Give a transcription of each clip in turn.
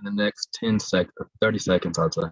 in the next 30 seconds, I'd say.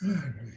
All right.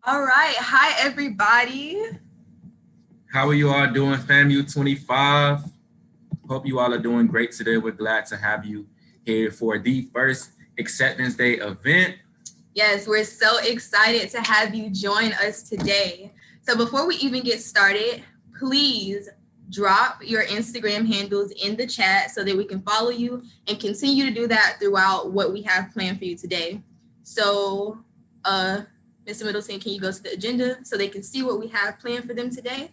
All right. Hi, everybody. How are you all doing, FAMU 25? Hope you all are doing great today. We're glad to have you here for the first Acceptance Day event. Yes, we're so excited to have you join us today. So before we even get started, please drop your Instagram handles in the chat so that we can follow you and continue to do that throughout what we have planned for you today. So, Mr. Middleton, can you go to the agenda so they can see what we have planned for them today?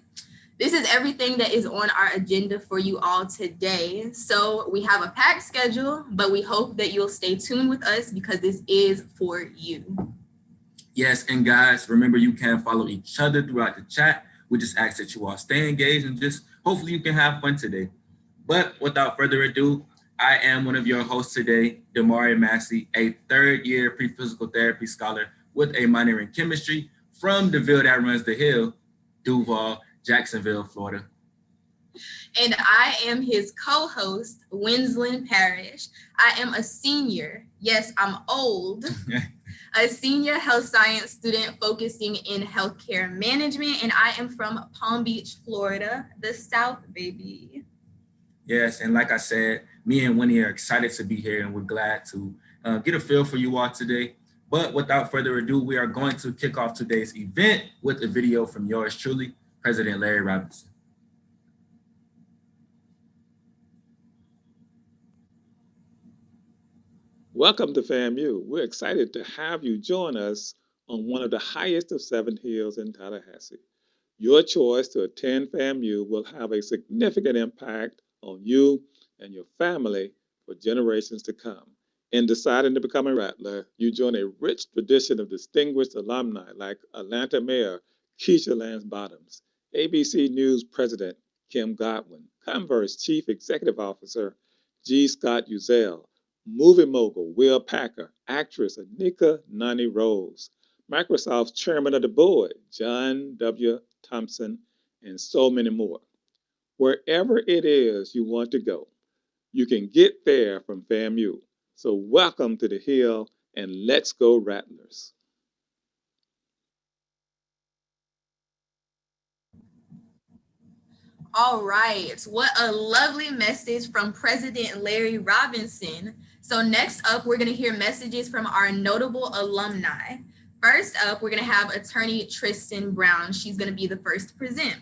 This is everything that is on our agenda for you all today. So we have a packed schedule, but we hope that you'll stay tuned with us because this is for you. Yes, and guys, remember you can follow each other throughout the chat. We just ask that you all stay engaged and just hopefully you can have fun today. But without further ado, I am one of your hosts today, Damari Massey, a third-year pre-physical therapy scholar with a minor in chemistry from the ville that runs the hill, Duval, Jacksonville, Florida. And I am his co-host, Winsland Parrish. I am a senior. Yes, I'm old. A senior health science student focusing in healthcare management, and I am from Palm Beach, Florida, the South, baby. Yes, and like I said, me and Winnie are excited to be here, and we're glad to get a feel for you all today. But without further ado, we are going to kick off today's event with a video from yours truly, President Larry Robinson. Welcome to FAMU. We're excited to have you join us on one of the highest of 7 hills in Tallahassee. Your choice to attend FAMU will have a significant impact on you and your family for generations to come. In deciding to become a Rattler, you join a rich tradition of distinguished alumni like Atlanta Mayor Keisha Lance Bottoms, ABC News President Kim Godwin, Converse Chief Executive Officer G. Scott Uzel, movie mogul Will Packer, actress Anika Nani Rose, Microsoft's Chairman of the Board John W. Thompson, and so many more. Wherever it is you want to go, you can get there from FAMU. So welcome to the Hill and let's go Rattlers. All right. What a lovely message from President Larry Robinson. So next up, we're going to hear messages from our notable alumni. First up, we're going to have Attorney Tristan Brown. She's going to be the first to present.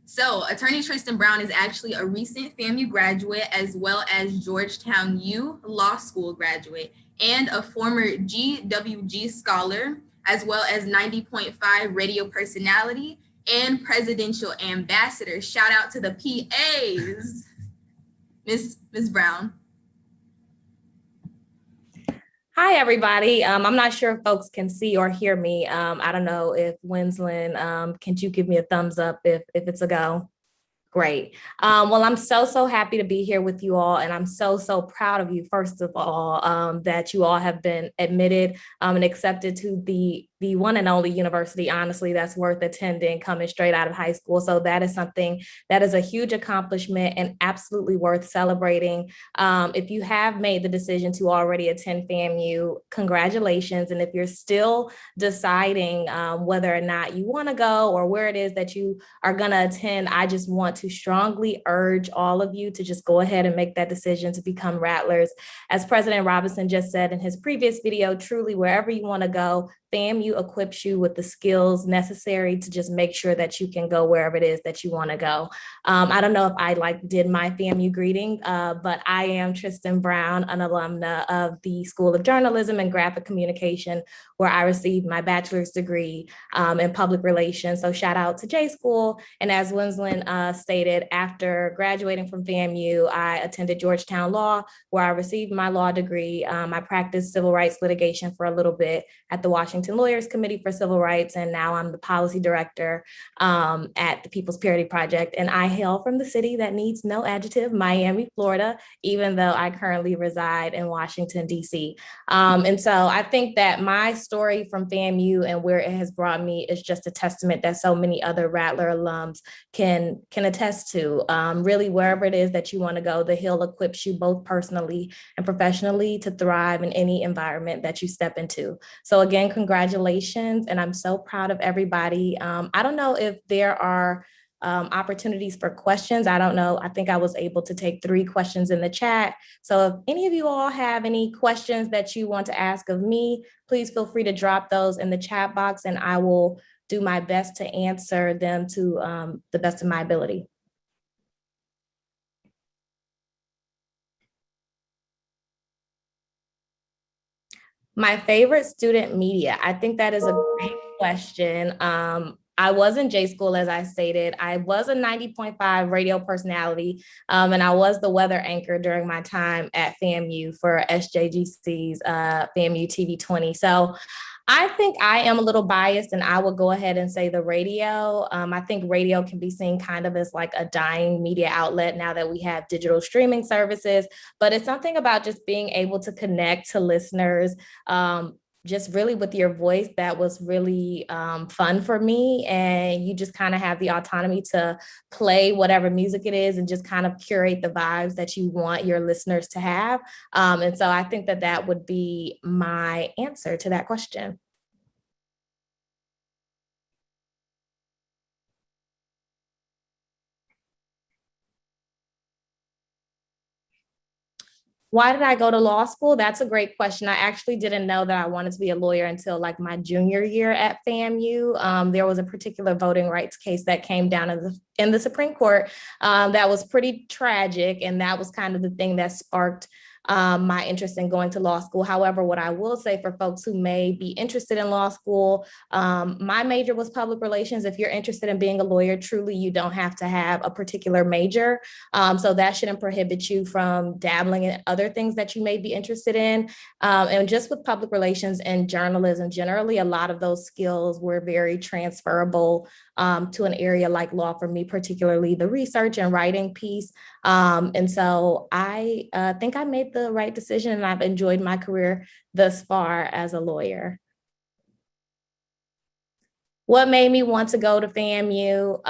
So Attorney Tristan Brown is actually a recent FAMU graduate, as well as Georgetown U Law School graduate, and a former GWG scholar, as well as 90.5 radio personality and presidential ambassador. Shout out to the PAs. Ms. Brown. Hi, everybody. I'm not sure if folks can see or hear me. I don't know if Winsland, can you give me a thumbs up if it's a go? Great. Well, I'm so happy to be here with you all. And I'm so proud of you, first of all, that you all have been admitted and accepted to the one and only university, honestly, that's worth attending coming straight out of high school. So that is something that is a huge accomplishment and absolutely worth celebrating. If you have made the decision to already attend FAMU, congratulations. And if you're still deciding whether or not you want to go or where it is that you are going to attend, I just want to strongly urge all of you to just go ahead and make that decision to become Rattlers. As President Robinson just said in his previous video, truly wherever you want to go, FAMU equips you with the skills necessary to just make sure that you can go wherever it is that you want to go. I don't know if I did my FAMU greeting, but I am Tristan Brown, an alumna of the School of Journalism and Graphic Communication, where I received my bachelor's degree in public relations. So shout out to J School. And as Winsland stated, after graduating from FAMU, I attended Georgetown Law, where I received my law degree. I practiced civil rights litigation for a little bit at the Washington Lawyers Committee for Civil Rights, and now I'm the policy director at the People's Parity Project. And I hail from the city that needs no adjective, Miami, Florida, even though I currently reside in Washington, D.C. And so I think that my story from FAMU and where it has brought me is just a testament that so many other Rattler alums can attest to. Really, wherever it is that you want to go, the Hill equips you both personally and professionally to thrive in any environment that you step into. So again, congratulations. And I'm so proud of everybody. I don't know if there are opportunities for questions. I don't know. I think I was able to take 3 questions in the chat. So if any of you all have any questions that you want to ask of me, please feel free to drop those in the chat box and I will do my best to answer them to the best of my ability. My favorite student media. I think that is a great question. I was in J School, as I stated. I was a 90.5 radio personality, and I was the weather anchor during my time at FAMU for SJGC's FAMU TV 20. So I think I am a little biased and I will go ahead and say the radio. I think radio can be seen kind of as like a dying media outlet now that we have digital streaming services, but it's something about just being able to connect to listeners just really with your voice that was really fun for me. And you just kind of have the autonomy to play whatever music it is and just kind of curate the vibes that you want your listeners to have. And so I think that that would be my answer to that question. Why did I go to law school? That's a great question. I actually didn't know that I wanted to be a lawyer until like my junior year at FAMU. There was a particular voting rights case that came down in the Supreme Court that was pretty tragic. And that was kind of the thing that sparked my interest in going to law school. However, what I will say for folks who may be interested in law school, my major was public relations. If you're interested in being a lawyer, truly, you don't have to have a particular major. So that shouldn't prohibit you from dabbling in other things that you may be interested in. And just with public relations and journalism, generally, a lot of those skills were very transferable to an area like law for me, particularly the research and writing piece. And so I think I made the right decision, and I've enjoyed my career thus far as a lawyer. What made me want to go to FAMU?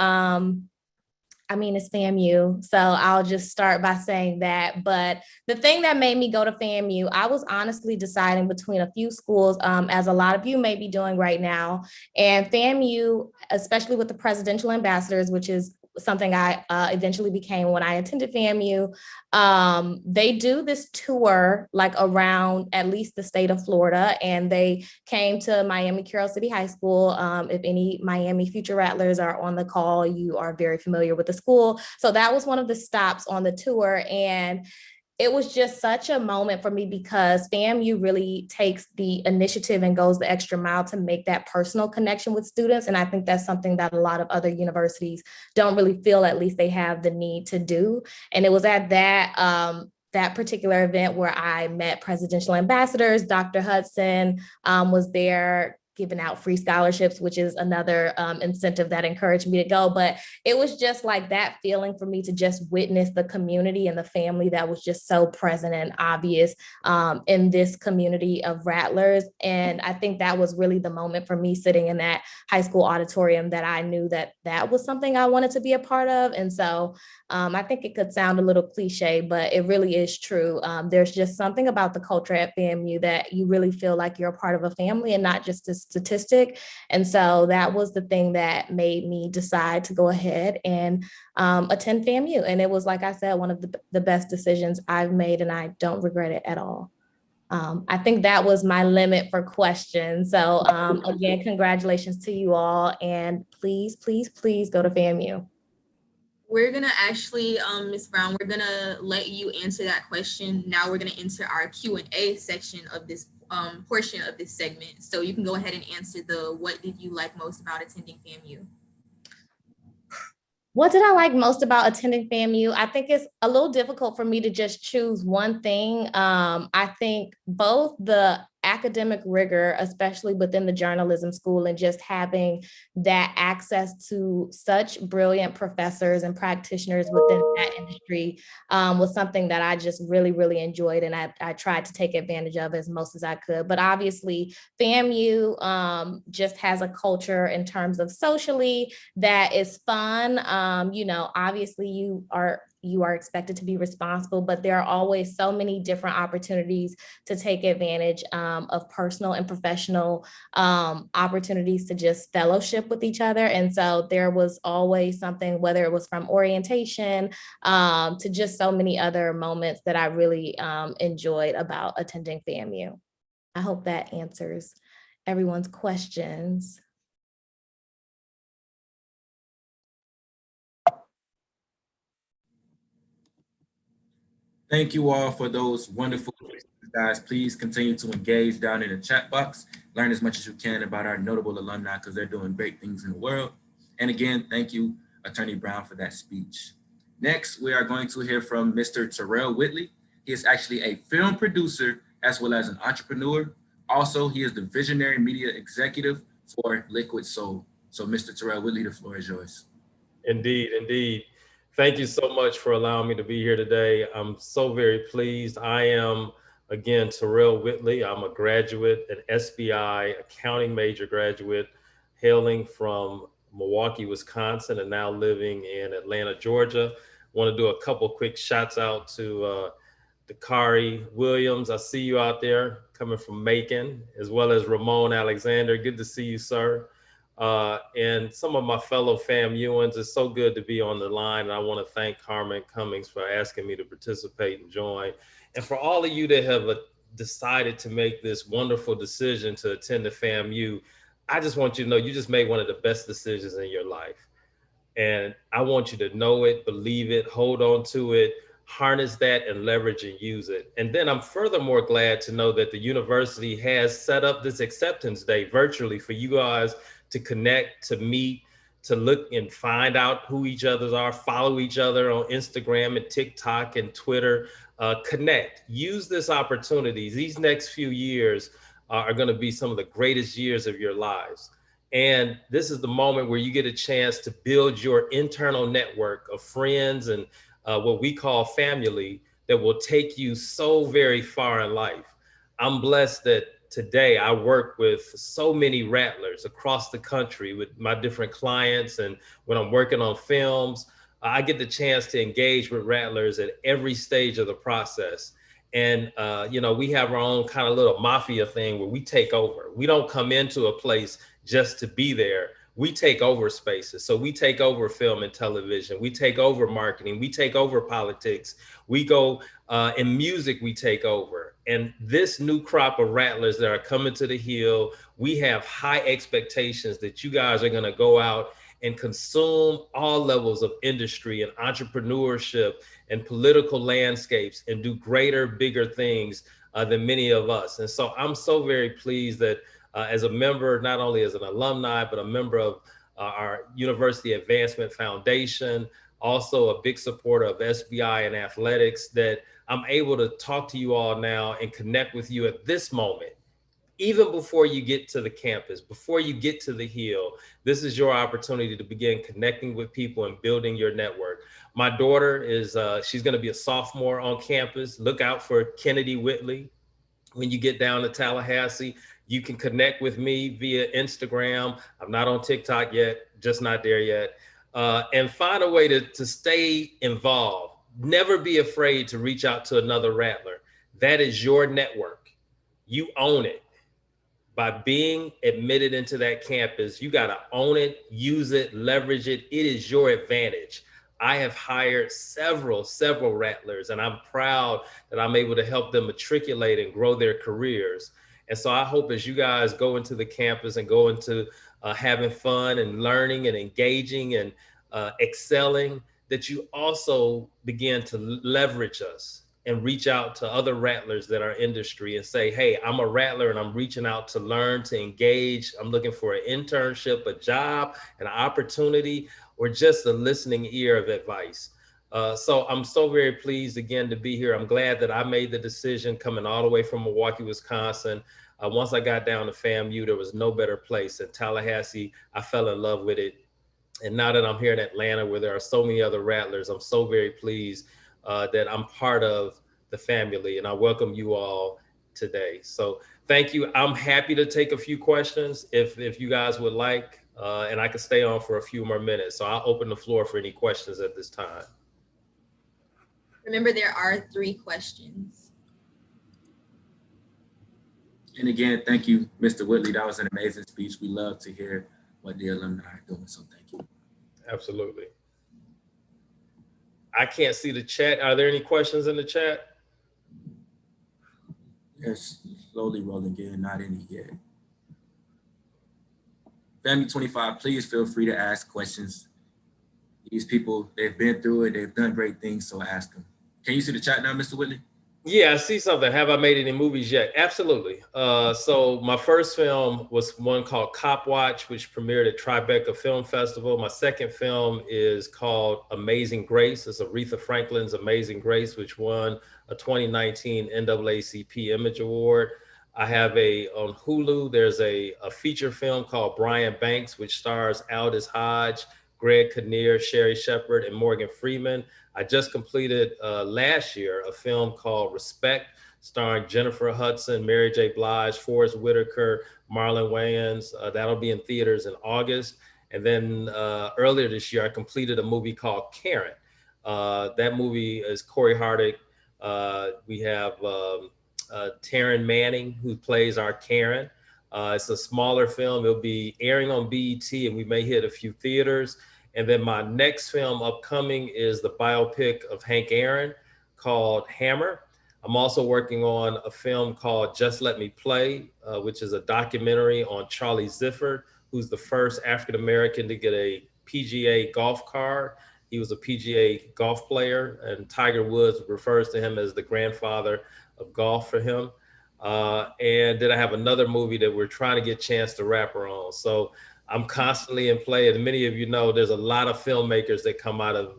I mean, it's FAMU, so I'll just start by saying that. But the thing that made me go to FAMU, I was honestly deciding between a few schools, as a lot of you may be doing right now. And FAMU, especially with the presidential ambassadors, which is something I eventually became when I attended FAMU, they do this tour like around at least the state of Florida, and they came to Miami Carroll City High School. If any Miami future Rattlers are on the call, you are very familiar with the school. So that was one of the stops on the tour, and it was just such a moment for me because FAMU really takes the initiative and goes the extra mile to make that personal connection with students. And I think that's something that a lot of other universities don't really feel, at least they have the need to do. And it was at that particular event where I met presidential ambassadors. Dr. Hudson was there giving out free scholarships, which is another incentive that encouraged me to go. But it was just like that feeling for me to just witness the community and the family that was just so present and obvious in this community of Rattlers. And I think that was really the moment for me sitting in that high school auditorium that I knew that that was something I wanted to be a part of. And so I think it could sound a little cliche, but it really is true. There's just something about the culture at FAMU that you really feel like you're a part of a family and not just a statistic. And so that was the thing that made me decide to go ahead and attend FAMU. And it was, like I said, one of the best decisions I've made, and I don't regret it at all. I think that was my limit for questions. So again, congratulations to you all, and please, please, please go to FAMU. We're gonna actually, Ms. Brown, we're gonna let you answer that question. Now we're gonna enter our Q&A section of this portion of this segment. So you can go ahead and answer the what did you like most about attending FAMU? What did I like most about attending FAMU? I think it's a little difficult for me to just choose one thing. I think both the academic rigor, especially within the journalism school, and just having that access to such brilliant professors and practitioners within that industry was something that I just really, really enjoyed. And I tried to take advantage of as most as I could. But obviously, FAMU just has a culture in terms of socially that is fun. Obviously you are expected to be responsible, but there are always so many different opportunities to take advantage of personal and professional opportunities to just fellowship with each other. And so there was always something, whether it was from orientation to just so many other moments that I really enjoyed about attending FAMU. I hope that answers everyone's questions. Thank you all for those wonderful questions, guys. Please continue to engage down in the chat box. Learn as much as you can about our notable alumni because they're doing great things in the world. And again, thank you, Attorney Brown, for that speech. Next, we are going to hear from Mr. Terrell Whitley. He is actually a film producer as well as an entrepreneur. Also, he is the visionary media executive for Liquid Soul. So, Mr. Terrell Whitley, the floor is yours. Indeed, indeed. Thank you so much for allowing me to be here today. I'm so very pleased. I am, again, Terrell Whitley. I'm a graduate, an SBI accounting major graduate, hailing from Milwaukee, Wisconsin, and now living in Atlanta, Georgia. Want to do a couple quick shouts out to Dakari Williams. I see you out there coming from Macon, as well as Ramon Alexander. Good to see you, sir. And some of my fellow FAMUans. It's so good to be on the line. And I want to thank Carmen Cummings for asking me to participate and join. And for all of you that have decided to make this wonderful decision to attend the FAMU, I just want you to know you just made one of the best decisions in your life. And I want you to know it, believe it, hold on to it, harness that and leverage and use it. And then I'm furthermore glad to know that the university has set up this acceptance day virtually for you guys to connect, to meet, to look and find out who each others are, follow each other on Instagram and TikTok and Twitter, connect, use this opportunity. These next few years are going to be some of the greatest years of your lives. And this is the moment where you get a chance to build your internal network of friends and what we call family that will take you so very far in life. I'm blessed that today I work with so many rattlers across the country with my different clients. And when I'm working on films, I get the chance to engage with rattlers at every stage of the process. And, we have our own kind of little mafia thing where we take over. We don't come into a place just to be there. We take over spaces. So we take over film and television. We take over marketing. We take over politics. We go in music, we take over. And this new crop of rattlers that are coming to the Hill, we have high expectations that you guys are going to go out and consume all levels of industry and entrepreneurship and political landscapes and do greater, bigger things than many of us. And so I'm so very pleased that as a member, not only as an alumni, but a member of our University Advancement Foundation, also a big supporter of SBI and athletics, that I'm able to talk to you all now and connect with you at this moment. Even before you get to the campus, before you get to the Hill, this is your opportunity to begin connecting with people and building your network. My daughter is, she's gonna be a sophomore on campus. Look out for Kennedy Whitley. When you get down to Tallahassee, you can connect with me via Instagram. I'm not on TikTok yet, just not there yet. And find a way to stay involved. Never be afraid to reach out to another rattler. That is your network. You own it. By being admitted into that campus, you gotta own it, use it, leverage it. It is your advantage. I have hired several rattlers, and I'm proud that I'm able to help them matriculate and grow their careers. And so I hope as you guys go into the campus and go into having fun and learning and engaging and excelling, that you also begin to leverage us and reach out to other rattlers that are industry and say, hey, I'm a rattler and I'm reaching out to learn, to engage. I'm looking for an internship, a job, an opportunity, or just a listening ear of advice. So I'm so very pleased again to be here. I'm glad that I made the decision coming all the way from Milwaukee, Wisconsin. Once I got down to FAMU, there was no better place. In Tallahassee, I fell in love with it. And now that I'm here in Atlanta, where there are so many other rattlers, I'm so very pleased that I'm part of the family, and I welcome you all today. So thank you. I'm happy to take a few questions if you guys would like, and I can stay on for a few more minutes. So I'll open the floor for any questions at this time. Remember, there are 3 questions. And again, thank you, Mr. Whitley. That was an amazing speech. We love to hear what the alumni are doing, so thank you. Absolutely. I can't see the chat. Are there any questions in the chat? Yes, slowly rolling in, not any yet. Family 25, please feel free to ask questions. These people, they've been through it, they've done great things, so ask them. Can you see the chat now, Mr. Whitley? Yeah, I see something. Have I made any movies yet? Absolutely. So my first film was one called Cop Watch, which premiered at Tribeca Film Festival. My second film is called Amazing Grace. It's Aretha Franklin's Amazing Grace, which won a 2019 NAACP Image Award. I have on Hulu, there's a feature film called Brian Banks, which stars Aldous Hodge, Greg Kinnear, Sherry Shepard, and Morgan Freeman. I just completed last year a film called Respect, starring Jennifer Hudson, Mary J. Blige, Forrest Whitaker, Marlon Wayans. That'll be in theaters in August. And then earlier this year, I completed a movie called Karen. That movie is Corey Hardick. We have Taryn Manning, who plays our Karen. It's a smaller film. It'll be airing on BET, and we may hit a few theaters. And then my next film upcoming is the biopic of Hank Aaron called Hammer. I'm also working on a film called Just Let Me Play, which is a documentary on Charlie Zifford, who's the first African-American to get a PGA golf card. He was a PGA golf player, and Tiger Woods refers to him as the grandfather of golf for him. And then I have another movie that we're trying to get Chance the Rapper on. So I'm constantly in play, and many of you know there's a lot of filmmakers that come out of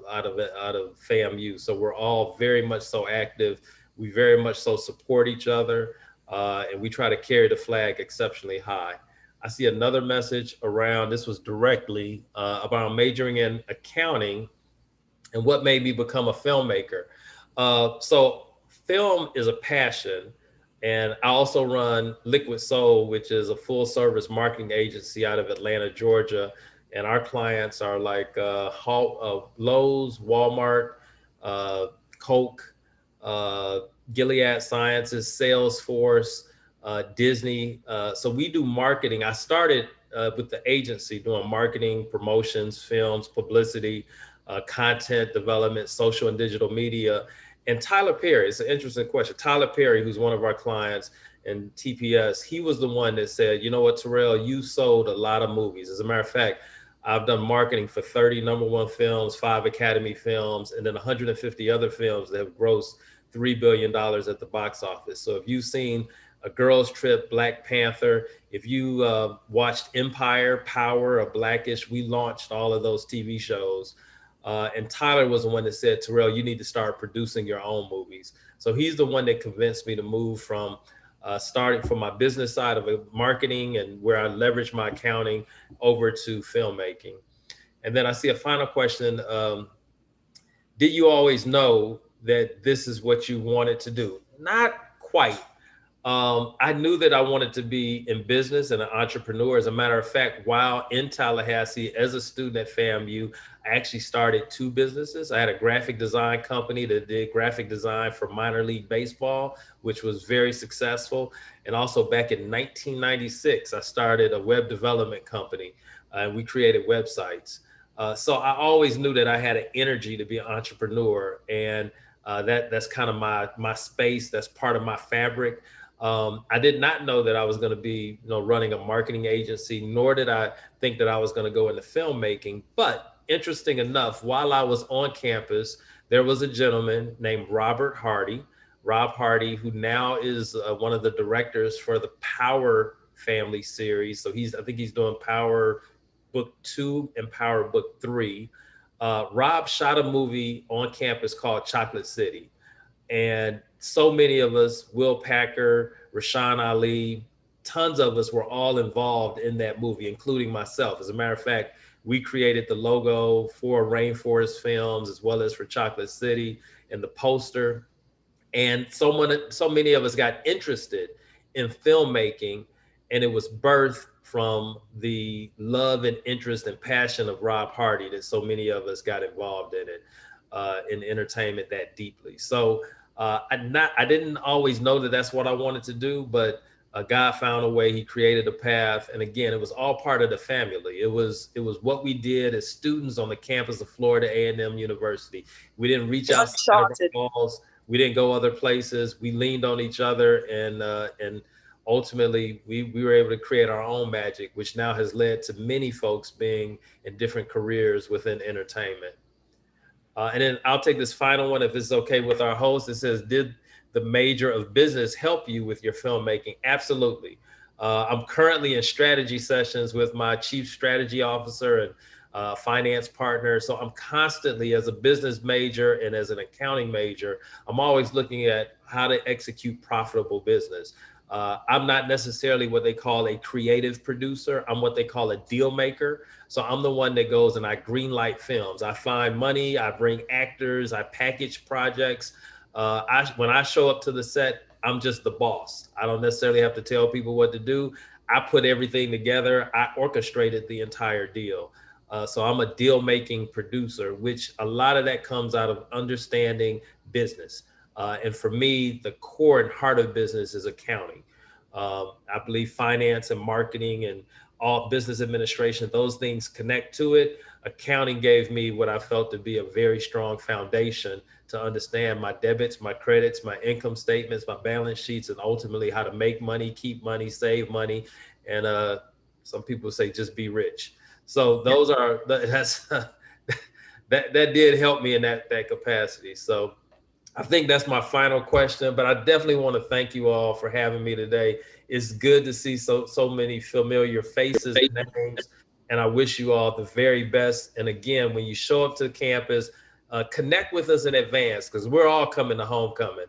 FAMU. So we're all very much so active. We very much so support each other, and we try to carry the flag exceptionally high. I see another message around, this was directly about majoring in accounting and what made me become a filmmaker. So film is a passion. And I also run Liquid Soul, which is a full service marketing agency out of Atlanta, Georgia. And our clients are like Lowe's, Walmart, Coke, Gilead Sciences, Salesforce, Disney. So we do marketing. I started with the agency doing marketing, promotions, films, publicity, content development, social and digital media. And Tyler Perry, it's an interesting question. Tyler Perry, who's one of our clients in TPS, he was the one that said, you know what, Terrell, you sold a lot of movies. As a matter of fact, I've done marketing for 30 #1 films, 5 Academy films, and then 150 other films that have grossed $3 billion at the box office. So if you've seen A Girl's Trip, Black Panther, if you watched Empire, Power, or Blackish, we launched all of those TV shows. And Tyler was the one that said, Terrell, you need to start producing your own movies. So he's the one that convinced me to move from starting from my business side of marketing and where I leverage my accounting over to filmmaking. And then I see a final question. Did you always know that this is what you wanted to do? Not quite. I knew that I wanted to be in business and an entrepreneur. As a matter of fact, while in Tallahassee as a student at FAMU, I actually started 2 businesses. I had a graphic design company that did graphic design for minor league baseball, which was very successful. And also back in 1996, I started a web development company and we created websites. So I always knew that I had an energy to be an entrepreneur, and that's kind of my space. That's part of my fabric. I did not know that I was going to be, running a marketing agency, nor did I think that I was going to go into filmmaking. But interesting enough, while I was on campus, there was a gentleman named Rob Hardy, who now is one of the directors for the Power family series. So I think he's doing Power Book 2 and Power Book 3. Rob shot a movie on campus called Chocolate City. And so many of us, Will Packer, Rashawn Ali, tons of us were all involved in that movie, including myself. As a matter of fact, we created the logo for Rainforest Films as well as for Chocolate City and the poster. And so many of us got interested in filmmaking, and it was birthed from the love and interest and passion of Rob Hardy that so many of us got involved in it, in entertainment that deeply. So I didn't always know that that's what I wanted to do, but God found a way. He created a path. And again, it was all part of the family. It was what we did as students on the campus of Florida A&M University. We didn't reach outside of our walls. We didn't go other places. We leaned on each other, and ultimately we were able to create our own magic, which now has led to many folks being in different careers within entertainment. And then I'll take this final one if it's okay with our host. It says, did the major of business help you with your filmmaking? Absolutely. I'm currently in strategy sessions with my chief strategy officer and finance partner. So I'm constantly, as a business major and as an accounting major, I'm always looking at how to execute profitable business. I'm not necessarily what they call a creative producer. I'm what they call a deal maker. So I'm the one that goes and I green light films. I find money, I bring actors, I package projects. When I show up to the set, I'm just the boss. I don't necessarily have to tell people what to do. I put everything together. I orchestrated the entire deal. So I'm a deal making producer, which a lot of that comes out of understanding business. And for me, the core and heart of business is accounting. I believe finance and marketing and all business administration, those things connect to it. Accounting gave me what I felt to be a very strong foundation to understand my debits, my credits, my income statements, my balance sheets, and ultimately how to make money, keep money, save money. And some people say just be rich. So that's that did help me in that capacity. So I think that's my final question, but I definitely want to thank you all for having me today. It's good to see so many familiar faces and names, and I wish you all the very best. And again, when you show up to campus, connect with us in advance, because we're all coming to homecoming.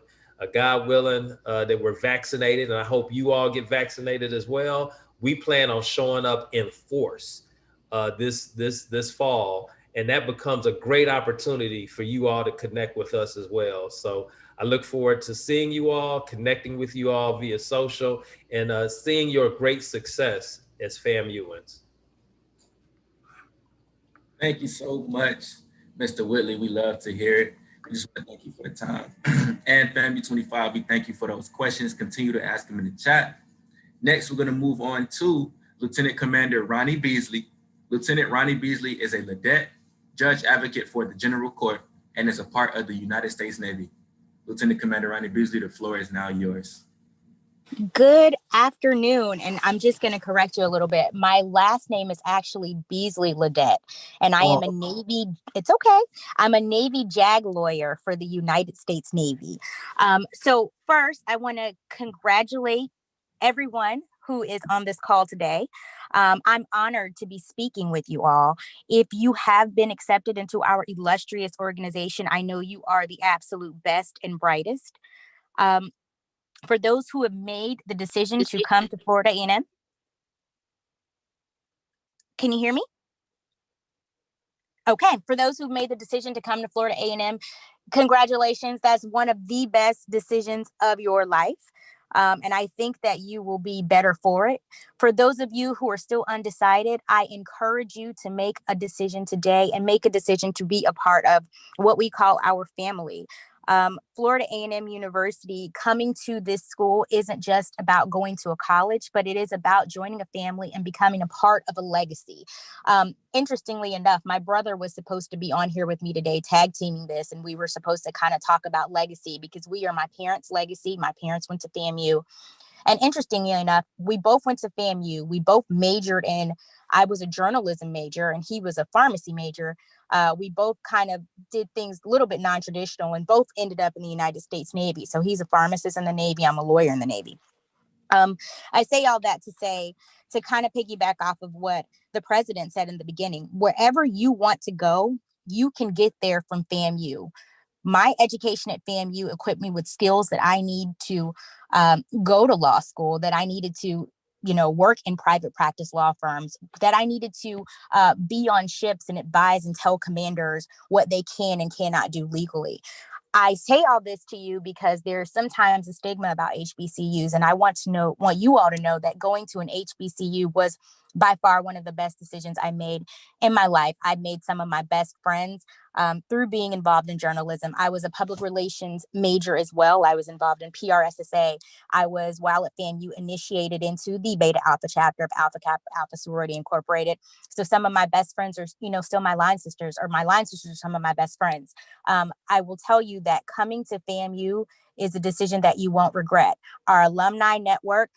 God willing, that we're vaccinated, and I hope you all get vaccinated as well. We plan on showing up in force this fall, and that becomes a great opportunity for you all to connect with us as well. So I look forward to seeing you all, connecting with you all via social, and seeing your great success as FAMUans. Thank you so much, Mr. Whitley. We love to hear it. We just want to thank you for the time. And Family 25, we thank you for those questions. Continue to ask them in the chat. Next, we're going to move on to Lieutenant Commander Ronnie Beasley. Lieutenant Ronnie Beasley is a Lieutenant Judge Advocate for the General Court and is a part of the United States Navy. Lieutenant Commander Ronnie Beasley, the floor is now yours. Good afternoon, and I'm just going to correct you a little bit. My last name is actually Beasley Ledette, and I am a Navy, it's okay, I'm a Navy JAG lawyer for the United States Navy. So first, I want to congratulate everyone who is on this call today. I'm honored to be speaking with you all. If you have been accepted into our illustrious organization, I know you are the absolute best and brightest. For those who have made the decision to come to Florida A&M, can you hear me? Okay, for those who've made the decision to come to Florida A&M, congratulations. That's one of the best decisions of your life. And I think that you will be better for it. For those of you who are still undecided, I encourage you to make a decision today and make a decision to be a part of what we call our family. Florida A&M University, coming to this school isn't just about going to a college, but it is about joining a family and becoming a part of a legacy. Interestingly enough, my brother was supposed to be on here with me today, tag teaming this, and we were supposed to kind of talk about legacy because we are my parents' legacy. My parents went to FAMU. And interestingly enough, we both went to FAMU. We both majored in, I was a journalism major and he was a pharmacy major. We both kind of did things a little bit non-traditional and both ended up in the United States Navy. So he's a pharmacist in the Navy. I'm a lawyer in the Navy. I say all that to say, to kind of piggyback off of what the president said in the beginning, wherever you want to go, you can get there from FAMU. My education at FAMU equipped me with skills that I need to go to law school, that I needed to, work in private practice law firms, that I needed to be on ships and advise and tell commanders what they can and cannot do legally. I say all this to you because there's sometimes a stigma about HBCUs, and I want you all to know that going to an HBCU was by far one of the best decisions I made in my life. I made some of my best friends through being involved in journalism. I was a public relations major as well. I was involved in PRSSA. I was, while at FAMU, initiated into the Beta Alpha chapter of Alpha Kappa Alpha Sorority Incorporated. So some of my best friends are, still my line sisters, or my line sisters are some of my best friends. I will tell you that coming to FAMU is a decision that you won't regret. Our alumni network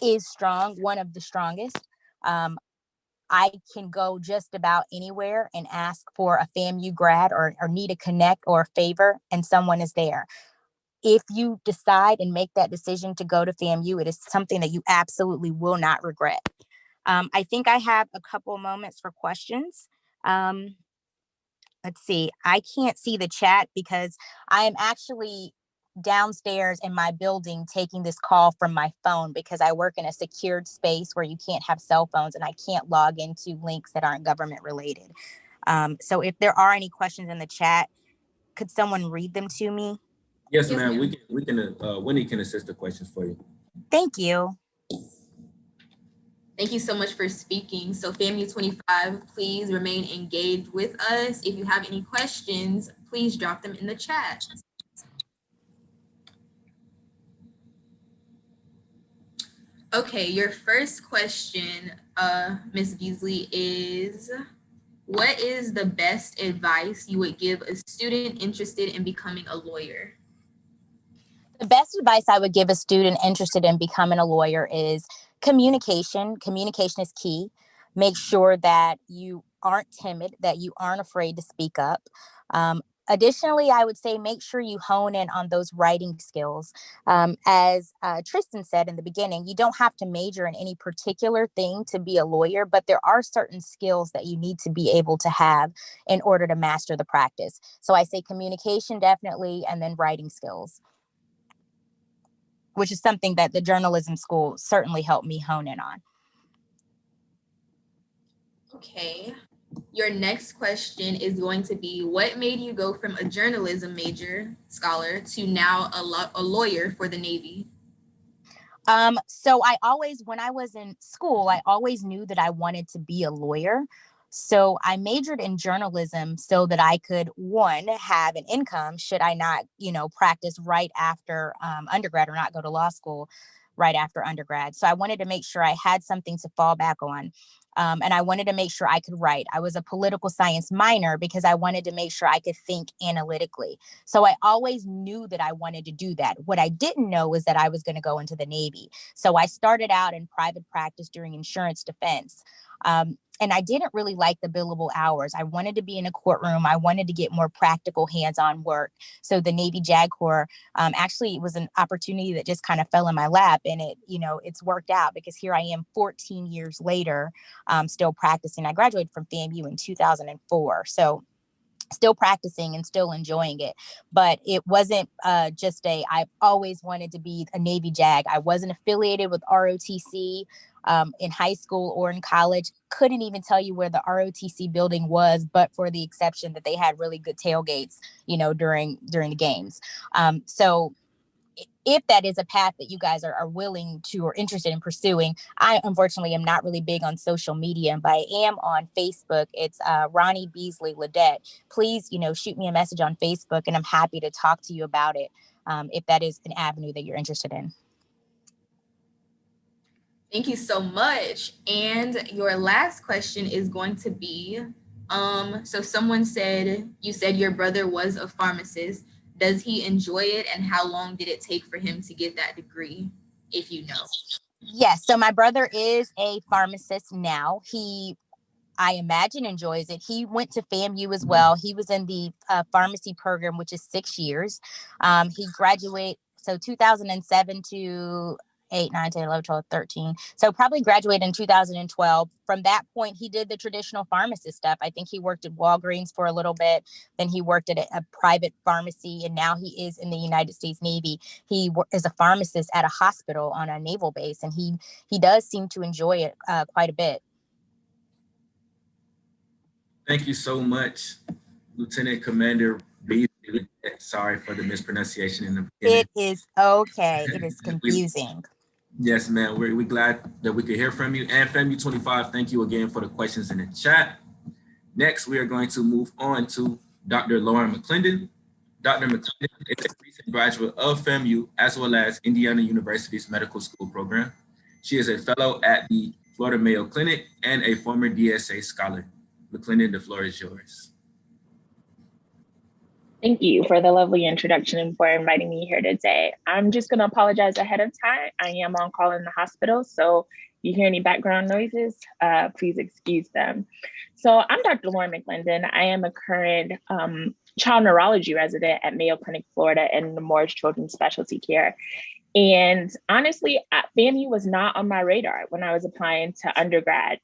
is strong, one of the strongest. I can go just about anywhere and ask for a FAMU grad or need a connect or a favor, and someone is there. If you decide and make that decision to go to FAMU, it is something that you absolutely will not regret. I think I have a couple of moments for questions. Let's see. I can't see the chat because I am actually downstairs in my building taking this call from my phone because I work in a secured space where you can't have cell phones and I can't log into links that aren't government related. So if there are any questions in the chat, could someone read them to me? Yes, ma'am. We can. Winnie can assist the questions for you. Thank you. Thank you so much for speaking. So FAMU 25, please remain engaged with us. If you have any questions, please drop them in the chat. Okay, your first question, Ms. Beasley, is what is the best advice you would give a student interested in becoming a lawyer? The best advice I would give a student interested in becoming a lawyer is communication. Communication is key. Make sure that you aren't timid, that you aren't afraid to speak up. Additionally, I would say make sure you hone in on those writing skills. As Tristan said in the beginning, you don't have to major in any particular thing to be a lawyer, but there are certain skills that you need to be able to have in order to master the practice. So I say communication definitely, and then writing skills, which is something that the journalism school certainly helped me hone in on. Okay. Your next question is going to be, what made you go from a journalism major scholar to now a lawyer for the Navy? So when I was in school, I always knew that I wanted to be a lawyer. So I majored in journalism so that I could, one, have an income should I not, practice right after undergrad, or not go to law school right after undergrad. So I wanted to make sure I had something to fall back on. And I wanted to make sure I could write. I was a political science minor because I wanted to make sure I could think analytically. So I always knew that I wanted to do that. What I didn't know was that I was going to go into the Navy. So I started out in private practice doing insurance defense. And I didn't really like the billable hours. I wanted to be in a courtroom. I wanted to get more practical hands-on work. So the Navy JAG Corps actually was an opportunity that just kind of fell in my lap, and it's worked out because here I am 14 years later, still practicing. I graduated from FAMU in 2004. So still practicing and still enjoying it. But it wasn't I've always wanted to be a Navy JAG. I wasn't affiliated with ROTC in high school or in college. Couldn't even tell you where the ROTC building was, but for the exception that they had really good tailgates, during the games. So if that is a path that you guys are willing to or interested in pursuing, I unfortunately am not really big on social media, but I am on Facebook. It's Ronnie Beasley Ledette. Please, shoot me a message on Facebook, and I'm happy to talk to you about it if that is an avenue that you're interested in. Thank you so much. And your last question is going to be, so someone said, you said your brother was a pharmacist. Does he enjoy it? And how long did it take for him to get that degree, if you know? Yes. So my brother is a pharmacist now. I imagine enjoys it. He went to FAMU as well. He was in the pharmacy program, which is 6 years. He graduated, so 2007 to 8, 9, 10, 11, 12, 13. So probably graduated in 2012. From that point, he did the traditional pharmacist stuff. I think he worked at Walgreens for a little bit. Then he worked at a private pharmacy, and now he is in the United States Navy. He is a pharmacist at a hospital on a naval base, and he does seem to enjoy it quite a bit. Thank you so much, Lieutenant Commander Beas. Sorry for the mispronunciation in the beginning. It is okay. It is confusing. Yes, ma'am. We're glad that we could hear from you. And FAMU 25, thank you again for the questions in the chat. Next, we are going to move on to Dr. Lauren Mclendon. Dr. Mcclendon is a recent graduate of FAMU as well as Indiana University's medical school program. She is a fellow at the Florida Mayo Clinic and a former DSA scholar. Mcclendon, the floor is yours. Thank you for the lovely introduction and for inviting me here today. I'm just going to apologize ahead of time. I am on call in the hospital, so if you hear any background noises, please excuse them. So I'm Dr. Lauren Mclendon. I am a current child neurology resident at Mayo Clinic, Florida, and Nemours Children's Specialty Care. And honestly, FAMU was not on my radar when I was applying to undergrad.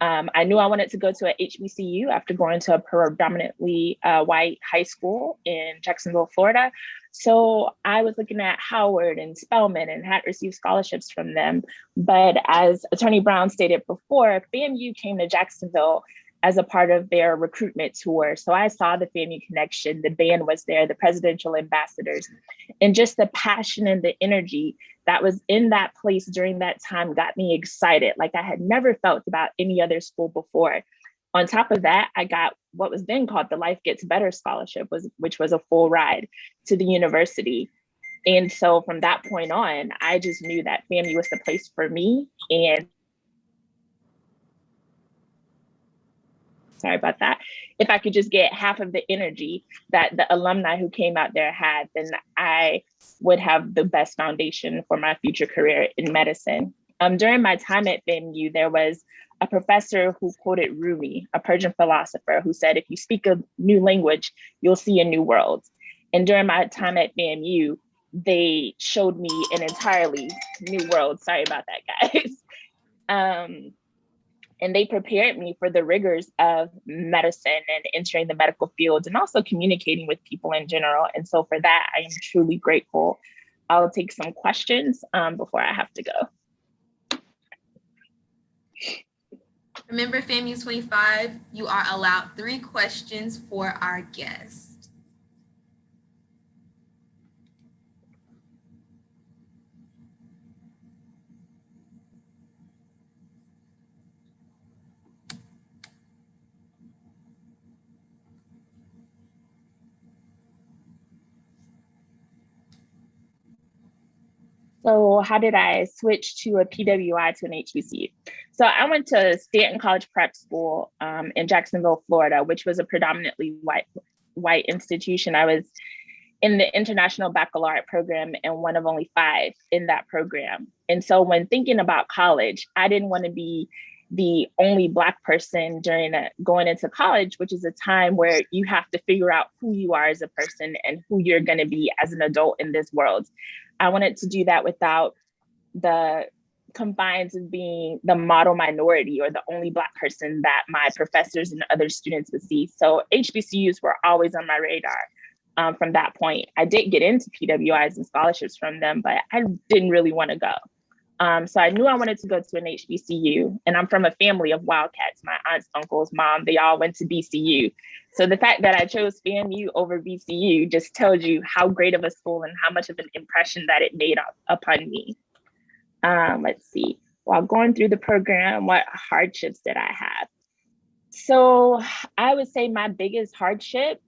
I knew I wanted to go to a HBCU after going to a predominantly white high school in Jacksonville, Florida. So I was looking at Howard and Spelman and had received scholarships from them. But as Attorney Brown stated before, FAMU came to Jacksonville as a part of their recruitment tour. So I saw the FAMU connection, the band was there, the presidential ambassadors, and just the passion and the energy that was in that place during that time got me excited, like I had never felt about any other school before. On top of that, I got what was then called the Life Gets Better Scholarship, which was a full ride to the university. And so from that point on, I just knew that FAMU was the place for me. And sorry about that. If I could just get half of the energy that the alumni who came out there had, then I would have the best foundation for my future career in medicine. During my time at FAMU, there was a professor who quoted Rumi, a Persian philosopher, who said, if you speak a new language, you'll see a new world. And during my time at FAMU, they showed me an entirely new world. Sorry about that, guys. And they prepared me for the rigors of medicine and entering the medical field and also communicating with people in general. And so for that, I am truly grateful. I'll take some questions before I have to go. Remember, FAMU 25, you are allowed 3 questions for our guest. So how did I switch to a PWI to an HBCU? So I went to Stanton College Prep School in Jacksonville, Florida, which was a predominantly white institution. I was in the International Baccalaureate program and one of only 5 in that program. And so when thinking about college, I didn't want to be the only Black person going into college, which is a time where you have to figure out who you are as a person and who you're going to be as an adult in this world. I wanted to do that without the confines of being the model minority or the only Black person that my professors and other students would see. So HBCUs were always on my radar from that point. I did get into PWIs and scholarships from them, but I didn't really want to go. So I knew I wanted to go to an HBCU, and I'm from a family of Wildcats. My aunts, uncles, mom, they all went to BCU. So the fact that I chose FAMU over BCU just tells you how great of a school and how much of an impression that it made upon me. Let's see, while going through the program, what hardships did I have? So I would say my biggest hardship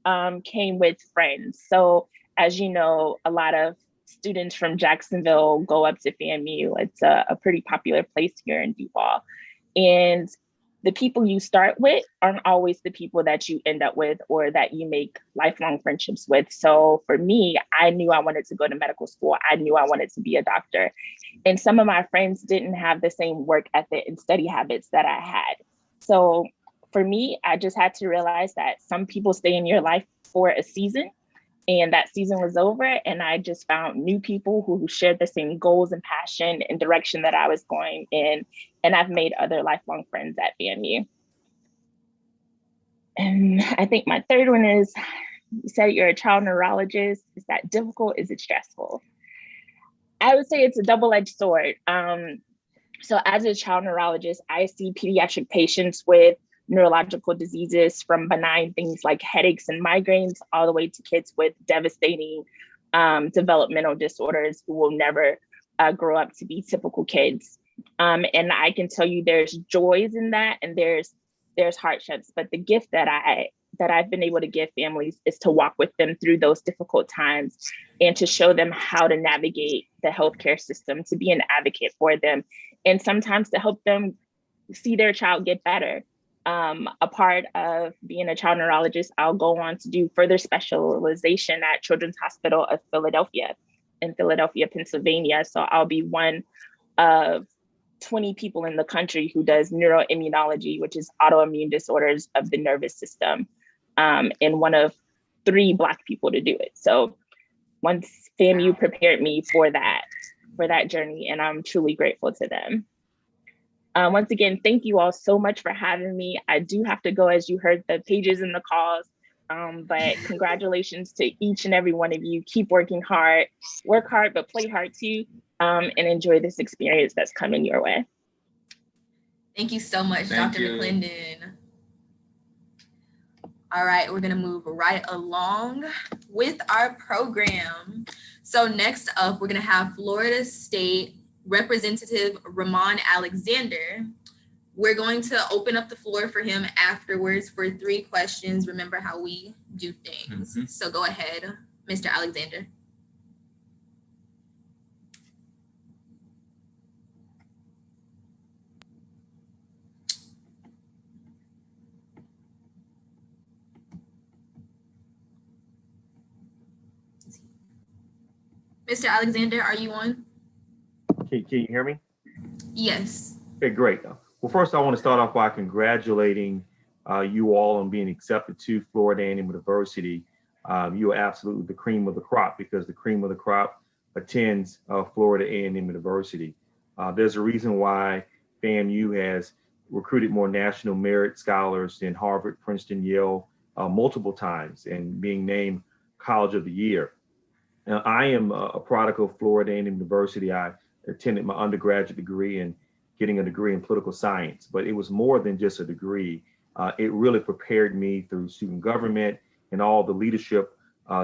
came with friends. So as you know, a lot of students from Jacksonville go up to FAMU. It's a pretty popular place here in Duval. And the people you start with aren't always the people that you end up with or that you make lifelong friendships with. So for me, I knew I wanted to go to medical school. I knew I wanted to be a doctor. And some of my friends didn't have the same work ethic and study habits that I had. So for me, I just had to realize that some people stay in your life for a season, and that season was over, and I just found new people who shared the same goals and passion and direction that I was going in. And I've made other lifelong friends at FAMU. And I think my third one is, you said you're a child neurologist. Is that difficult? Is it stressful? I would say it's a double-edged sword. So as a child neurologist, I see pediatric patients with neurological diseases, from benign things like headaches and migraines all the way to kids with devastating developmental disorders who will never grow up to be typical kids. And I can tell you there's joys in that, and there's hardships, but the gift that I've been able to give families is to walk with them through those difficult times and to show them how to navigate the healthcare system, to be an advocate for them, and sometimes to help them see their child get better. A part of being a child neurologist, I'll go on to do further specialization at Children's Hospital of Philadelphia in Philadelphia, Pennsylvania. So I'll be one of 20 people in the country who does neuroimmunology, which is autoimmune disorders of the nervous system, and one of 3 Black people to do it. So once FAMU prepared me for that journey, and I'm truly grateful to them. Once again, thank you all so much for having me. I do have to go, as you heard the pages and the calls, but congratulations to each and every one of you. Keep working hard, work hard, but play hard too, and enjoy this experience that's coming your way. Thank you so much, Thank Dr. you. Mcclendon. All right, we're gonna move right along with our program. So next up, we're gonna have Florida State Representative Ramon Alexander. We're going to open up the floor for him afterwards for 3 questions. Remember how we do things. Mm-hmm. So go ahead, Mr. Alexander. Mr. Alexander, are you on? Can you hear me? Yes. Okay, great. Well, first I want to start off by congratulating you all on being accepted to Florida A&M University. You are absolutely the cream of the crop, because the cream of the crop attends Florida A&M University. There's a reason why FAMU has recruited more national merit scholars than Harvard, Princeton, Yale multiple times, and being named College of the Year. Now, I am a product of Florida A&M University. I attended my undergraduate degree and getting a degree in political science, but it was more than just a degree. It really prepared me through student government and all the leadership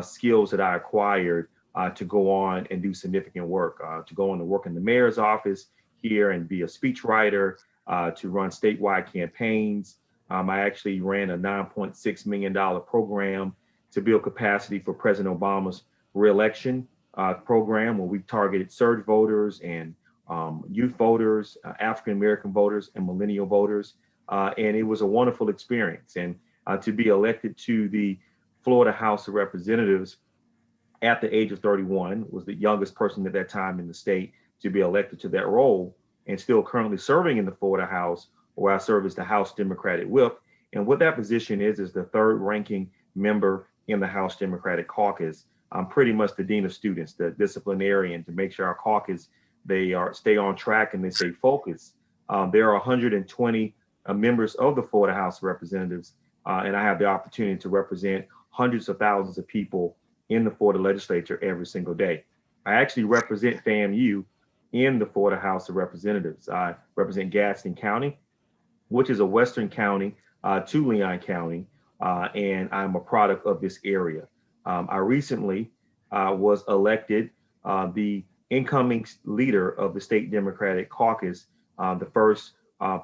skills that I acquired to go on and do significant work, to go on to work in the mayor's office here and be a speechwriter, to run statewide campaigns. I actually ran a $9.6 million program to build capacity for President Obama's reelection program, where we targeted surge voters and youth voters, African-American voters, and millennial voters. And it was a wonderful experience. And to be elected to the Florida House of Representatives at the age of 31, was the youngest person at that time in the state to be elected to that role, and still currently serving in the Florida House, where I serve as the House Democratic Whip. And what that position is the third ranking member in the House Democratic Caucus. I'm pretty much the dean of students, the disciplinarian, to make sure our caucus, they stay on track and they stay focused. There are 120 members of the Florida House of Representatives, and I have the opportunity to represent hundreds of thousands of people in the Florida legislature every single day. I actually represent FAMU in the Florida House of Representatives. I represent Gaston County, which is a western county to Leon County, and I'm a product of this area. I recently was elected the incoming leader of the state Democratic Caucus, the first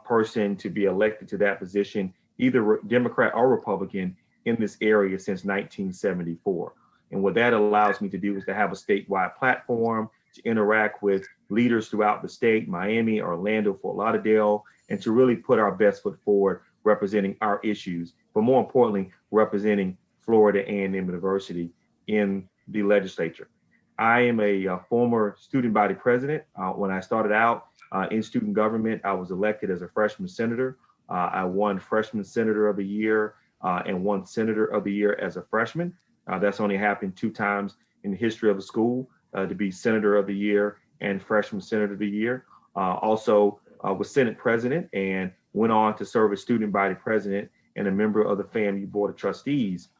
person to be elected to that position, either Democrat or Republican, in this area since 1974. And what that allows me to do is to have a statewide platform, to interact with leaders throughout the state, Miami, Orlando, Fort Lauderdale, and to really put our best foot forward representing our issues, but more importantly, representing Florida A&M University in the legislature. I am a former student body president. When I started out in student government, I was elected as a freshman senator. I won freshman senator of the year and won senator of the year as a freshman. That's only happened 2 times in the history of the school, to be senator of the year and freshman senator of the year. Also was Senate president and went on to serve as student body president and a member of the FAMU Board of Trustees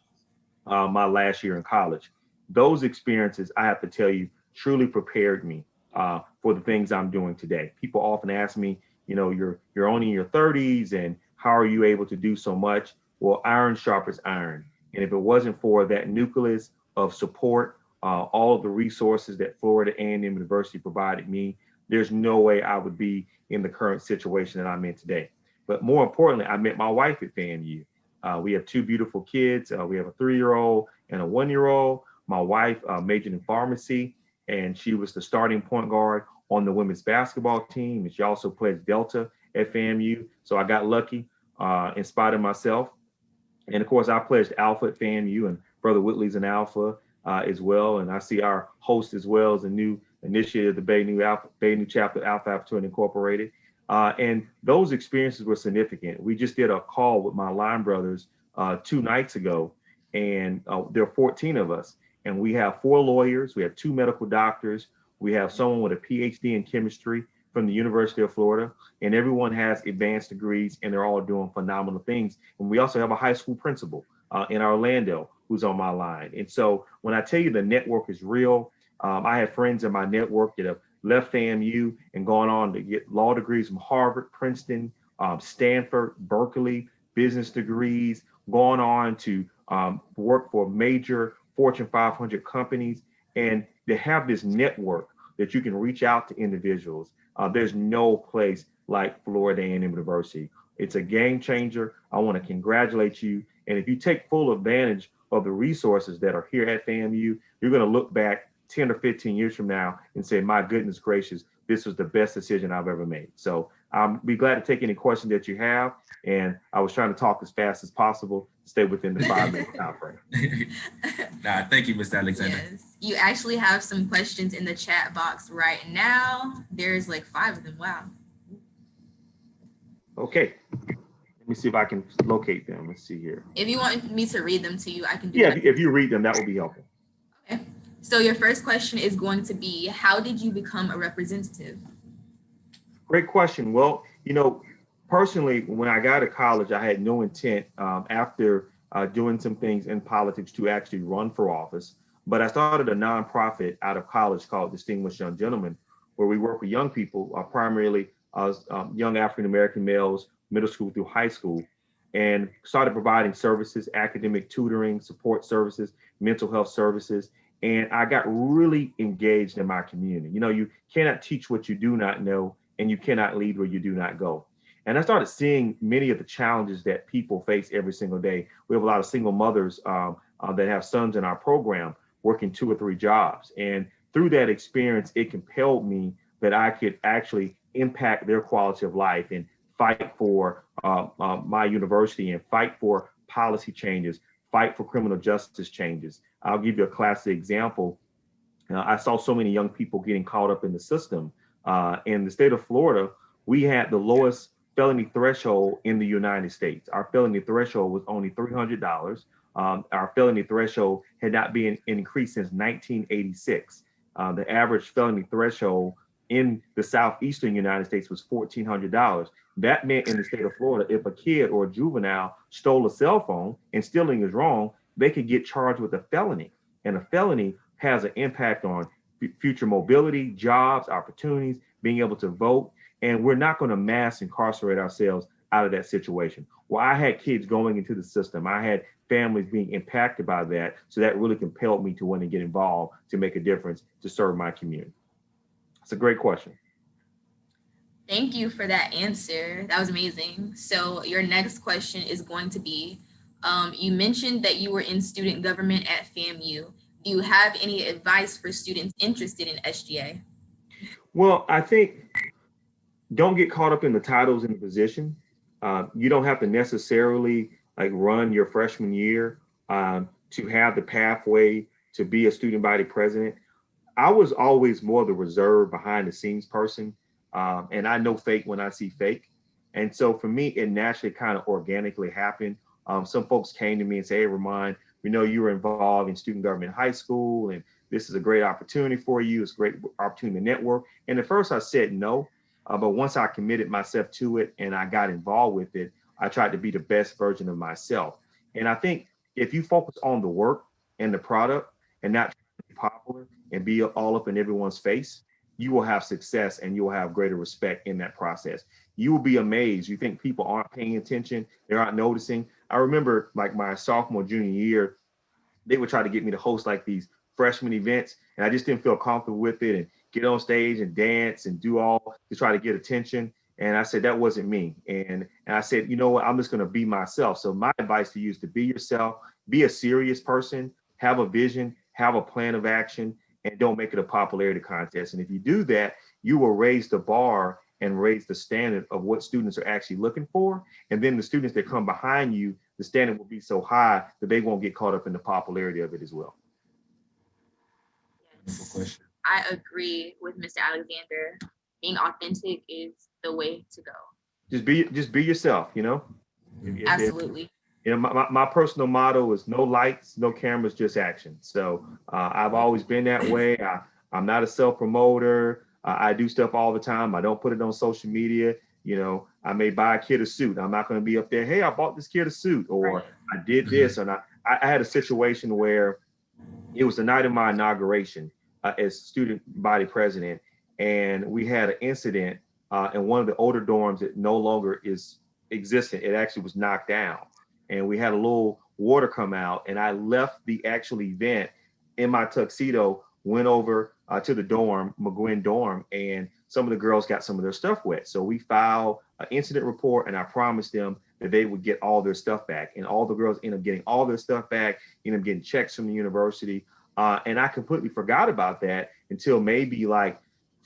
my last year in college. Those experiences, I have to tell you, truly prepared me for the things I'm doing today. People often ask me, you know, you're only in your 30s and how are you able to do so much? Well, iron sharpens iron. And if it wasn't for that nucleus of support, all of the resources that Florida A&M University provided me, there's no way I would be in the current situation that I'm in today. But more importantly, I met my wife at FAMU. We have 2 beautiful kids. We have a 3-year-old and a 1-year-old. My wife majored in pharmacy, and she was the starting point guard on the women's basketball team. And she also played Delta at FAMU. So I got lucky in spite of myself. And of course, I pledged Alpha at FAMU, and Brother Whitley's an Alpha as well. And I see our host as well as a new initiative, the Bay New Chapter Alpha Fraternity Incorporated. And those experiences were significant. We just did a call with my line brothers 2 nights ago, and there are 14 of us. And we have 4 lawyers, we have 2 medical doctors, we have someone with a PhD in chemistry from the University of Florida, and everyone has advanced degrees and they're all doing phenomenal things. And we also have a high school principal in Orlando who's on my line. And so when I tell you the network is real, I have friends in my network that have left FAMU and gone on to get law degrees from Harvard, Princeton, Stanford, Berkeley, business degrees, gone on to work for major Fortune 500 companies. And they have this network that you can reach out to individuals. There's no place like Florida A&M University. It's a game changer. I want to congratulate you. And if you take full advantage of the resources that are here at FAMU, you're going to look back 10 or 15 years from now and say, my goodness gracious, this was the best decision I've ever made. So I'll be glad to take any questions that you have. And I was trying to talk as fast as possible to stay within the 5-minute time frame. Thank you, Mr. Alexander. Yes, you actually have some questions in the chat box right now. There's like 5 of them. Wow. Okay. Let me see if I can locate them. Let's see here. If you want me to read them to you, I can do Yeah, that. if you read them, that would be helpful. Okay. So your first question is going to be, how did you become a representative? Great question. Well, personally, when I got to college, I had no intent after doing some things in politics to actually run for office. But I started a nonprofit out of college called Distinguished Young Gentlemen, where we work with young people, primarily young African-American males, middle school through high school, and started providing services, academic tutoring, support services, mental health services. And I got really engaged in my community. You cannot teach what you do not know, and you cannot lead where you do not go. And I started seeing many of the challenges that people face every single day. We have a lot of single mothers that have sons in our program working 2 or 3 jobs. And through that experience, it compelled me that I could actually impact their quality of life and fight for my university and fight for policy changes, fight for criminal justice changes. I'll give you a classic example. I saw so many young people getting caught up in the system. In the state of Florida, we had the lowest felony threshold in the United States. Our felony threshold was only $300. Our felony threshold had not been increased since 1986. The average felony threshold in the southeastern United States was $1,400. That meant in the state of Florida, if a kid or a juvenile stole a cell phone, and stealing is wrong, they could get charged with a felony. And a felony has an impact on future mobility, jobs, opportunities, being able to vote. And we're not going to mass incarcerate ourselves out of that situation. Well, I had kids going into the system. I had families being impacted by that. So that really compelled me to want to get involved, to make a difference, to serve my community. It's a great question. Thank you for that answer. That was amazing. So your next question is going to be, you mentioned that you were in student government at FAMU. Do you have any advice for students interested in SGA? Well, I think don't get caught up in the titles and the position. You don't have to necessarily run your freshman year to have the pathway to be a student body president. I was always more the reserved, behind the scenes person. And I know fake when I see fake. And so for me, it naturally kind of organically happened. Some folks came to me and said, "Hey, Ramon, we know you were involved in student government in high school, and this is a great opportunity for you. It's a great opportunity to network." And at first I said no, but once I committed myself to it and I got involved with it, I tried to be the best version of myself. And I think if you focus on the work and the product and not trying to be popular and be all up in everyone's face, you will have success and you will have greater respect in that process. You will be amazed. You think people aren't paying attention, they aren't noticing. I remember my sophomore, junior year, they would try to get me to host these freshman events, and I just didn't feel comfortable with it and get on stage and dance and do all to try to get attention. And I said, that wasn't me. And I said, you know what, I'm just going to be myself. So my advice to you is to be yourself, be a serious person, have a vision, have a plan of action, and don't make it a popularity contest. And if you do that, you will raise the bar and raise the standard of what students are actually looking for. And then the students that come behind you, the standard will be so high that they won't get caught up in the popularity of it as well. Yes, I agree with Mr. Alexander. Being authentic is the way to go. Just be yourself, Absolutely. My personal motto is no lights, no cameras, just action. So I've always been that way. I'm not a self-promoter. I do stuff all the time. I don't put it on social media. I may buy a kid a suit. I'm not going to be up there, "Hey, I bought this kid a suit," or right, "I did this." And I had a situation where it was the night of my inauguration as student body president. And we had an incident in one of the older dorms that no longer is existent. It actually was knocked down. And we had a little water come out, and I left the actual event in my tuxedo, went over to the dorm, Mcclendon dorm, and some of the girls got some of their stuff wet. So we filed an incident report, and I promised them that they would get all their stuff back. And all the girls ended up getting all their stuff back, ended up getting checks from the university. And I completely forgot about that until maybe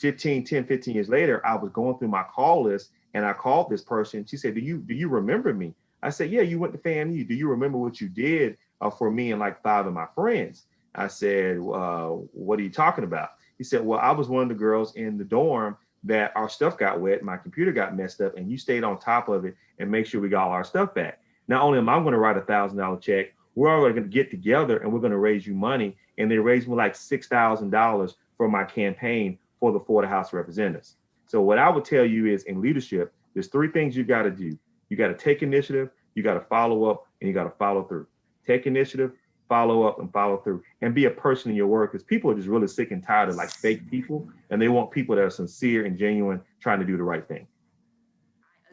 10, 15 years later. I was going through my call list, and I called this person. She said, do you remember me? I said, "Yeah, you went to FAMU. Do you remember what you did for me and 5 of my friends?" I said, "What are you talking about?" He said, "Well, I was one of the girls in the dorm that our stuff got wet, my computer got messed up, and you stayed on top of it and make sure we got all our stuff back. Not only am I going to write $1,000 check, we're all going to get together and we're going to raise you money. And they raised me like $6,000 for my campaign for the Florida House of Representatives. So what I would tell you is, in leadership, there's 3 things you got to do. You got to take initiative, you got to follow up, and you got to follow through. Take initiative, follow up, and follow through, and be a person in your work, because people are just really sick and tired of like fake people, and they want people that are sincere and genuine, trying to do the right thing.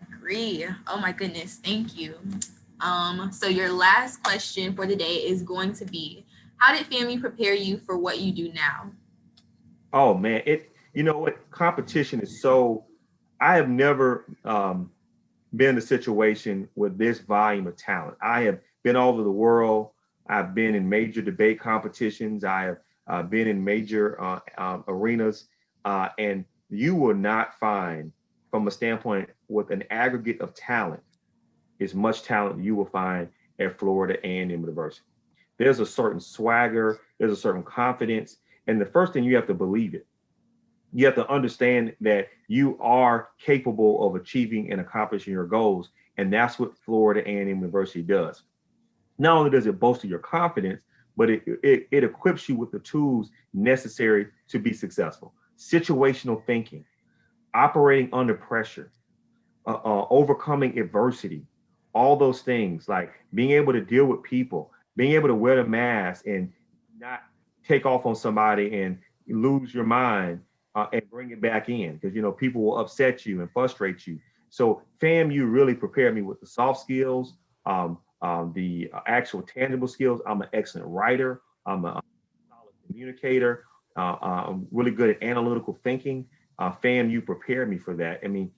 I agree. Oh my goodness, thank you. So your last question for the day is going to be, how did FAMU prepare you for what you do now? Oh man, you know what, competition is so, I have never been in a situation with this volume of talent. I have been all over the world. I've been in major debate competitions. I have been in major arenas, and you will not find, from a standpoint with an aggregate of talent, as much talent you will find at Florida A&M University. There's a certain swagger, there's a certain confidence, and the first thing, you have to believe it. You have to understand that you are capable of achieving and accomplishing your goals, and that's what Florida A&M University does. Not only does it bolster your confidence, but it equips you with the tools necessary to be successful. Situational thinking, operating under pressure, overcoming adversity, all those things, like being able to deal with people, being able to wear the mask and not take off on somebody and lose your mind and bring it back in, because people will upset you and frustrate you. So FAMU really prepared me with the soft skills, the actual tangible skills. I'm an excellent writer. I'm a solid communicator. I'm really good at analytical thinking. FAMU prepared me for that. I mean,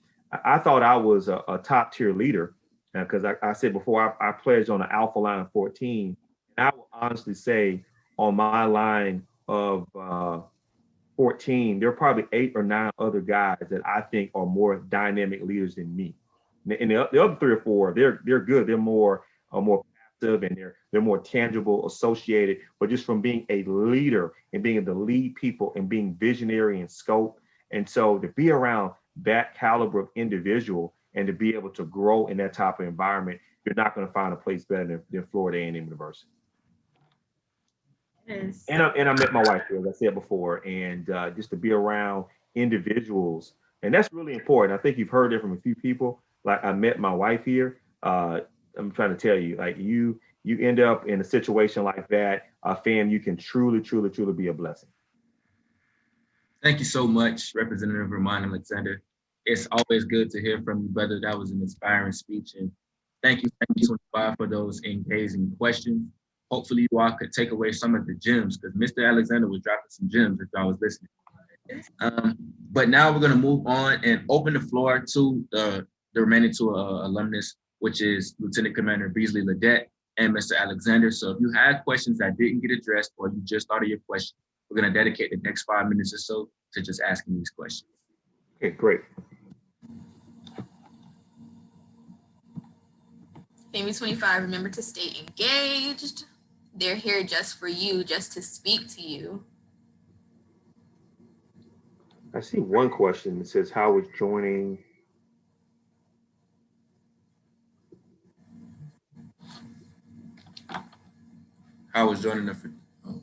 I thought I was a top tier leader, because I said before, I pledged on the alpha line of 14. And I will honestly say, on my line of 14, there are probably 8 or 9 other guys that I think are more dynamic leaders than me. And the other 3 or 4, they're good. They're more passive, and they're more tangible, associated. But just from being a leader and being able to lead people and being visionary in scope, and so to be around that caliber of individual and to be able to grow in that type of environment, you're not going to find a place better than Florida A&M University. Yes. And I met my wife here, as I said before, and just to be around individuals, and that's really important. I think you've heard it from a few people. Like, I met my wife here. I'm trying to tell you, like, you end up in a situation like that, fam, you can truly be a blessing. Thank you so much, Representative Ronnie Alexander. It's always good to hear from you, brother. That was an inspiring speech, and thank you 25 for those engaging questions. Hopefully you all could take away some of the gems, because Mr. Alexander was dropping some gems if I was listening. But now we're going to move on and open the floor to the remaining 2 alumnus, which is Lieutenant Commander Beasley Ledette and Mr. Alexander. So if you have questions that didn't get addressed, or you just thought of your question, we're going to dedicate the next 5 minutes or so to just asking these questions. Okay, great. FAMU 25, remember to stay engaged. They're here just for you, just to speak to you. I see one question that says, how is joining? How was joining the? Oh.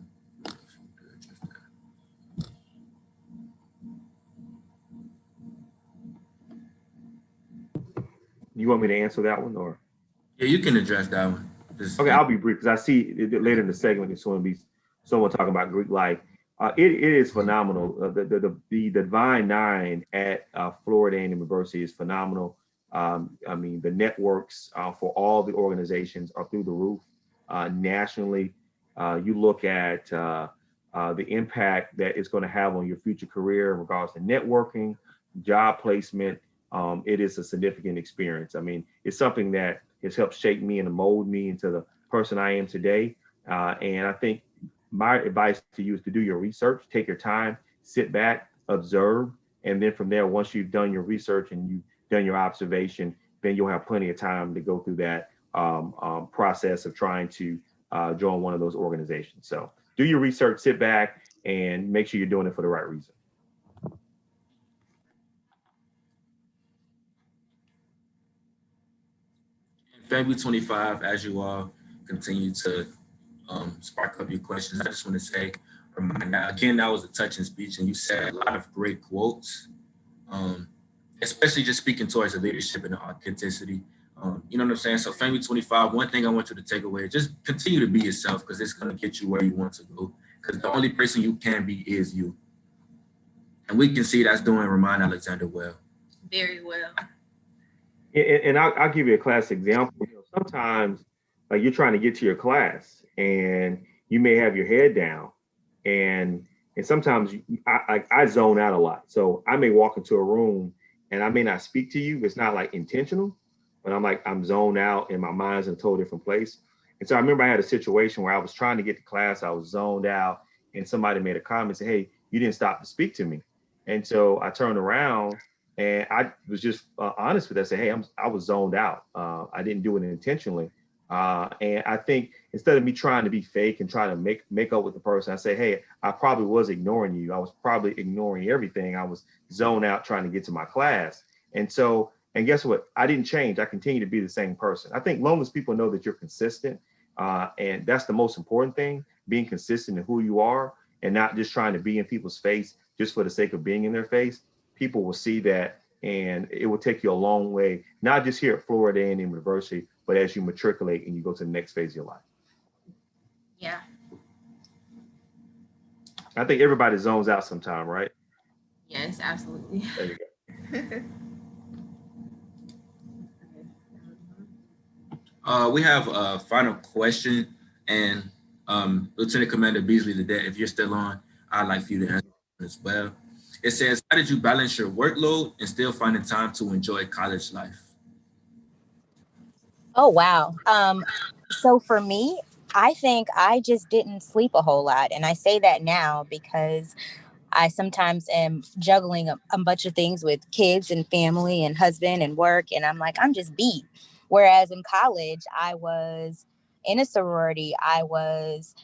You want me to answer that one, or? Yeah, you can address that one. Okay, I'll be brief, because I see later in the segment it's going to be someone talking about Greek life. It is phenomenal. The Divine Nine at Florida A&M University is phenomenal. I mean, the networks for all the organizations are through the roof nationally. You look at the impact that it's going to have on your future career in regards to networking, job placement. It is a significant experience. I mean, it's something that has helped shape me and mold me into the person I am today. And I think my advice to you is to do your research, take your time, sit back, observe. And then from there, once you've done your research and you've done your observation, then you'll have plenty of time to go through that process of trying to join one of those organizations. So do your research, sit back, and make sure you're doing it for the right reason. February 25, as you all continue to spark up your questions, I just want to say, again, that was a touching speech, and you said a lot of great quotes, especially just speaking towards the leadership and the authenticity. You know what I'm saying? So February 25, one thing I want you to take away, just continue to be yourself, because it's going to get you where you want to go, because the only person you can be is you. And we can see that's doing Ramon Alexander well. Very well. And I'll give you a classic example. You know, sometimes like you're trying to get to your class and you may have your head down, and sometimes I zone out a lot. So I may walk into a room and I may not speak to you. It's not like intentional, but I'm zoned out and my mind's in a totally different place. And so I remember I had a situation where I was trying to get to class, I was zoned out, and somebody made a comment, say, "Hey, you didn't stop to speak to me." And so I turned around and I was just honest with that, say, "Hey, I was zoned out. I didn't do it intentionally." And I think instead of me trying to be fake and trying to make up with the person, I say, "Hey, I probably was ignoring you. I was probably ignoring everything. I was zoned out trying to get to my class." And so, and guess what? I didn't change. I continue to be the same person. I think long as people know that you're consistent, and that's the most important thing, being consistent in who you are and not just trying to be in people's face just for the sake of being in their face, people will see that, and it will take you a long way, not just here at Florida A&M University, but as you matriculate and you go to the next phase of your life. Yeah. I think everybody zones out sometime, right? Yes, absolutely. There you go. We have a final question, and Lieutenant Commander Beasley, if you're still on, I'd like for you to answer as well. It says, how did you balance your workload and still finding time to enjoy college life? Oh, wow. So for me, I think I just didn't sleep a whole lot. And I say that now because I sometimes am juggling a bunch of things with kids and family and husband and work. And I'm like, I'm just beat. Whereas in college, I was in a sorority. I was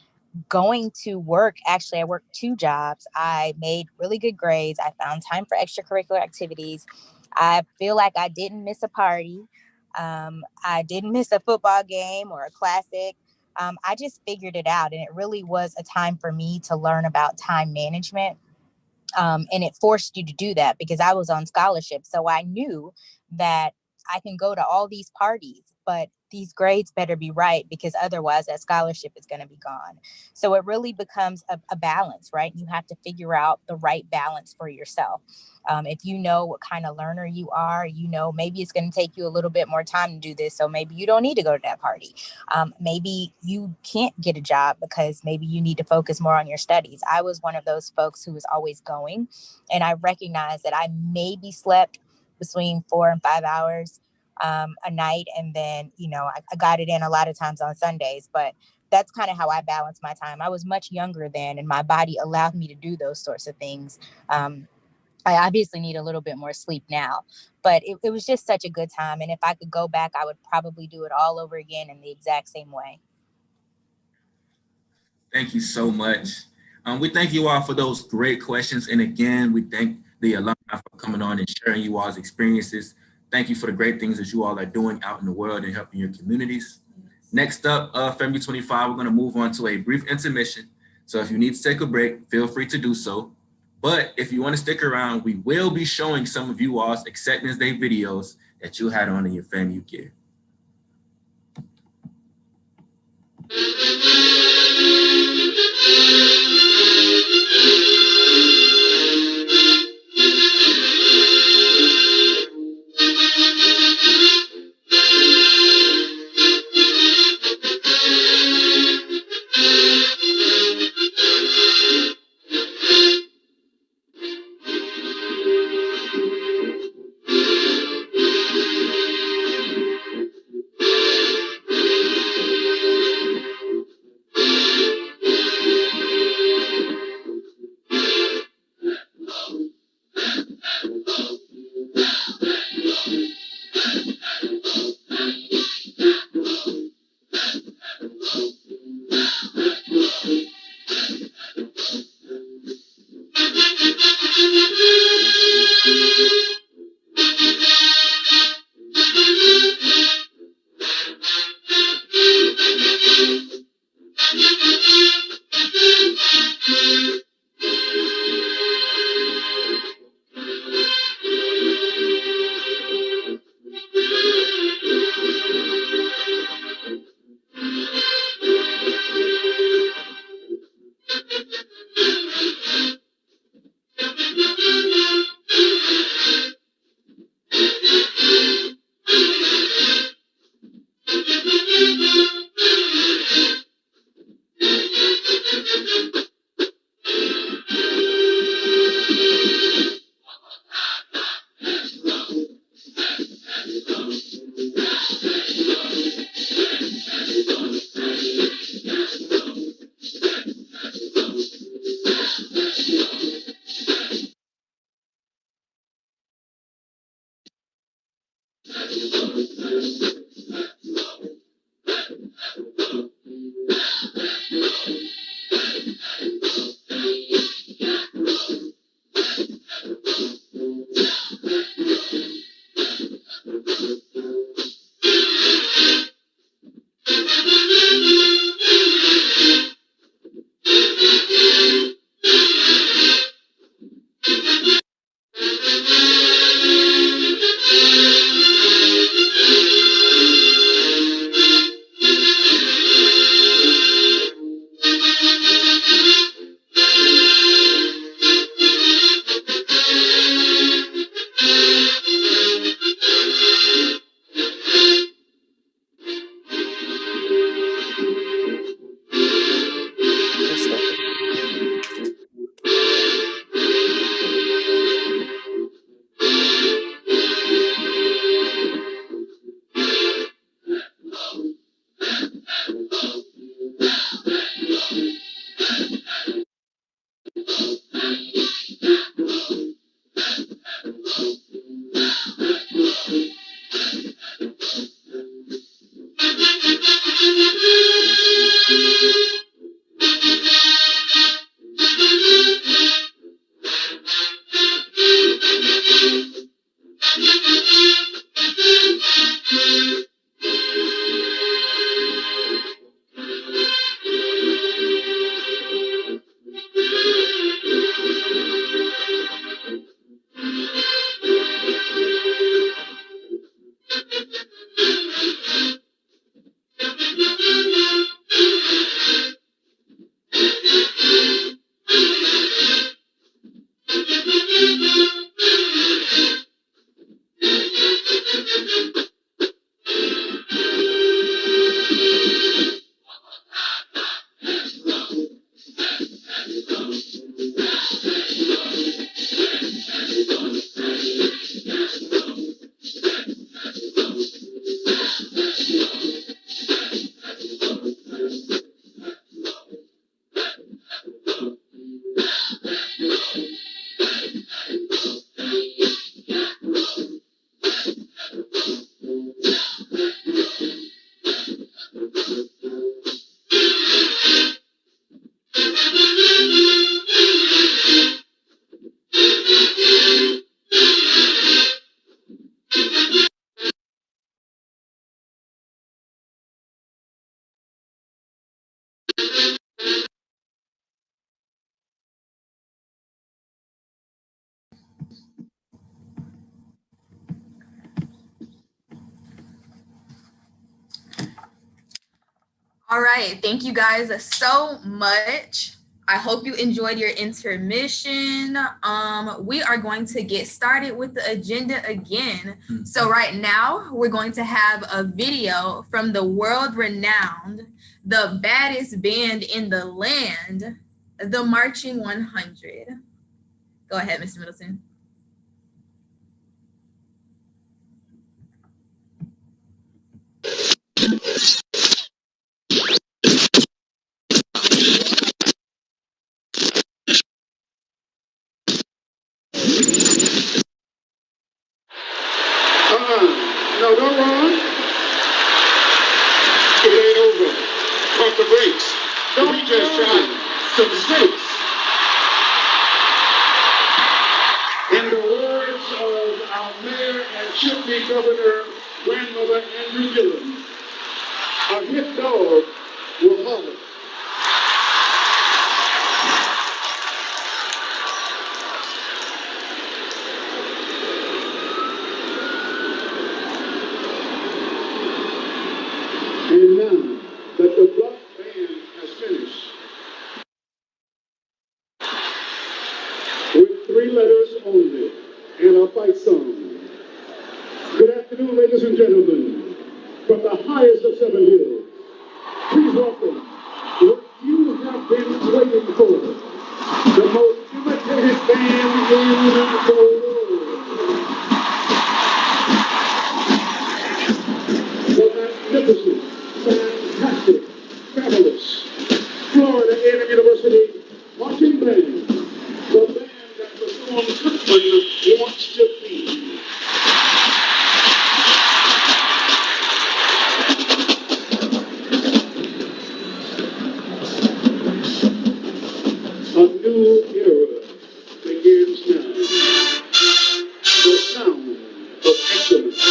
going to work. Actually, I worked 2 jobs. I made really good grades. I found time for extracurricular activities. I feel like I didn't miss a party. I didn't miss a football game or a classic. I just figured it out. And it really was a time for me to learn about time management. And it forced you to do that because I was on scholarship. So I knew that I can go to all these parties, but these grades better be right because otherwise that scholarship is going to be gone. So it really becomes a balance, right? You have to figure out the right balance for yourself. If you know what kind of learner you are, you know, maybe it's going to take you a little bit more time to do this. So maybe you don't need to go to that party. Maybe you can't get a job because maybe you need to focus more on your studies. I was one of those folks who was always going, and I recognized that I maybe slept between 4 and 5 hours a night. And then, you know, I got it in a lot of times on Sundays, but that's kind of how I balance my time. I was much younger then, and my body allowed me to do those sorts of things. I obviously need a little bit more sleep now, but it was just such a good time. And if I could go back, I would probably do it all over again in the exact same way. Thank you so much. We thank you all for those great questions. And again, we thank the alumni for coming on and sharing you all's experiences. Thank you for the great things that you all are doing out in the world and helping your communities. Next up, February 25, we're going to move on to a brief intermission. So if you need to take a break, feel free to do so. But if you want to stick around, we will be showing some of you all's acceptance day videos that you had on in your FAMU gear. All right, thank you guys so much. I hope you enjoyed your intermission. We are going to get started with the agenda again. So right now, we're going to have a video from the world-renowned, the baddest band in the land, the Marching 100. Go ahead, Mr. Middleton. No, don't run. It ain't over. Pump the brakes. We just tried some snakes. In the words of our mayor and should-be governor, grandmother Andrew Gillum, a hit dog will holler. And now that the block band has finished with 3 letters only and a fight song. Good afternoon, ladies and gentlemen, from the highest of 7 hills. Please welcome what you have been waiting for, the most imitated band in the world. The magnificent, fantastic, fabulous Florida A&M University marching band, the band that the song Cookman wants to be. A new era begins now. The sound of excellence.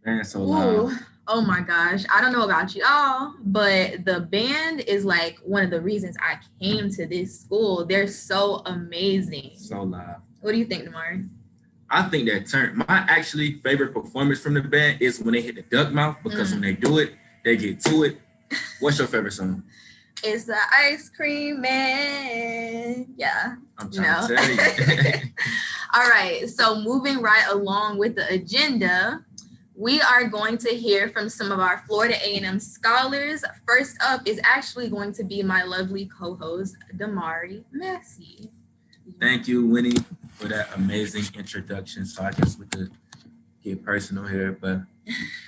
Man, so loud. Ooh, oh my gosh. I don't know about y'all, but the band is like one of the reasons I came to this school. They're so amazing. So loud. What do you think, Damari? I think that my actually favorite performance from the band is when they hit the duck mouth, because when they do it, they get to it. What's your favorite song? It's the Ice Cream Man. Yeah. I'm trying to tell you. All right. So moving right along with the agenda, we are going to hear from some of our Florida A&M scholars. First up is actually going to be my lovely co-host, Damari Massey. Thank you, Winnie, for that amazing introduction. So I guess we could get personal here. But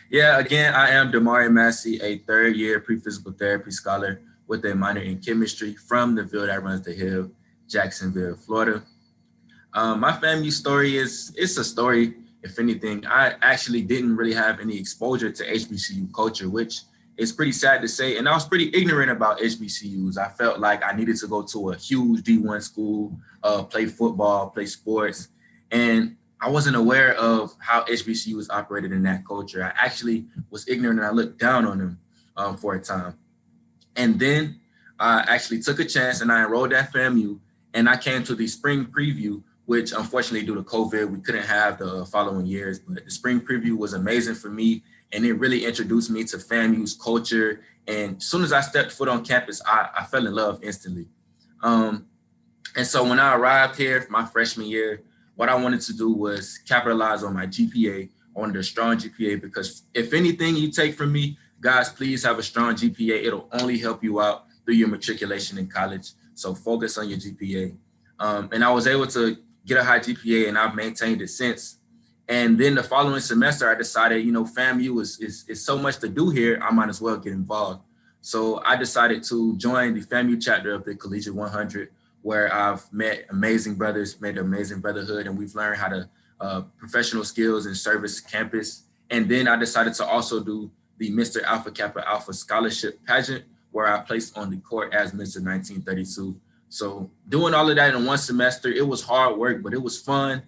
yeah, again, I am Damari Massey, a third-year pre-physical therapy scholar with a minor in chemistry from the Ville that runs the hill, Jacksonville, Florida. My family story it's a story. If anything, I actually didn't really have any exposure to HBCU culture, which is pretty sad to say. And I was pretty ignorant about HBCUs. I felt like I needed to go to a huge D1 school, play football, play sports. And I wasn't aware of how HBCUs operated in that culture. I actually was ignorant and I looked down on them for a time. And then I actually took a chance and I enrolled at FAMU, and I came to the spring preview, which unfortunately due to COVID, we couldn't have the following years, but the spring preview was amazing for me. And it really introduced me to FAMU's culture. And as soon as I stepped foot on campus, I fell in love instantly. And so when I arrived here for my freshman year, what I wanted to do was capitalize on my GPA. I wanted a strong GPA because if anything you take from me, guys, please have a strong GPA. It'll only help you out through your matriculation in college. So focus on your GPA. And I was able to get a high GPA, and I've maintained it since. And then the following semester, I decided, FAMU is so much to do here, I might as well get involved. So I decided to join the FAMU chapter of the Collegiate 100, where I've met amazing brothers, made an amazing brotherhood, and we've learned how to professional skills and service campus. And then I decided to also do the Mr. Alpha Kappa Alpha Scholarship Pageant, where I placed on the court as Mr. 1932. So doing all of that in one semester, it was hard work, but it was fun.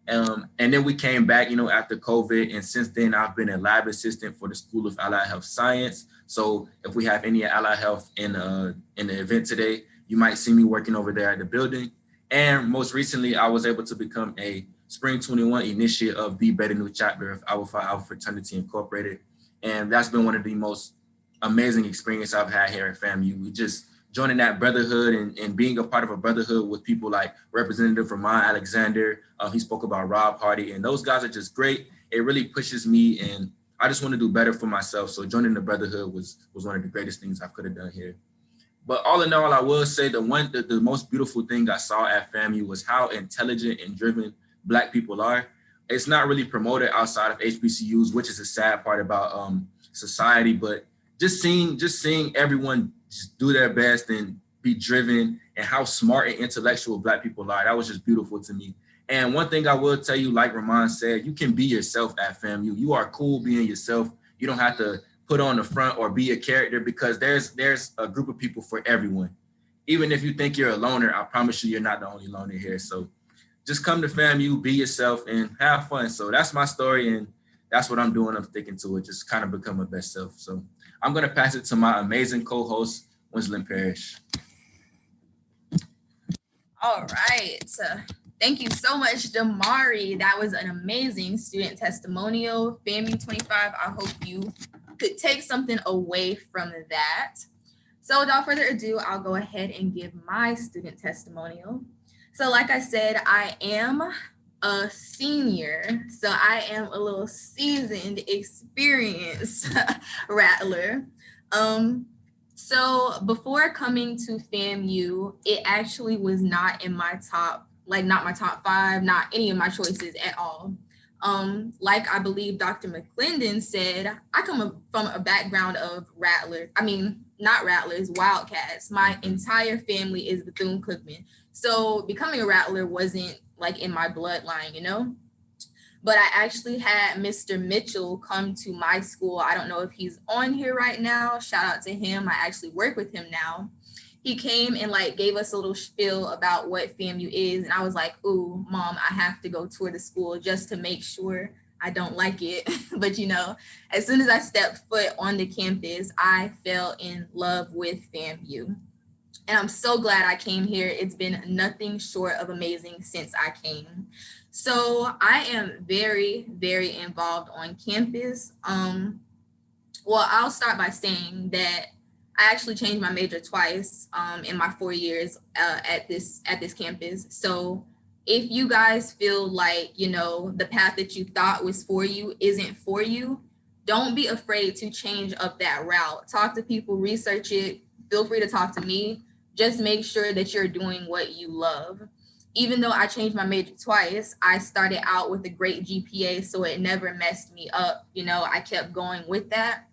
And then we came back, after COVID. And since then, I've been a lab assistant for the School of Allied Health Science. So if we have any allied health in the event today, you might see me working over there at the building. And most recently, I was able to become a Spring 21 initiate of the Beta Nu chapter of Alpha Phi Alpha Fraternity Incorporated. And that's been one of the most amazing experiences I've had here at FAMU. We just joining that brotherhood and being a part of a brotherhood with people like Representative Ramon Alexander. He spoke about Rob Hardy, and those guys are just great. It really pushes me, and I just want to do better for myself. So joining the brotherhood was one of the greatest things I could have done here. But all in all, I will say the most beautiful thing I saw at FAMU was how intelligent and driven Black people are. It's not really promoted outside of HBCUs, which is a sad part about society. But just seeing everyone just do their best and be driven, and how smart and intellectual Black people are, that was just beautiful to me. And one thing I will tell you, like Ramon said, you can be yourself at FAMU. You are cool being yourself. You don't have to put on the front or be a character, because there's a group of people for everyone. Even if you think you're a loner, I promise you, you're not the only loner here. So just come to FAMU, be yourself, and have fun. So that's my story, and that's what I'm doing. I'm sticking to it, just kind of become my best self. So I'm going to pass it to my amazing co-host, Winston Parrish. All right. Thank you so much, Damari. That was an amazing student testimonial. FAMU 25, I hope you could take something away from that. So without further ado, I'll go ahead and give my student testimonial. So like I said, I am a senior, so I am a little seasoned, experienced rattler. So before coming to FAMU, it actually was not in my top, not my top 5, not any of my choices at all. Like I believe Dr. Mcclendon said, I come from a background of rattlers. I mean, not rattlers, Wildcats. My entire family is Bethune-Cookman. So becoming a rattler wasn't in my bloodline, But I actually had Mr. Mitchell come to my school. I don't know if he's on here right now. Shout out to him. I actually work with him now. He came and gave us a little spiel about what FAMU is. And I was like, ooh, Mom, I have to go tour the school just to make sure I don't like it. But, you know, as soon as I stepped foot on the campus, I fell in love with FAMU. And I'm so glad I came here. It's been nothing short of amazing since I came. So I am very, very involved on campus. Well, I'll start by saying that I actually changed my major twice in my 4 years at this campus. So if you guys feel like, you know, the path that you thought was for you isn't for you, don't be afraid to change up that route. Talk to people, research it. Feel free to talk to me. Just make sure that you're doing what you love. Even though I changed my major twice, I started out with a great GPA, so it never messed me up. You know, I kept going with that.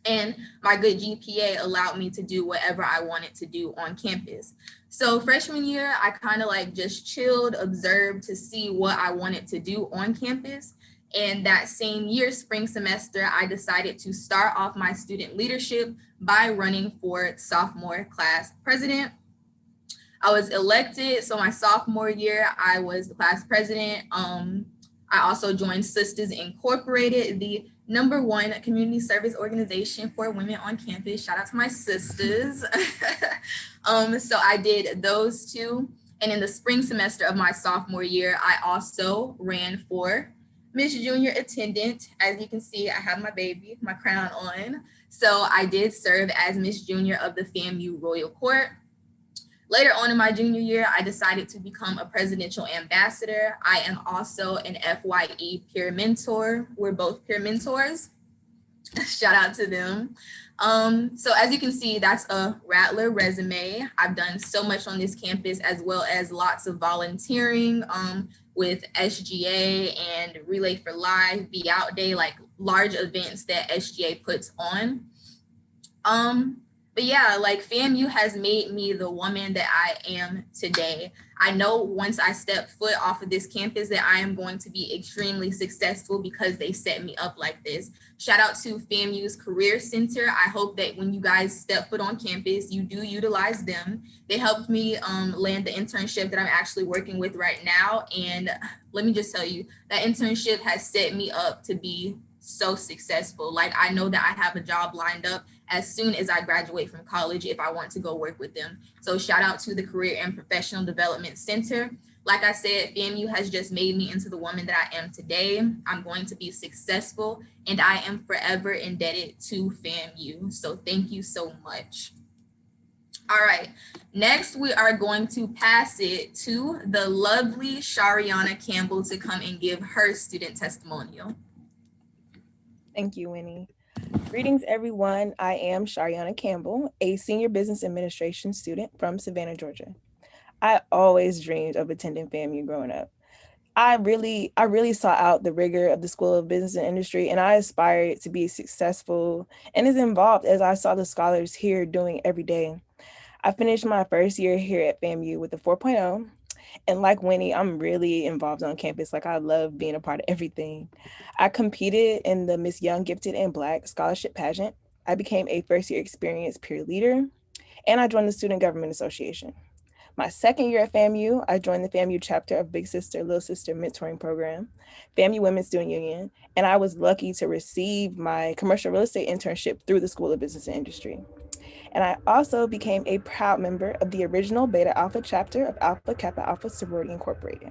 And my good GPA allowed me to do whatever I wanted to do on campus. So freshman year, I kind of like just chilled, observed to see what I wanted to do on campus. And that same year, spring semester, I decided to start off my student leadership by running for sophomore class president. I was elected. So my sophomore year, I was the class president. I also joined Sisters Incorporated, the #1 community service organization for women on campus. Shout out to my sisters. So I did those two. And in the spring semester of my sophomore year, I also ran for Miss Junior Attendant. As you can see, I have my baby, my crown on. So I did serve as Miss Junior of the FAMU Royal Court. Later on in my junior year, I decided to become a presidential ambassador. I am also an FYE peer mentor. We're both peer mentors. Shout out to them. So as you can see, that's a Rattler resume. I've done so much on this campus, as well as lots of volunteering with SGA and Relay for Life, Be Out Day, like large events that SGA puts on. But yeah, like FAMU has made me the woman that I am today. I know once I step foot off of this campus that I am going to be extremely successful because they set me up like this. Shout out to FAMU's Career Center. I hope that when you guys step foot on campus, you do utilize them. They helped me land the internship that I'm actually working with right now. And let me just tell you, that internship has set me up to be so successful. Like, I know that I have a job lined up as soon as I graduate from college if I want to go work with them. So shout out to the Career and Professional Development Center. Like I said, FAMU has just made me into the woman that I am today. I'm going to be successful, and I am forever indebted to FAMU. So thank you so much. All right, next we are going to pass it to the lovely Shariana Campbell to come and give her student testimonial. Thank you, Winnie. Greetings, everyone. I am Shariana Campbell, a senior business administration student from Savannah, Georgia. I always dreamed of attending FAMU growing up. I really sought out the rigor of the School of Business and Industry, and I aspired to be successful and as involved as I saw the scholars here doing every day. I finished my first year here at FAMU with a 4.0. And like Winnie, I'm really involved on campus. Like, I love being a part of everything. I competed in the Miss Young Gifted and Black Scholarship Pageant. I became a first-year experienced peer leader, and I joined the Student Government Association. My second year at FAMU, I joined the FAMU chapter of Big Sister, Little Sister Mentoring Program, FAMU Women's Student Union, and I was lucky to receive my commercial real estate internship through the School of Business and Industry. And I also became a proud member of the original Beta Alpha chapter of Alpha Kappa Alpha Sorority Incorporated.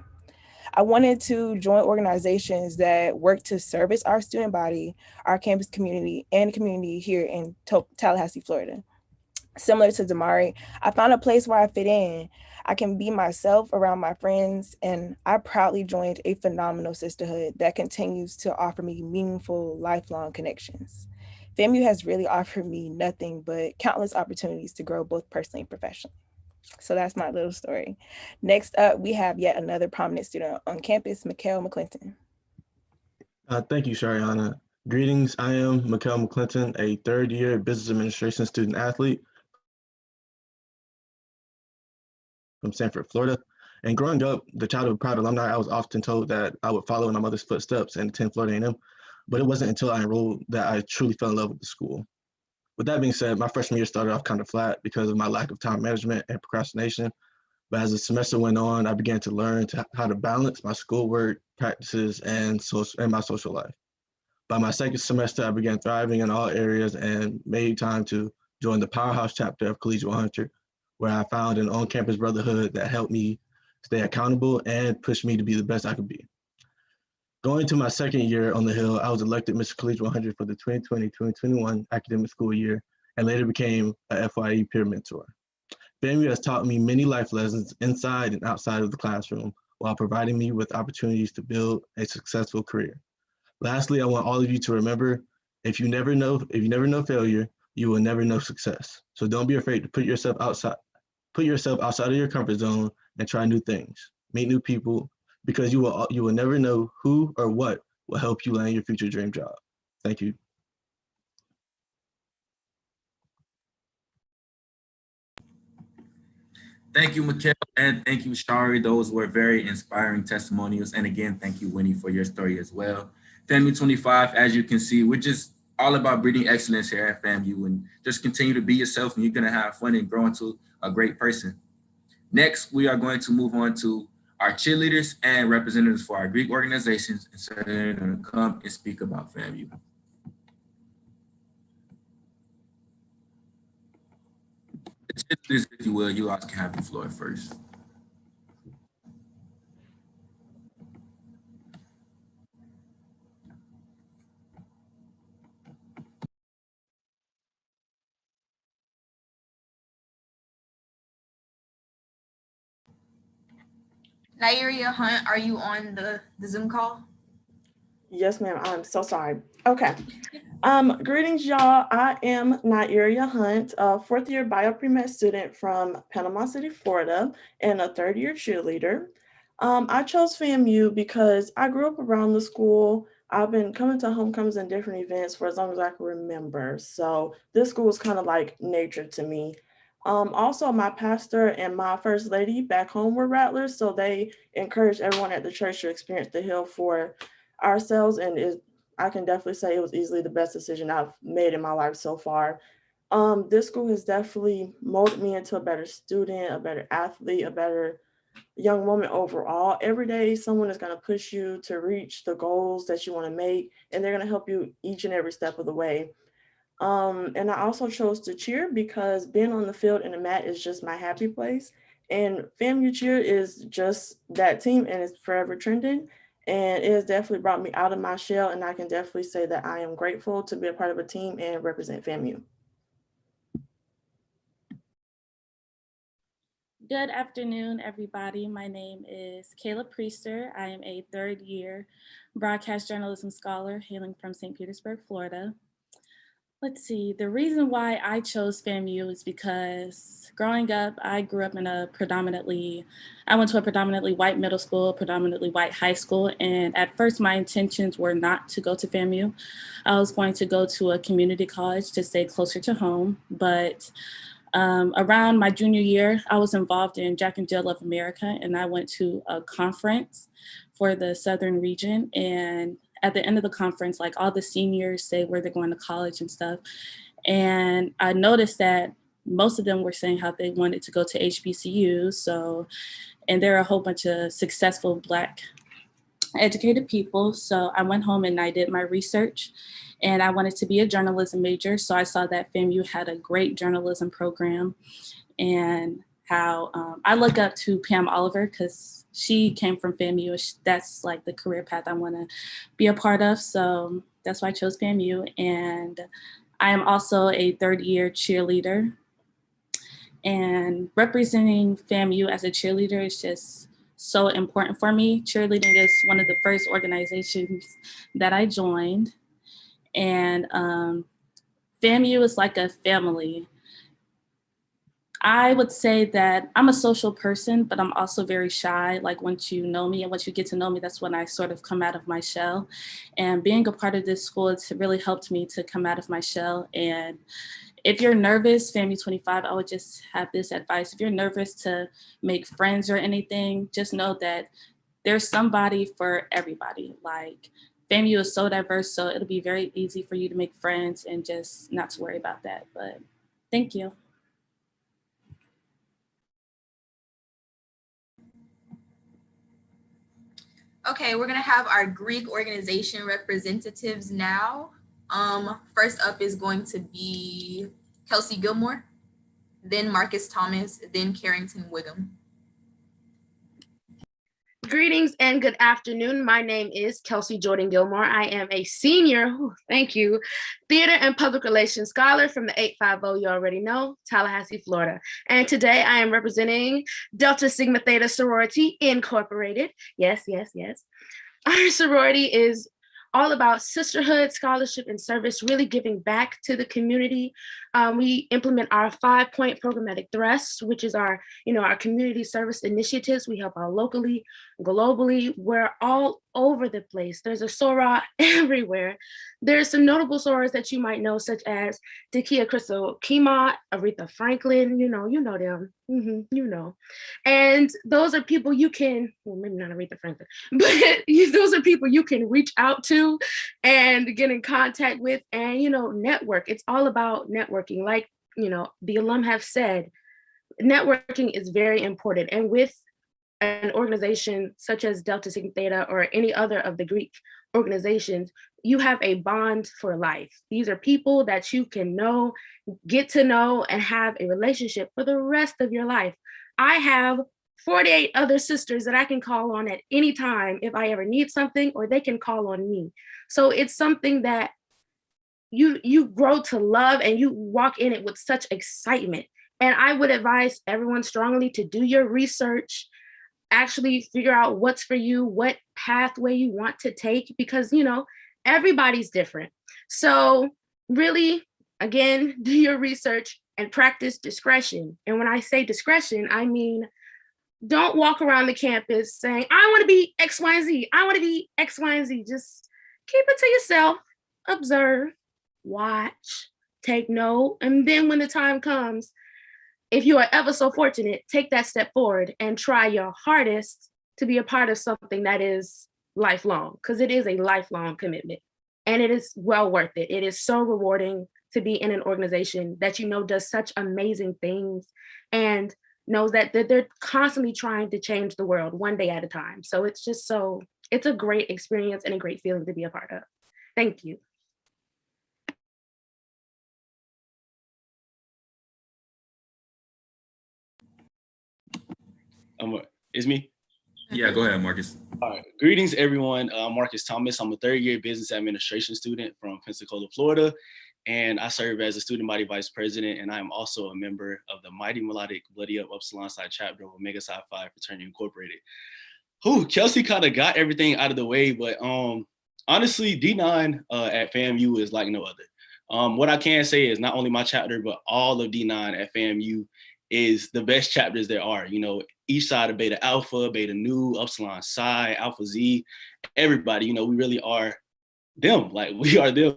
I wanted to join organizations that work to service our student body, our campus community, and the community here in Tallahassee, Florida. Similar to Damari, I found a place where I fit in. I can be myself around my friends, and I proudly joined a phenomenal sisterhood that continues to offer me meaningful, lifelong connections. FAMU has really offered me nothing but countless opportunities to grow both personally and professionally. So that's my little story. Next up, we have yet another prominent student on campus, Mikhail Mcclinton. Thank you, Shariana. Greetings, I am Mikhail Mcclinton, a third-year business administration student athlete from Sanford, Florida. And growing up, the child of a proud alumni, I was often told that I would follow in my mother's footsteps and attend Florida A&M, but it wasn't until I enrolled that I truly fell in love with the school. With that being said, my freshman year started off kind of flat because of my lack of time management and procrastination. But as the semester went on, I began to learn how to balance my schoolwork, practices, and my social life. By my second semester, I began thriving in all areas and made time to join the powerhouse chapter of Collegiate 100, where I found an on-campus brotherhood that helped me stay accountable and pushed me to be the best I could be. Going to my second year on the Hill, I was elected Mr. Collegiate 100 for the 2020-2021 academic school year, and later became a FYE peer mentor. FAMU has taught me many life lessons inside and outside of the classroom, while providing me with opportunities to build a successful career. Lastly, I want all of you to remember, if you never know failure, you will never know success. So don't be afraid to put yourself outside of your comfort zone and try new things, meet new people, because you will never know who or what will help you land your future dream job. Thank you. Thank you, Mikhail, and thank you, Shari. Those were very inspiring testimonials. And again, thank you, Winnie, for your story as well. FAMU 25, as you can see, we're just all about breeding excellence here at FAMU, and just continue to be yourself, and you're gonna have fun and grow into a great person. Next, we are going to move on to our cheerleaders and representatives for our Greek organizations, and so they're gonna come and speak about FAMU. Cheerleaders, if you will, you all can have the floor first. Nairia Hunt, are you on the Zoom call? Yes, ma'am. I'm so sorry. Okay. Greetings, y'all. I am Nairia Hunt, a fourth-year bio-pre-med student from Panama City, Florida, and a third-year cheerleader. I chose FAMU because I grew up around the school. I've been coming to homecomings and different events for as long as I can remember. So this school is kind of like nature to me. Also, my pastor and my first lady back home were Rattlers, so they encouraged everyone at the church to experience the Hill for ourselves, and I can definitely say it was easily the best decision I've made in my life so far. This school has definitely molded me into a better student, a better athlete, a better young woman overall. Every day, someone is going to push you to reach the goals that you want to make, and they're going to help you each and every step of the way. And I also chose to cheer because being on the field and the mat is just my happy place. And FAMU cheer is just that team, and it's forever trending. And it has definitely brought me out of my shell. And I can definitely say that I am grateful to be a part of a team and represent FAMU. Good afternoon, everybody. My name is Kayla Priester. I am a third-year broadcast journalism scholar hailing from St. Petersburg, Florida. Let's see, the reason why I chose FAMU is because growing up, I went to a predominantly white middle school, predominantly white high school. And at first my intentions were not to go to FAMU. I was going to go to a community college to stay closer to home. But around my junior year, I was involved in Jack and Jill of America, and I went to a conference for the Southern region. And at the end of the conference, like all the seniors say where they're going to college and stuff. And I noticed that most of them were saying how they wanted to go to HBCUs. So, and there are a whole bunch of successful Black educated people. So I went home and I did my research, and I wanted to be a journalism major. So I saw that FAMU had a great journalism program, and how I look up to Pam Oliver because she came from FAMU. That's like the career path I want to be a part of. So that's why I chose FAMU. And I am also a third-year cheerleader. And representing FAMU as a cheerleader is just so important for me. Cheerleading is one of the first organizations that I joined. And FAMU is like a family. I would say that I'm a social person, but I'm also very shy. Like once you know me and once you get to know me, that's when I sort of come out of my shell. And being a part of this school, it's really helped me to come out of my shell. And if you're nervous, FAMU 25, I would just have this advice. If you're nervous to make friends or anything, just know that there's somebody for everybody. Like FAMU is so diverse, so it'll be very easy for you to make friends and just not to worry about that. But thank you. Okay, we're gonna have our Greek organization representatives now. First up is going to be Kelsey Gilmore, then Marcus Thomas, then Carrington Wiggum. Greetings and good afternoon. My name is Kelsey Jordan Gilmore. I am a senior, thank you, theater and public relations scholar from the 850, you already know, Tallahassee, Florida. And today I am representing Delta Sigma Theta Sorority Incorporated. Yes, yes, yes. Our sorority is all about sisterhood, scholarship, and service, really giving back to the community. We implement our 5-point programmatic thrusts, which is our community service initiatives. We help out locally, globally. We're all over the place. There's a soror everywhere. There's some notable sorors that you might know, such as Dakia Crystal Kima, Aretha Franklin, you know them, you know. And those are people you can, well, maybe not Aretha Franklin, but those are people you can reach out to and get in contact with and, network. It's all about networking. Like, the alum have said, networking is very important. And with an organization such as Delta Sigma Theta or any other of the Greek organizations, you have a bond for life. These are people that you can know, get to know, and have a relationship for the rest of your life. I have 48 other sisters that I can call on at any time if I ever need something, or they can call on me. So it's something that you grow to love, and you walk in it with such excitement. And I would advise everyone strongly to do your research, actually figure out what's for you, what pathway you want to take, because, everybody's different. So really, again, do your research and practice discretion. And when I say discretion, I mean, don't walk around the campus saying, I want to be X, Y, and Z. I want to be X, Y, and Z. Just keep it to yourself, observe, watch, take note. And then when the time comes, if you are ever so fortunate, take that step forward and try your hardest to be a part of something that is lifelong, because it is a lifelong commitment, and it is well worth it. It is so rewarding to be in an organization that does such amazing things and knows that they're constantly trying to change the world one day at a time. So it's a great experience and a great feeling to be a part of. Thank you. It's me? Yeah, go ahead, Marcus. All right. Greetings, everyone. I'm Marcus Thomas. I'm a third-year business administration student from Pensacola, Florida, and I serve as a student body vice president, and I am also a member of the Mighty Melodic Bloody Up Upsilon Psi chapter of Omega Psi Phi Fraternity Incorporated. Kelsey kind of got everything out of the way, but honestly, D9 at FAMU is like no other. What I can say is not only my chapter, but all of D9 at FAMU is the best chapters there are. Each side of Beta Alpha, Beta Nu, Upsilon Psi, Alpha Z, everybody, we really are them. Like, we are them.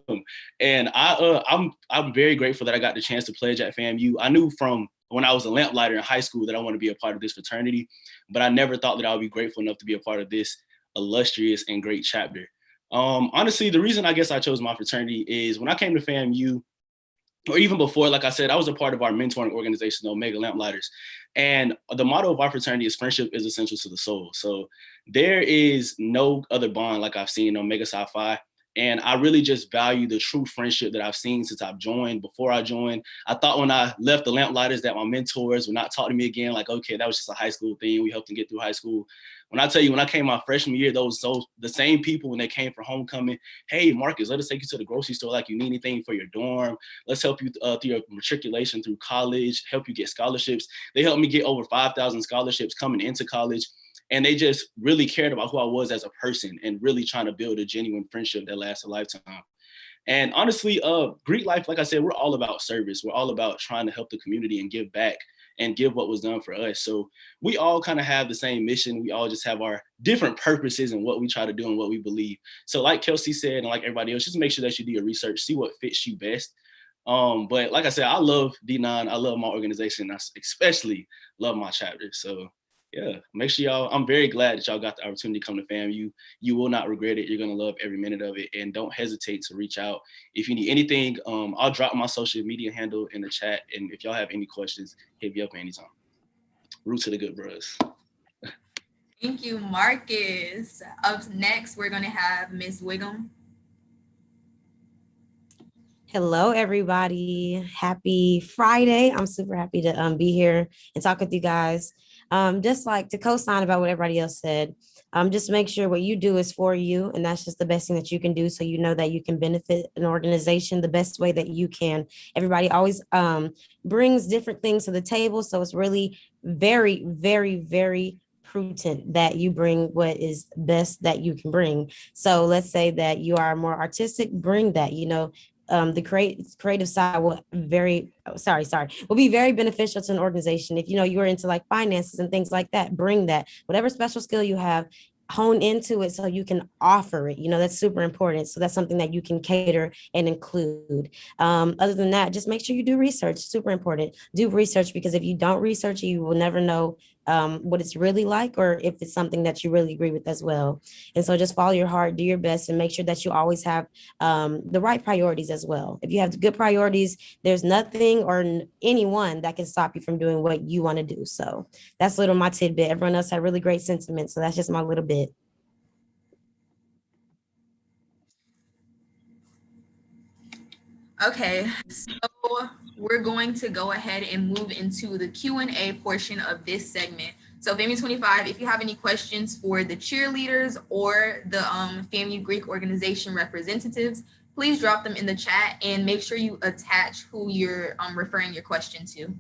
And I'm very grateful that I got the chance to pledge at FAMU. I knew from when I was a lamplighter in high school that I want to be a part of this fraternity, but I never thought that I would be grateful enough to be a part of this illustrious and great chapter. Honestly, the reason I guess I chose my fraternity is when I came to FAMU, or even before, like I said, I was a part of our mentoring organization, the Omega Lamplighters. And the motto of our fraternity is friendship is essential to the soul. So there is no other bond like I've seen in Omega Psi Phi. And I really just value the true friendship that I've seen since I've joined. Before I joined, I thought when I left the Lamplighters that my mentors would not talk to me again. Like, okay, that was just a high school thing. We helped them get through high school. When I tell you, when I came my freshman year, the same people when they came for homecoming, hey, Marcus, let us take you to the grocery store. Like, you need anything for your dorm. Let's help you through your matriculation through college, help you get scholarships. They helped me get over 5,000 scholarships coming into college. And they just really cared about who I was as a person and really trying to build a genuine friendship that lasts a lifetime. And honestly, Greek life, like I said, we're all about service. We're all about trying to help the community and give back and give what was done for us. So we all kind of have the same mission. We all just have our different purposes and what we try to do and what we believe. So like Kelsey said, and like everybody else, just make sure that you do your research, see what fits you best. But like I said, I love D9. I love my organization. I especially love my chapter. So yeah, make sure y'all, I'm very glad that y'all got the opportunity to come to FAMU. You will not regret it. You're going to love every minute of it. And don't hesitate to reach out. If you need anything, I'll drop my social media handle in the chat. And if y'all have any questions, hit me up anytime. Root to the good bros. Thank you, Marcus. Up next, we're going to have Ms. Wiggum. Hello, everybody. Happy Friday. I'm super happy to be here and talk with you guys. Just like to co-sign about what everybody else said. Just make sure what you do is for you, and that's just the best thing that you can do, so you know that you can benefit an organization the best way that you can. Everybody always brings different things to the table, so it's really very, very, very prudent that you bring what is best that you can bring. So let's say that you are more artistic, bring that, the creative side will will be very beneficial to an organization. If you are into like finances and things like that, bring that. Whatever special skill you have, hone into it so you can offer it. That's super important. So that's something that you can cater and include. Other than that, just make sure you do research. Super important. Do research, because if you don't research, you will never know what it's really like, or if it's something that you really agree with as well. And so just follow your heart, do your best, and make sure that you always have the right priorities as well. If you have good priorities, there's nothing or anyone that can stop you from doing what you want to do. So that's a little my tidbit. Everyone else had really great sentiments, so that's just my little bit. Okay, so we're going to go ahead and move into the Q&A portion of this segment. So FAMU 25, if you have any questions for the cheerleaders or the FAMU Greek organization representatives, please drop them in the chat and make sure you attach who you're referring your question to.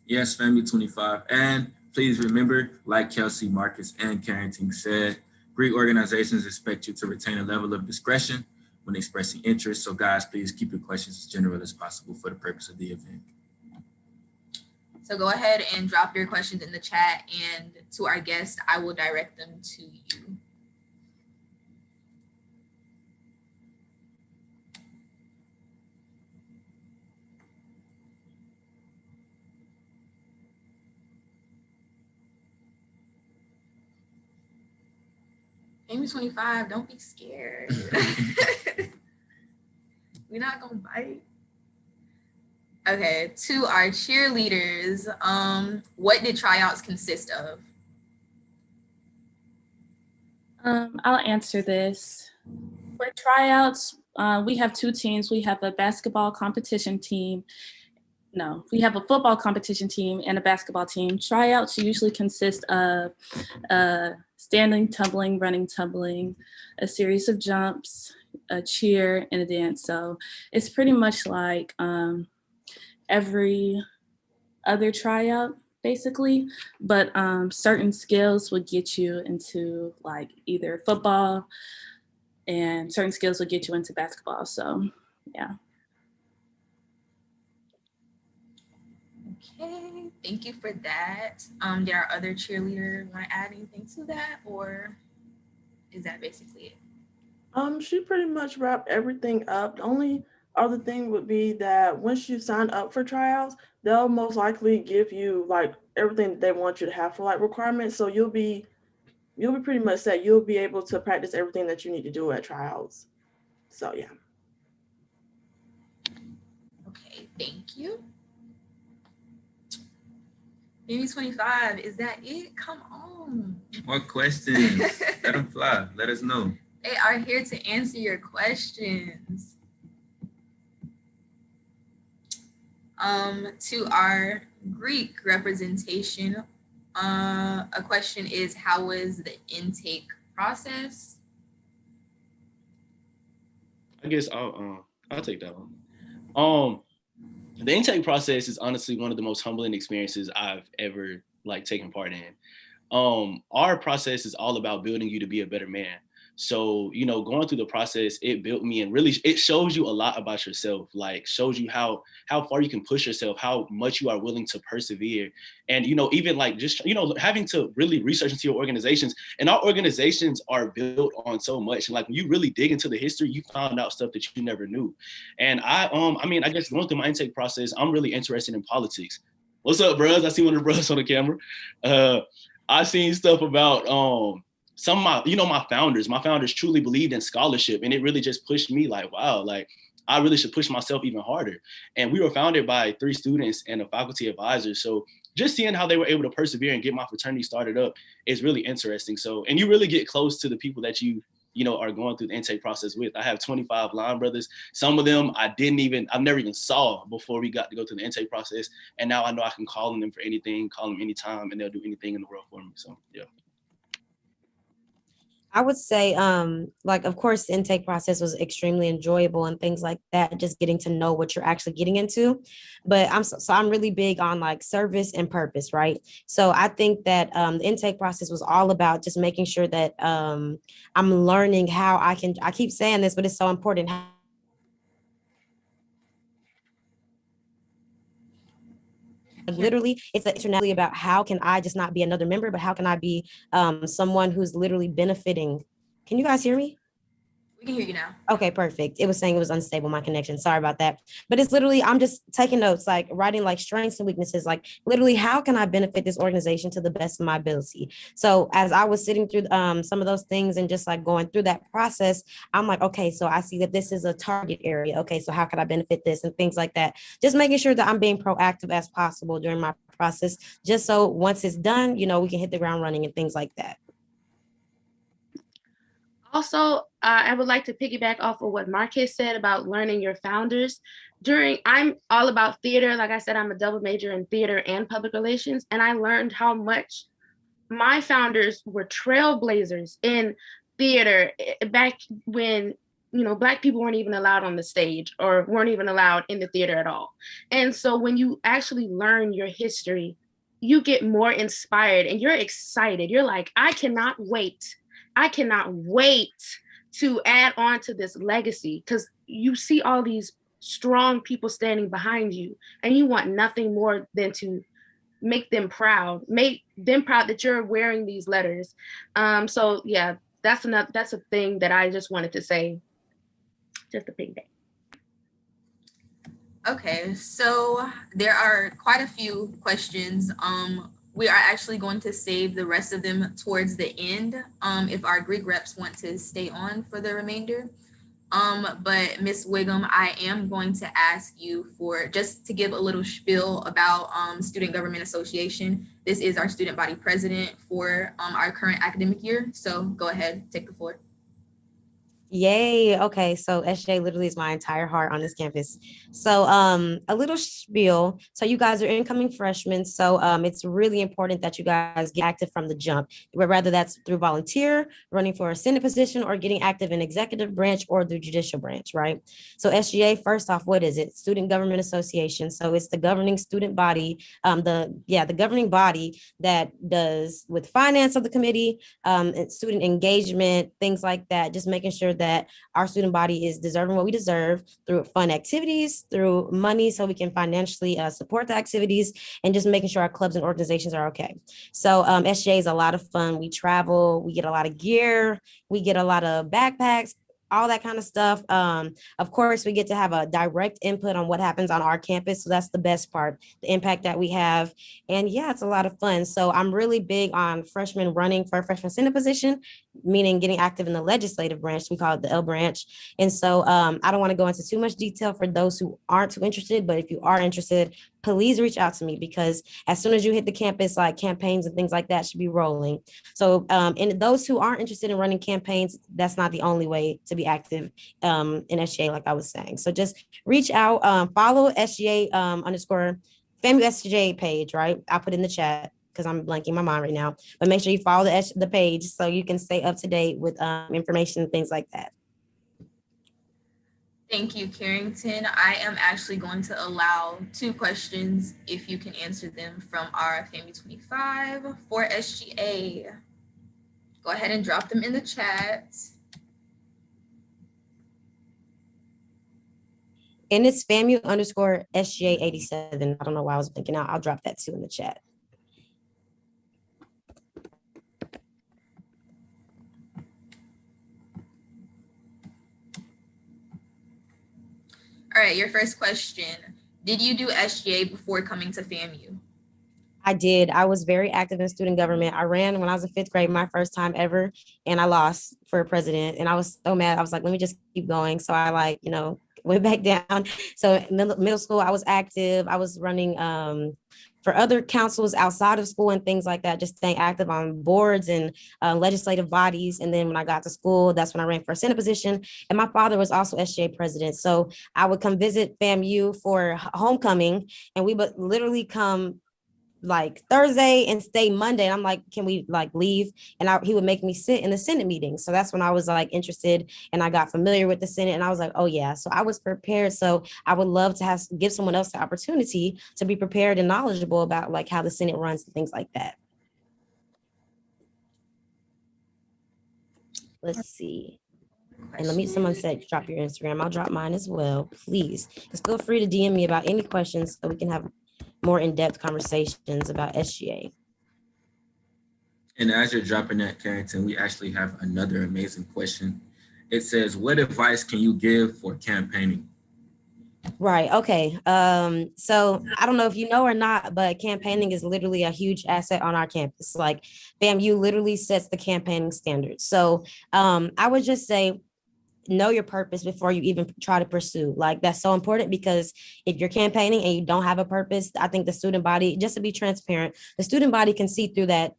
Yes, FAMU 25. And please remember, like Kelsey, Marcus, and Carrington said, Greek organizations expect you to retain a level of discretion when expressing interest. So guys, please keep your questions as general as possible for the purpose of the event. So go ahead and drop your questions in the chat, and to our guest, I will direct them to you. FAMU 25, don't be scared. We're not gonna bite. Okay, to our cheerleaders, what did tryouts consist of? I'll answer this. For tryouts, we have two teams. We have a basketball competition team. No, we have a football competition team and a basketball team. Tryouts usually consist of standing, tumbling, running, tumbling, a series of jumps, a cheer, and a dance. So it's pretty much like every other tryout, basically, but certain skills would get you into like either football, and certain skills would get you into basketball. So yeah. Okay, thank you for that. Did our other cheerleader want to add anything to that, or is that basically it? She pretty much wrapped everything up. The only other thing would be that once you sign up for tryouts, they'll most likely give you like everything that they want you to have for like requirements. So you'll be pretty much set. You'll be able to practice everything that you need to do at tryouts. So yeah. Okay, thank you. FAMU 25, is that it? Come on. More questions? Let them fly. Let us know. They are here to answer your questions. To our Greek representation, a question is, how was the intake process? I guess I'll take that one. The intake process is honestly one of the most humbling experiences I've ever taken part in. Our process is all about building you to be a better man. So, going through the process, it built me, and really it shows you a lot about yourself, shows you how far you can push yourself, how much you are willing to persevere. And, even having to really research into your organizations, and our organizations are built on so much. And when you really dig into the history, you found out stuff that you never knew. And I guess going through my intake process, I'm really interested in politics. What's up, bros? I see one of the bros on the camera. I seen stuff about, some of my founders truly believed in scholarship, and it really just pushed me wow, I really should push myself even harder. And we were founded by 3 students and a faculty advisor. So just seeing how they were able to persevere and get my fraternity started up is really interesting. So, and you really get close to the people that you know, are going through the intake process with. I have 25 line brothers. Some of them I've never even saw before we got to go through the intake process. And now I know I can call on them for anything, call them anytime, and they'll do anything in the world for me. So, yeah. I would say, like, of course, the intake process was extremely enjoyable and things like that, just getting to know what you're actually getting into. But I'm really big on like service and purpose, right? So I think that the intake process was all about just making sure that I'm learning how I keep saying this, but it's so important. Literally, it's internally about how can I just not be another member, but how can I be someone who's literally benefiting. Can you guys hear me? We can hear you now. Okay, perfect. It was saying it was unstable, my connection. Sorry about that. But it's literally, I'm just taking notes, like writing like strengths and weaknesses, like literally, how can I benefit this organization to the best of my ability? So as I was sitting through some of those things and just like going through that process, I'm like, okay, so I see that this is a target area. Okay, so how can I benefit this and things like that? Just making sure that I'm being proactive as possible during my process, just so once it's done, you know, we can hit the ground running and things like that. Also, I would like to piggyback off of what Marcus said about learning your founders. I'm all about theater. Like I said, I'm a double major in theater and public relations. And I learned how much my founders were trailblazers in theater back when, you know, Black people weren't even allowed on the stage or weren't even allowed in the theater at all. And so when you actually learn your history, you get more inspired and you're excited. You're like, I cannot wait to add on to this legacy, because you see all these strong people standing behind you and you want nothing more than to make them proud that you're wearing these letters. So yeah, that's a thing that I just wanted to say, just a piggyback. Okay, so there are quite a few questions. We are actually going to save the rest of them towards the end, if our Greek reps want to stay on for the remainder. But Ms. Wiggum, I am going to ask you just to give a little spiel about Student Government Association. This is our student body president for our current academic year. So go ahead, take the floor. Yay. Okay. So SJ literally is my entire heart on this campus. So a little spiel. So you guys are incoming freshmen. So it's really important that you guys get active from the jump, whether that's through volunteer, running for a Senate position, or getting active in executive branch or the judicial branch, right? So SGA, first off, what is it? Student Government Association. So it's the governing student body, the governing body that does with finance of the committee, and student engagement, things like that, just making sure that our student body is deserving what we deserve through fun activities, through money, so we can financially support the activities, and just making sure our clubs and organizations are okay. So SGA is a lot of fun. We travel, we get a lot of gear, we get a lot of backpacks, all that kind of stuff. Of course, we get to have a direct input on what happens on our campus. So that's the best part, the impact that we have. And yeah, it's a lot of fun. So I'm really big on freshmen running for a freshman Senate position, meaning getting active in the legislative branch. We call it the L branch. And so I don't want to go into too much detail for those who aren't too interested, but if you are interested, please reach out to me, because as soon as you hit the campus, like campaigns and things like that should be rolling. So and those who aren't interested in running campaigns, that's not the only way to be active in SGA, like I was saying. So just reach out, follow SGA _FAMU SGA page, right? I'll put in the chat because I'm blanking my mind right now, but make sure you follow the page so you can stay up to date with information and things like that. Thank you, Carrington. I am actually going to allow 2 questions if you can answer them from our FAMU 25 for SGA. Go ahead and drop them in the chat. And it's FAMU _SGA 87. I don't know why I was blinking out. I'll drop that too in the chat. All right, your first question. Did you do SGA before coming to FAMU? I did. I was very active in student government. I ran when I was in 5th grade, my first time ever, and I lost for president. And I was so mad. I was like, let me just keep going. So I went back down. So middle school, I was active. I was running for other councils outside of school and things like that, just staying active on boards and legislative bodies. And then when I got to school, that's when I ran for a Senate position. And my father was also SGA president. So I would come visit FAMU for homecoming, and we would literally come like Thursday and stay Monday. And I'm like, can we like leave? And he would make me sit in the Senate meetings. So that's when I was like interested, and I got familiar with the Senate, and I was like, oh yeah. So I was prepared. So I would love to give someone else the opportunity to be prepared and knowledgeable about like how the Senate runs and things like that. Let's see. And someone said, drop your Instagram. I'll drop mine as well, please. Just feel free to DM me about any questions so we can have more in-depth conversations about SGA. And as you're dropping that, Carrington, we actually have another amazing question. It says, what advice can you give for campaigning? Right. Okay. So I don't know if you know or not, but campaigning is literally a huge asset on our campus. Like FAMU literally sets the campaigning standards. So I would just say, know your purpose before you even try to pursue. Like that's so important, because if you're campaigning and you don't have a purpose, I think the student body, just to be transparent, the student body can see through that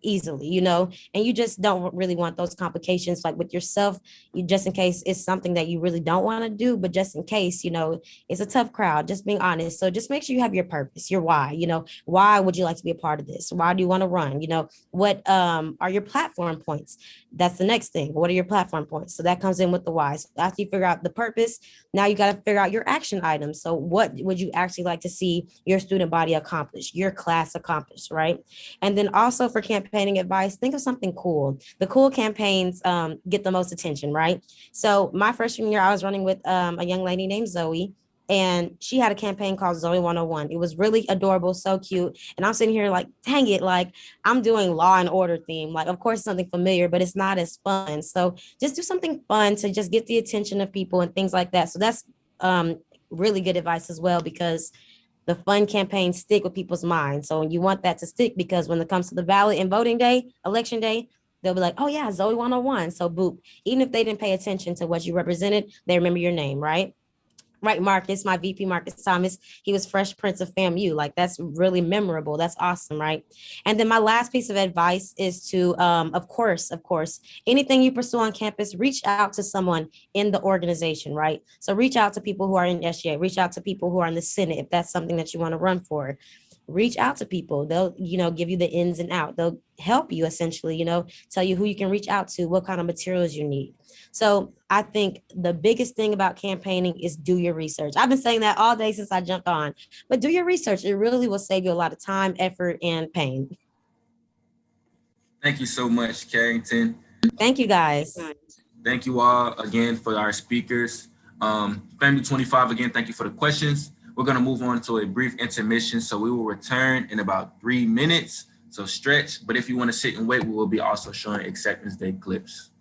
easily, you know, and you just don't really want those complications like with yourself, you just in case it's something that you really don't want to do, but just in case, you know, it's a tough crowd, just being honest. So just make sure you have your purpose, your why, you know, why would you like to be a part of this? Why do you want to run? You know, what are your platform points? That's the next thing. What are your platform points? So that comes in with the why. So after you figure out the purpose, now you got to figure out your action items. So what would you actually like to see your student body accomplish, your class accomplish, right? And then also for campaigning advice, think of something cool. The cool campaigns get the most attention, right? So my freshman year, I was running with a young lady named Zoe, and she had a campaign called Zoe 101. It was really adorable, so cute. And I'm sitting here like, dang it, like I'm doing Law and Order theme. Like, of course, something familiar, but it's not as fun. So just do something fun to just get the attention of people and things like that. So that's really good advice as well, because the fun campaigns stick with people's minds. So you want that to stick, because when it comes to the ballot and voting day, election day, they'll be like, oh yeah, Zoe 101. So boop, even if they didn't pay attention to what you represented, they remember your name, right? Right, Marcus, my VP, Marcus Thomas, he was Fresh Prince of FAMU. Like, that's really memorable. That's awesome, right? And then my last piece of advice is to, of course, anything you pursue on campus, reach out to someone in the organization, right? So reach out to people who are in SGA, reach out to people who are in the Senate, if that's something that you want to run for. Reach out to people. They'll, you know, give you the ins and out. They'll help you essentially, you know, tell you who you can reach out to, what kind of materials you need. So I think the biggest thing about campaigning is do your research. I've been saying that all day since I jumped on, but do your research. It really will save you a lot of time, effort, and pain. Thank you so much, Carrington. Thank you, guys. Thank you all again for our speakers. Family 25, again, thank you for the questions. We're going to move on to a brief intermission, so we will return in about 3 minutes. So stretch, but if you want to sit and wait, we will be also showing acceptance day clips.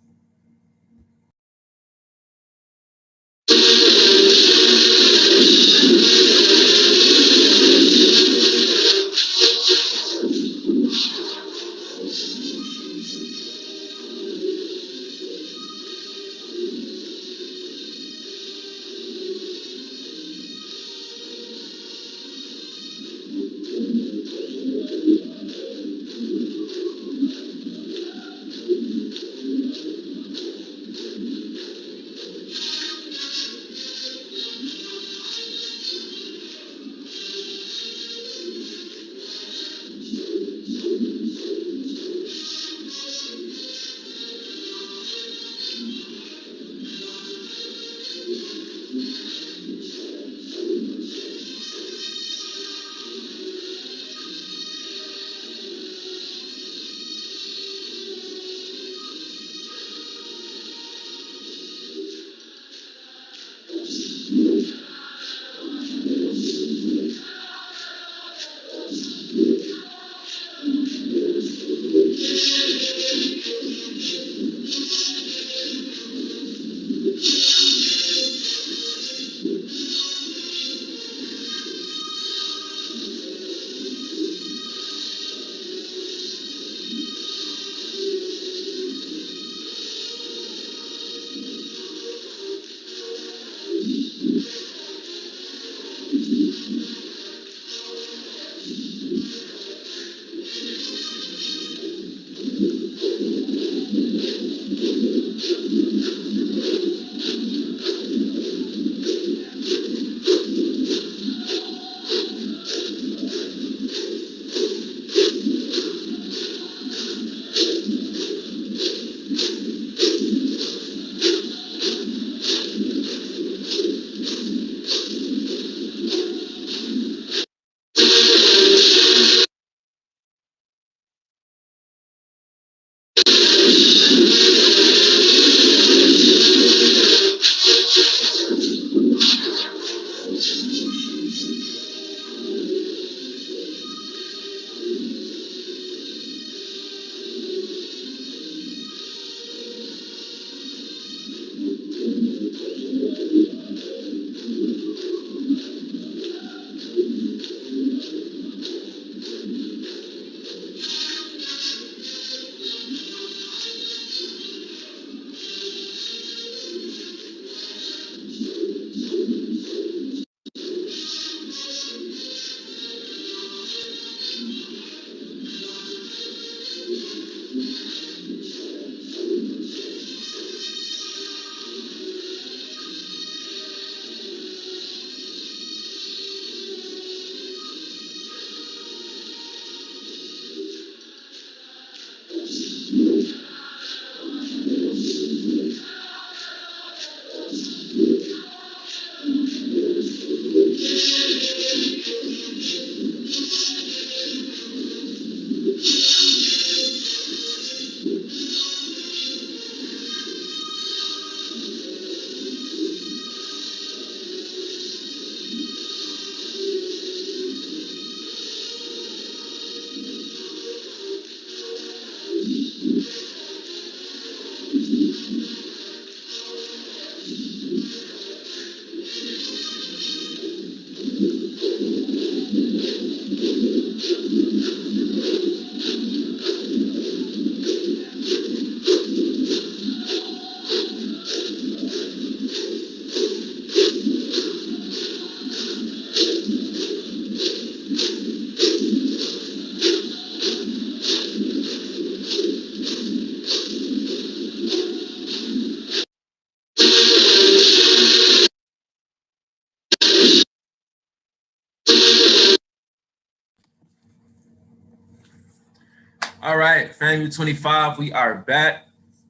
All right, Famu 25, we are back.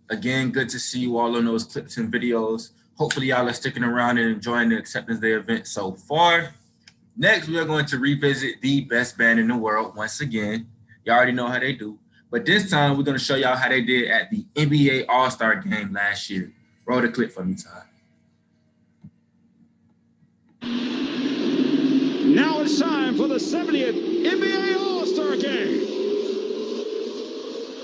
Again, good to see you all on those clips and videos. Hopefully y'all are sticking around and enjoying the Acceptance Day event so far. Next, we are going to revisit the best band in the world once again. Y'all already know how they do. But this time, we're going to show y'all how they did at the NBA All-Star Game last year. Roll the clip for me, Todd. Now it's time for the 70th NBA All-Star Game.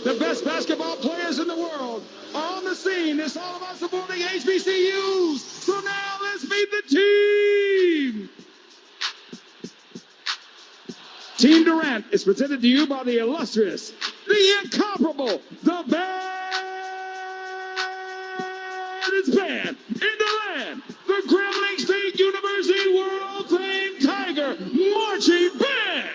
The best basketball players in the world are on the scene. It's all about supporting HBCUs. So now let's meet the team. Team Durant is presented to you by the illustrious, the incomparable, the baddest band in the land, the Grambling State University World Famed Tiger Marching Band.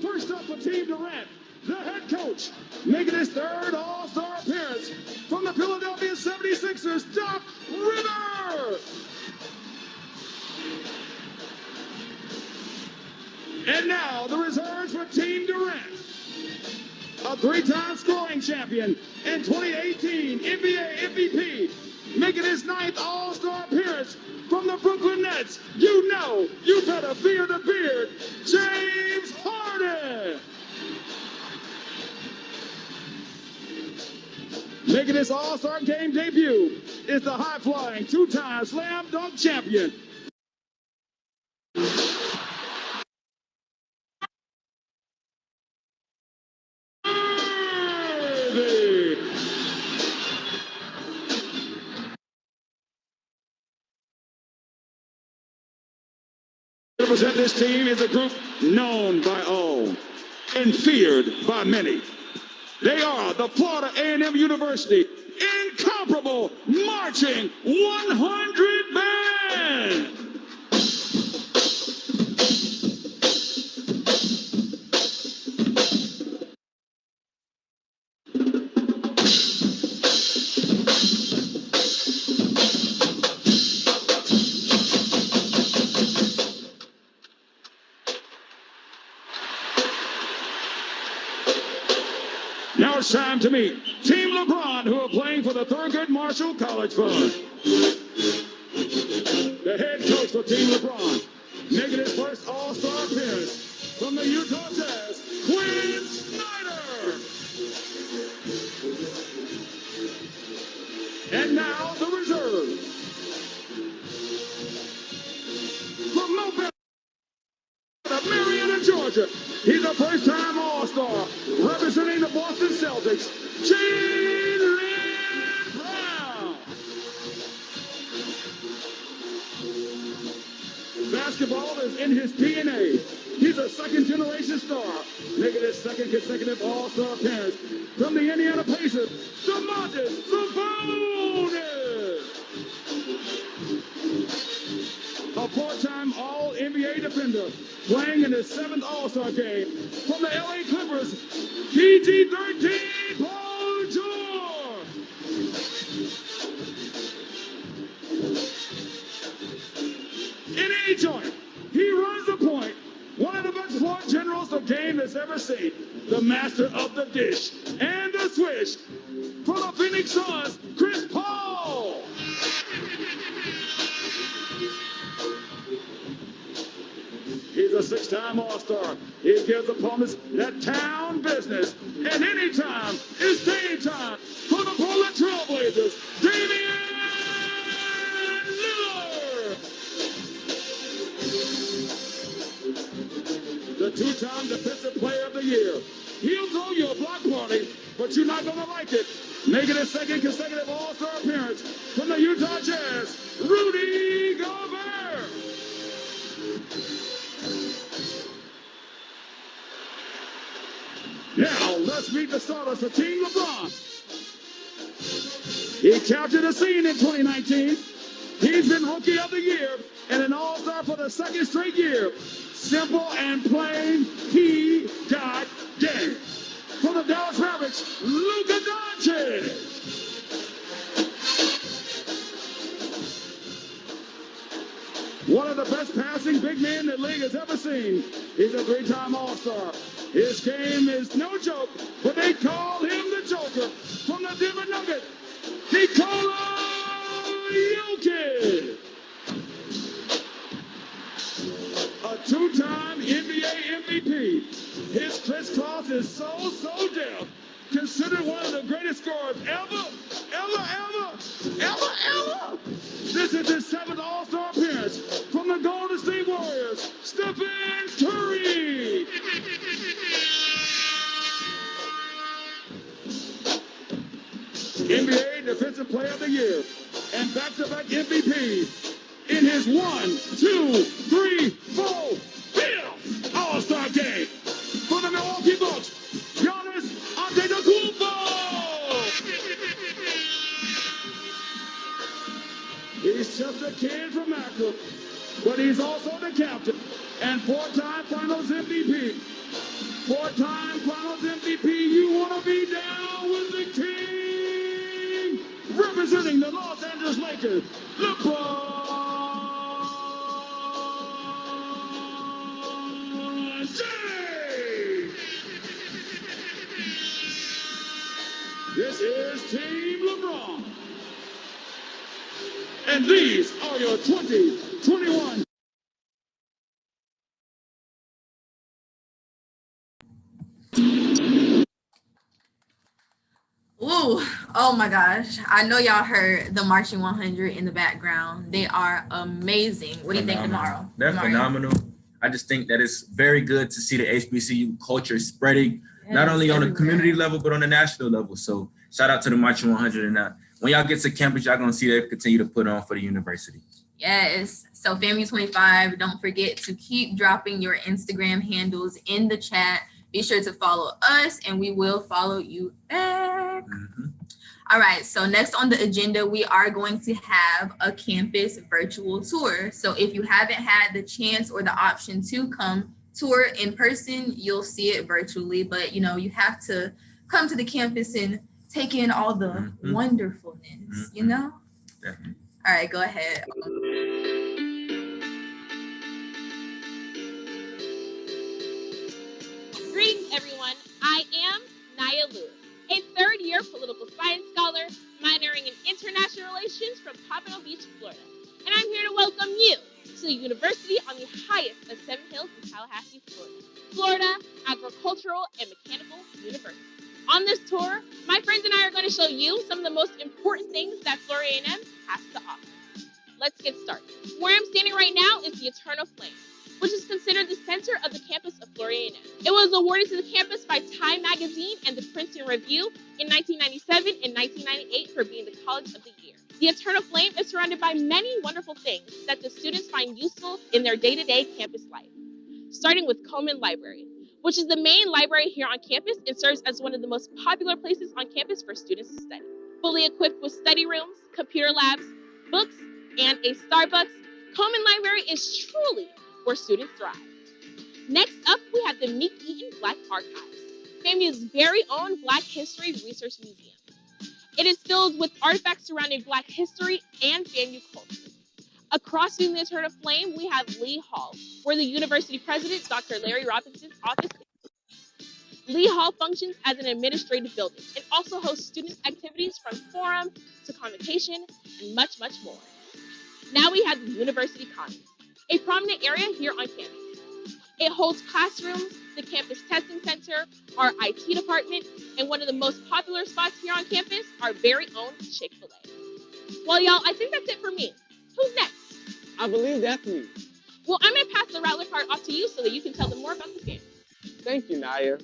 First up for Team Durant, the head coach, making his third All-Star appearance from the Philadelphia 76ers, Doc Rivers. And now the reserves for Team Durant. A three-time scoring champion and 2018 NBA MVP, making his ninth All-Star appearance from the Brooklyn Nets. You know, you better fear the beard, James Harden. Making his All-Star Game debut is the high-flying two-time slam dunk champion. To represent this team is a group known by all and feared by many. They are the Florida A&M University incomparable marching 100 band. Now it's time to meet Team Lebron, who are playing for the Thurgood Marshall College Fund. The head coach for Team Lebron, making his first All-Star appearance from the Utah Jazz, Quinn Snyder. And now the reserve. From Mobile, Marietta, Georgia, he's a first-time All-Star, representing the Boston Celtics, Jaylen Brown. Basketball is in his DNA. He's a second-generation star, making his second consecutive All-Star appearance from the Indiana Pacers, Domantas Sabonis. A four-time All-NBA defender, playing in his seventh All-Star game from the LA Clippers, PG-13 Paul George. In any joint, he runs the point. One of the best floor generals the game has ever seen. The master of the dish and the swish. For the Phoenix Suns, Chris Paul. He's a six-time All-Star. He gives opponents that town business. And anytime is game time for the Portland Trailblazers, Damian Lillard. The two-time Defensive Player of the Year. He'll throw you a block party, but you're not going to like it. Making his second consecutive All-Star appearance from the Utah Jazz, Rudy Gobert. Now, let's meet the starters for Team Lebron. He captured the scene in 2019. He's been Rookie of the Year and an All-Star for the second straight year. Simple and plain, he got game. For the Dallas Mavericks, Luka Doncic. One of the best passing big men the league has ever seen. He's a three-time All-Star. His game is no joke, but they call him the Joker. From the Denver Nuggets, Nikola Jokic. A two-time NBA MVP. His crisscross is so deaf. Considered one of the greatest scorers ever. This is his seventh All-Star appearance from the Golden State Warriors, Stephen Curry. NBA Defensive Player of the Year and back-to-back MVP in his 1, 2, 3, 4, 5th All-Star game for the Milwaukee Bucks, Giannis Antetokounmpo. He's just a kid from Akron, but he's also the captain and four-time Finals MVP. Four-time Finals MVP, you want to be down with the king, representing the Los Angeles Lakers, LeBron James. This is Team LeBron. And these are your 2021. Ooh, oh my gosh. I know y'all heard the Marching 100 in the background. They are amazing. What do you think tomorrow? They're phenomenal. I just think that it's very good to see the HBCU culture spreading, not only on the community level, but on the national level. So shout out to the Marching 100. And when y'all get to campus, y'all gonna see they continue to put on for the university. Yes. So FAMU 25, don't forget to keep dropping your Instagram handles in the chat. Be sure to follow us and we will follow you back. Mm-hmm. All right. So next on the agenda, we are going to have a campus virtual tour. So if you haven't had the chance or the option to come tour in person, you'll see it virtually. But, you know, you have to come to the campus and take in all the wonderfulness, you know? Definitely. All right, go ahead. Greetings, everyone. I am Naya Lewis, a third-year political science scholar minoring in international relations from Pompano Beach, Florida. And I'm here to welcome you to the university on the highest of 7 hills in Tallahassee, Florida Agricultural and Mechanical University. On this tour, my friends and I are going to show you some of the most important things that Florida A&M has to offer. Let's get started. Where I'm standing right now is the Eternal Flame, which is considered the center of the campus of Florida A&M. It was awarded to the campus by Time Magazine and the Princeton Review in 1997 and 1998 for being the College of the Year. The Eternal Flame is surrounded by many wonderful things that the students find useful in their day-to-day campus life, starting with Coleman Library, which is the main library here on campus and serves as one of the most popular places on campus for students to study. Fully equipped with study rooms, computer labs, books, and a Starbucks, Coleman Library is truly where students thrive. Next up, we have the Meek Eaton Black Archives, FAMU's very own Black History Research Museum. It is filled with artifacts surrounding Black history and FAMU culture. Across from the Eternal Flame, we have Lee Hall, where the university president, Dr. Larry Robinson's office is. Lee Hall functions as an administrative building and also hosts student activities from forum to convocation and much, much more. Now we have the University Commons, a prominent area here on campus. It holds classrooms, the campus testing center, our IT department, and one of the most popular spots here on campus, our very own Chick-fil-A. Well, y'all, I think that's it for me. Who's next? I believe that's me. Well, I'm going to pass the Rattler card off to you so that you can tell them more about the game. Thank you, Naya.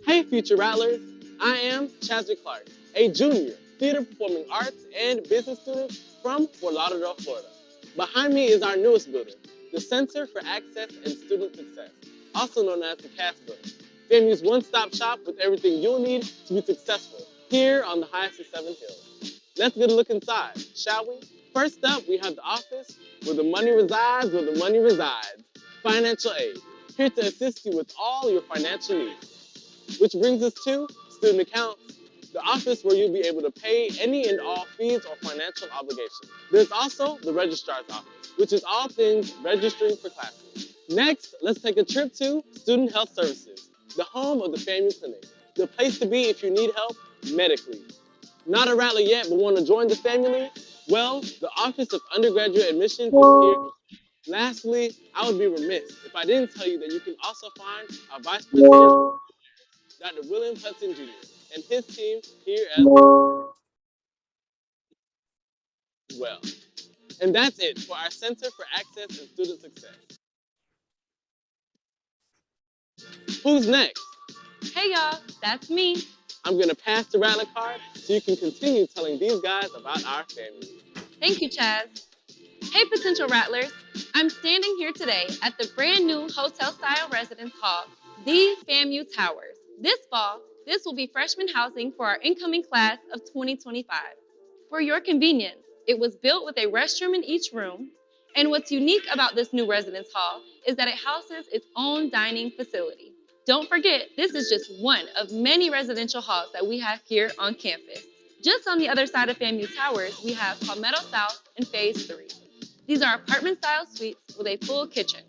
Hey, future Rattlers. I am Chadrick Clark, a junior theater performing arts and business student from Fort Lauderdale, Florida. Behind me is our newest building, the Center for Access and Student Success, also known as the CAS building. FAMU's one-stop shop with everything you'll need to be successful here on the highest of 7 hills. Let's get a look inside, shall we? First up, we have the office where the money resides, Financial aid, here to assist you with all your financial needs. Which brings us to student accounts, the office where you'll be able to pay any and all fees or financial obligations. There's also the registrar's office, which is all things registering for classes. Next, let's take a trip to Student Health Services, the home of the FAMU Clinic, the place to be if you need help medically. Not a Rattler yet, but want to join the family? Well, the Office of Undergraduate Admissions is here. Lastly, I would be remiss if I didn't tell you that you can also find our Vice President, Dr. William Hudson Jr., and his team here as well. And that's it for our Center for Access and Student Success. Who's next? Hey y'all, that's me. I'm gonna pass the Rattler card so you can continue telling these guys about our family. Thank you, Chaz. Hey, potential Rattlers. I'm standing here today at the brand new hotel-style residence hall, the FAMU Towers. This fall, this will be freshman housing for our incoming class of 2025. For your convenience, it was built with a restroom in each room, and what's unique about this new residence hall is that it houses its own dining facility. Don't forget, this is just one of many residential halls that we have here on campus. Just on the other side of FAMU Towers, we have Palmetto South and Phase 3. These are apartment-style suites with a full kitchen.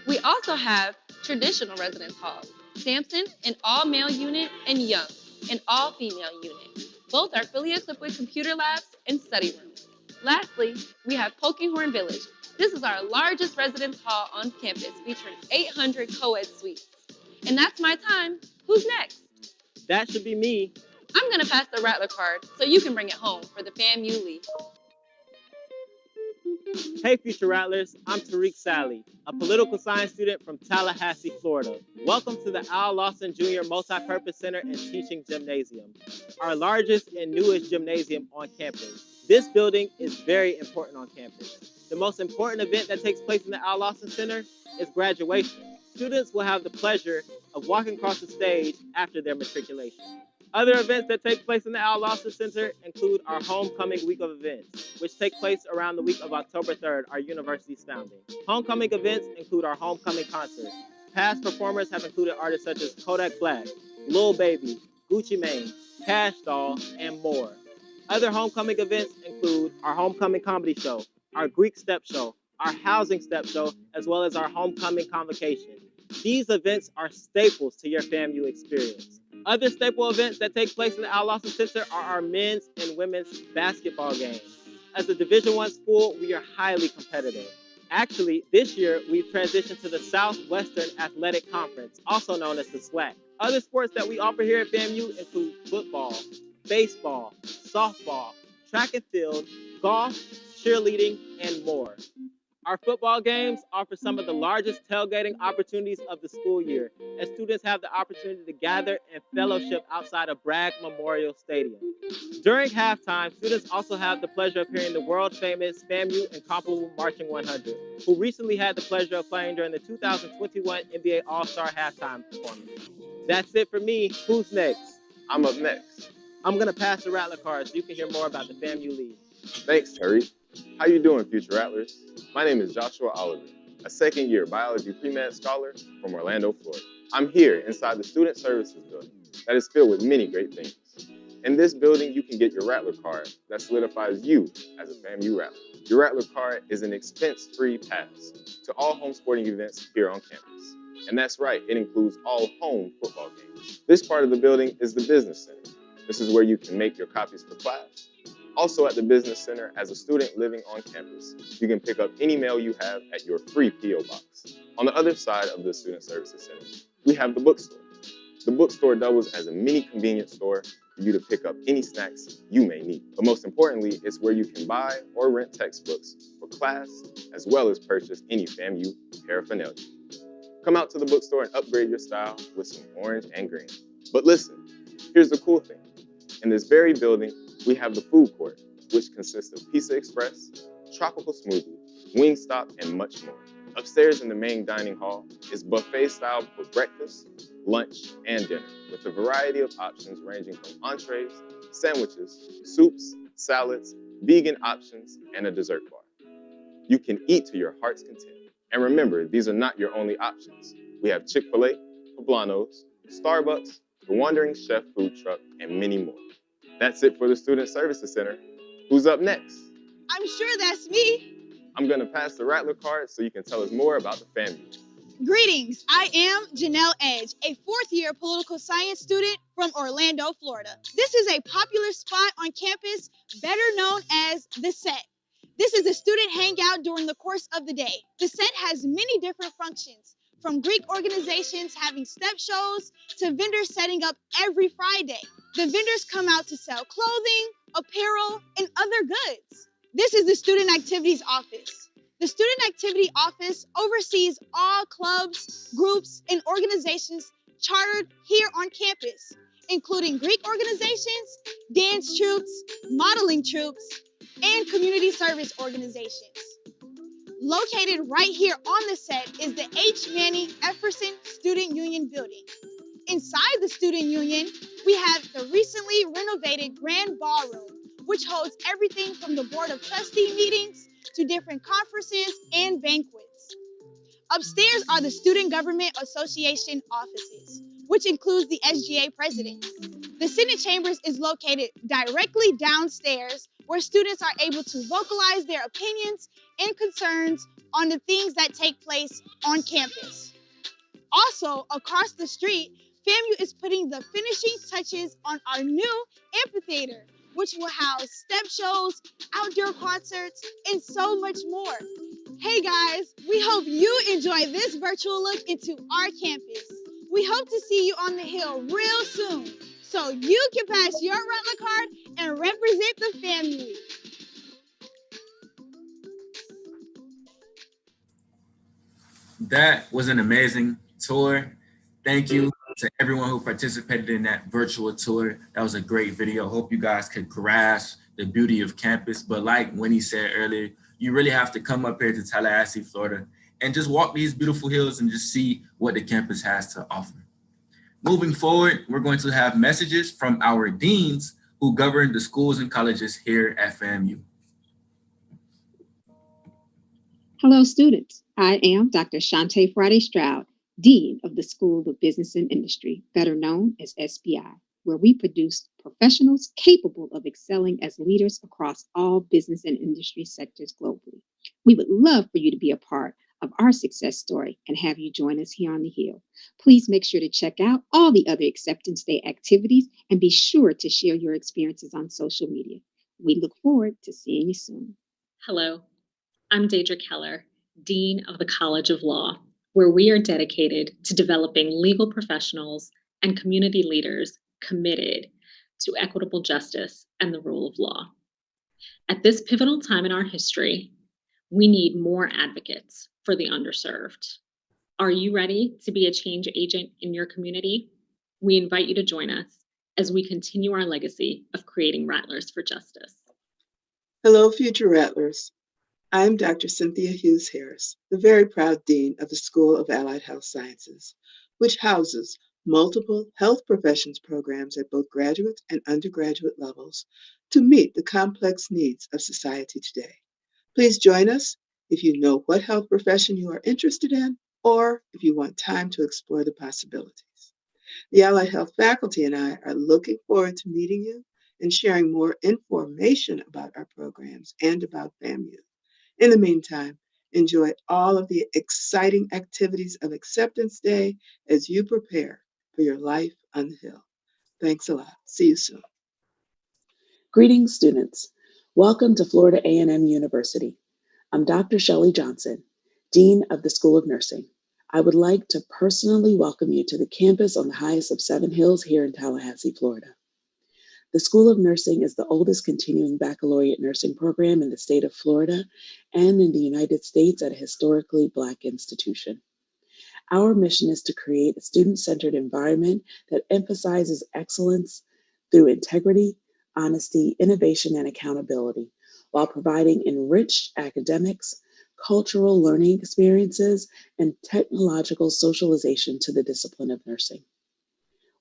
We also have traditional residence halls, Sampson, an all-male unit, and Young, an all-female unit. Both are fully equipped with computer labs and study rooms. Lastly, we have Pokinghorn Village. This is our largest residence hall on campus, featuring 800 co-ed suites. And that's my time. Who's next? That should be me. I'm gonna pass the Rattler card so you can bring it home for the FAMU League. Hey, future Rattlers, I'm Tariq Sally, a political science student from Tallahassee, Florida. Welcome to the Al Lawson Jr. Multipurpose Center and Teaching Gymnasium, our largest and newest gymnasium on campus. This building is very important on campus. The most important event that takes place in the Al Lawson Center is graduation. Students will have the pleasure of walking across the stage after their matriculation. Other events that take place in the Al Lawson Center include our homecoming week of events, which take place around the week of October 3rd, our university's founding. Homecoming events include our homecoming concert. Past performers have included artists such as Kodak Black, Lil Baby, Gucci Mane, Cash Doll, and more. Other homecoming events include our homecoming comedy show, our Greek step show, our housing step show, as well as our homecoming convocation. These events are staples to your FAMU experience. Other staple events that take place in the Al Lawson Center are our men's and women's basketball games. As a Division I school, we are highly competitive. Actually, this year, we've transitioned to the Southwestern Athletic Conference, also known as the SWAC. Other sports that we offer here at FAMU include football, baseball, softball, track and field, golf, cheerleading, and more. Our football games offer some of the largest tailgating opportunities of the school year, as students have the opportunity to gather and fellowship outside of Bragg Memorial Stadium. During halftime, students also have the pleasure of hearing the world-famous FAMU Incomparable Marching 100, who recently had the pleasure of playing during the 2021 NBA All-Star Halftime Performance. That's it for me. Who's next? I'm up next. I'm going to pass the Rattler card so you can hear more about the FAMU League. Thanks, Terry. How you doing, future Rattlers? My name is Joshua Oliver, a second-year biology pre-med scholar from Orlando, Florida. I'm here inside the Student Services building that is filled with many great things. In this building, you can get your Rattler card that solidifies you as a FAMU Rattler. Your Rattler card is an expense-free pass to all home sporting events here on campus. And that's right, it includes all home football games. This part of the building is the Business Center. This is where you can make your copies for class. Also at the Business Center, as a student living on campus, you can pick up any mail you have at your free P.O. box. On the other side of the Student Services Center, we have the Bookstore. The Bookstore doubles as a mini convenience store for you to pick up any snacks you may need. But most importantly, it's where you can buy or rent textbooks for class, as well as purchase any FAMU paraphernalia. Come out to the Bookstore and upgrade your style with some orange and green. But listen, here's the cool thing. In this very building, we have the food court, which consists of Pizza Express, Tropical Smoothie, Wingstop, and much more. Upstairs in the main dining hall is buffet style for breakfast, lunch, and dinner, with a variety of options ranging from entrees, sandwiches, soups, salads, vegan options, and a dessert bar. You can eat to your heart's content. And remember, these are not your only options. We have Chick-fil-A, Poblanos, Starbucks, the Wandering Chef food truck, and many more. That's it for the Student Services Center. Who's up next? I'm sure that's me. I'm gonna pass the Rattler card so you can tell us more about the FAMU. Greetings, I am Janelle Edge, a fourth-year political science student from Orlando, Florida. This is a popular spot on campus, better known as the Set. This is a student hangout during the course of the day. The Set has many different functions, from Greek organizations having step shows to vendors setting up every Friday. The vendors come out to sell clothing, apparel, and other goods. This is the Student Activities Office. The Student Activity Office oversees all clubs, groups, and organizations chartered here on campus, including Greek organizations, dance troops, modeling troops, and community service organizations. Located right here on the Set is the H. Manning Efferson Student Union building. Inside the Student Union, we have the recently renovated Grand Ballroom, which holds everything from the Board of Trustee meetings to different conferences and banquets. Upstairs are the Student Government Association offices, which includes the SGA president. The Senate Chambers is located directly downstairs, where students are able to vocalize their opinions and concerns on the things that take place on campus. Also, across the street, FAMU is putting the finishing touches on our new amphitheater, which will house step shows, outdoor concerts, and so much more. Hey guys, we hope you enjoy this virtual look into our campus. We hope to see you on the Hill real soon, so you can pass your Rattler card and represent the family. That was an amazing tour. Thank you to everyone who participated in that virtual tour. That was a great video. Hope you guys could grasp the beauty of campus. But like Winnie said earlier, you really have to come up here to Tallahassee, Florida, and just walk these beautiful hills and just see what the campus has to offer. Moving forward, we're going to have messages from our deans who govern the schools and colleges here at FAMU. Hello, students. I am Dr. Shante Friday Stroud, Dean of the School of Business and Industry, better known as SBI, where we produce professionals capable of excelling as leaders across all business and industry sectors globally. We would love for you to be a part of our success story and have you join us here on the Hill. Please make sure to check out all the other Acceptance Day activities and be sure to share your experiences on social media. We look forward to seeing you soon. Hello, I'm Deidre Keller, Dean of the College of Law, where we are dedicated to developing legal professionals and community leaders committed to equitable justice and the rule of law. At this pivotal time in our history, we need more advocates for the underserved. Are you ready to be a change agent in your community? We invite you to join us as we continue our legacy of creating Rattlers for justice. Hello, future Rattlers. I'm Dr. Cynthia Hughes Harris, the very proud Dean of the School of Allied Health Sciences, which houses multiple health professions programs at both graduate and undergraduate levels to meet the complex needs of society today. Please join us if you know what health profession you are interested in, or if you want time to explore the possibilities. The Allied Health faculty and I are looking forward to meeting you and sharing more information about our programs and about FAMU. In the meantime, enjoy all of the exciting activities of Acceptance Day as you prepare for your life on the Hill. Thanks a lot. See you soon. Greetings, students. Welcome to Florida A&M University. I'm Dr. Shelley Johnson, Dean of the School of Nursing. I would like to personally welcome you to the campus on the highest of 7 hills here in Tallahassee, Florida. The School of Nursing is the oldest continuing baccalaureate nursing program in the state of Florida and in the United States at a historically Black institution. Our mission is to create a student-centered environment that emphasizes excellence through integrity, honesty, innovation, and accountability, while providing enriched academics, cultural learning experiences, and technological socialization to the discipline of nursing.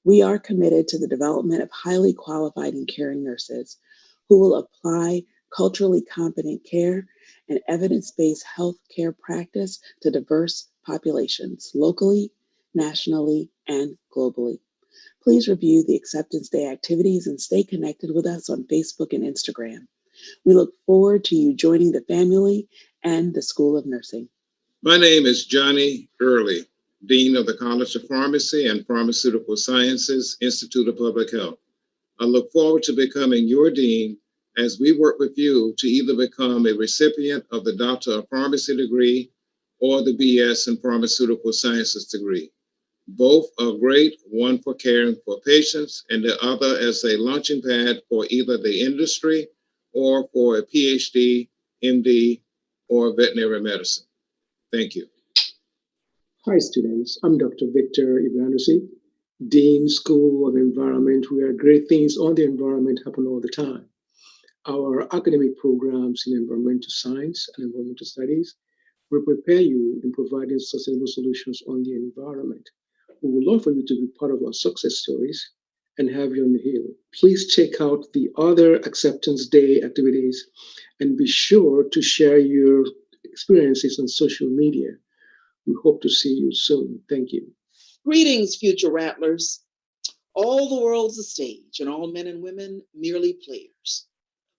We are committed to the development of highly qualified and caring nurses who will apply culturally competent care and evidence-based health care practice to diverse populations locally, nationally, and globally. Please review the Acceptance Day activities and stay connected with us on Facebook and Instagram. We look forward to you joining the family and the School of Nursing. My name is Johnny Early, Dean of the College of Pharmacy and Pharmaceutical Sciences, Institute of Public Health. I look forward to becoming your dean as we work with you to either become a recipient of the Doctor of Pharmacy degree or the BS in Pharmaceutical Sciences degree. Both are great, one for caring for patients and the other as a launching pad for either the industry or for a PhD, MD, or veterinary medicine. Thank you. Hi students, I'm Dr. Victor Ibranusi, Dean, School of Environment, where great things on the environment happen all the time. Our academic programs in environmental science and environmental studies will prepare you in providing sustainable solutions on the environment. We would love for you to be part of our success stories and have you on the hill. Please check out the other Acceptance Day activities and be sure to share your experiences on social media. We hope to see you soon. Thank you. Greetings, future rattlers. All the world's a stage, and all men and women merely players.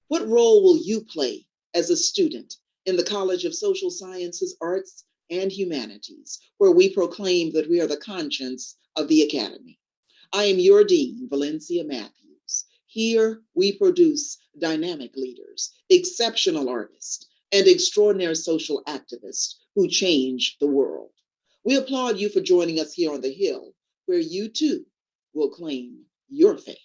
What role will you play as a student in the College of Social Sciences, Arts, and Humanities, where we proclaim that we are the conscience of the Academy? I am your Dean, Valencia Matthews. Here, we produce dynamic leaders, exceptional artists, and extraordinary social activists who change the world. We applaud you for joining us here on the Hill, where you too will claim your fame.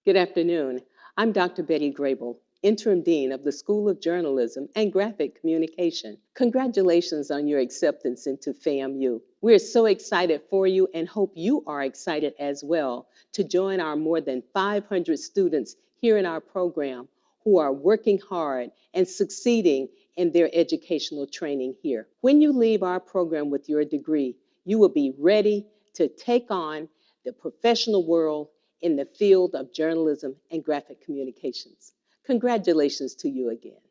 Good afternoon. I'm Dr. Betty Grable, Interim Dean of the School of Journalism and Graphic Communication. Congratulations on your acceptance into FAMU. We're so excited for you and hope you are excited as well to join our more than 500 students here in our program who are working hard and succeeding in their educational training here. When you leave our program with your degree, you will be ready to take on the professional world in the field of journalism and graphic communications. Congratulations to you again.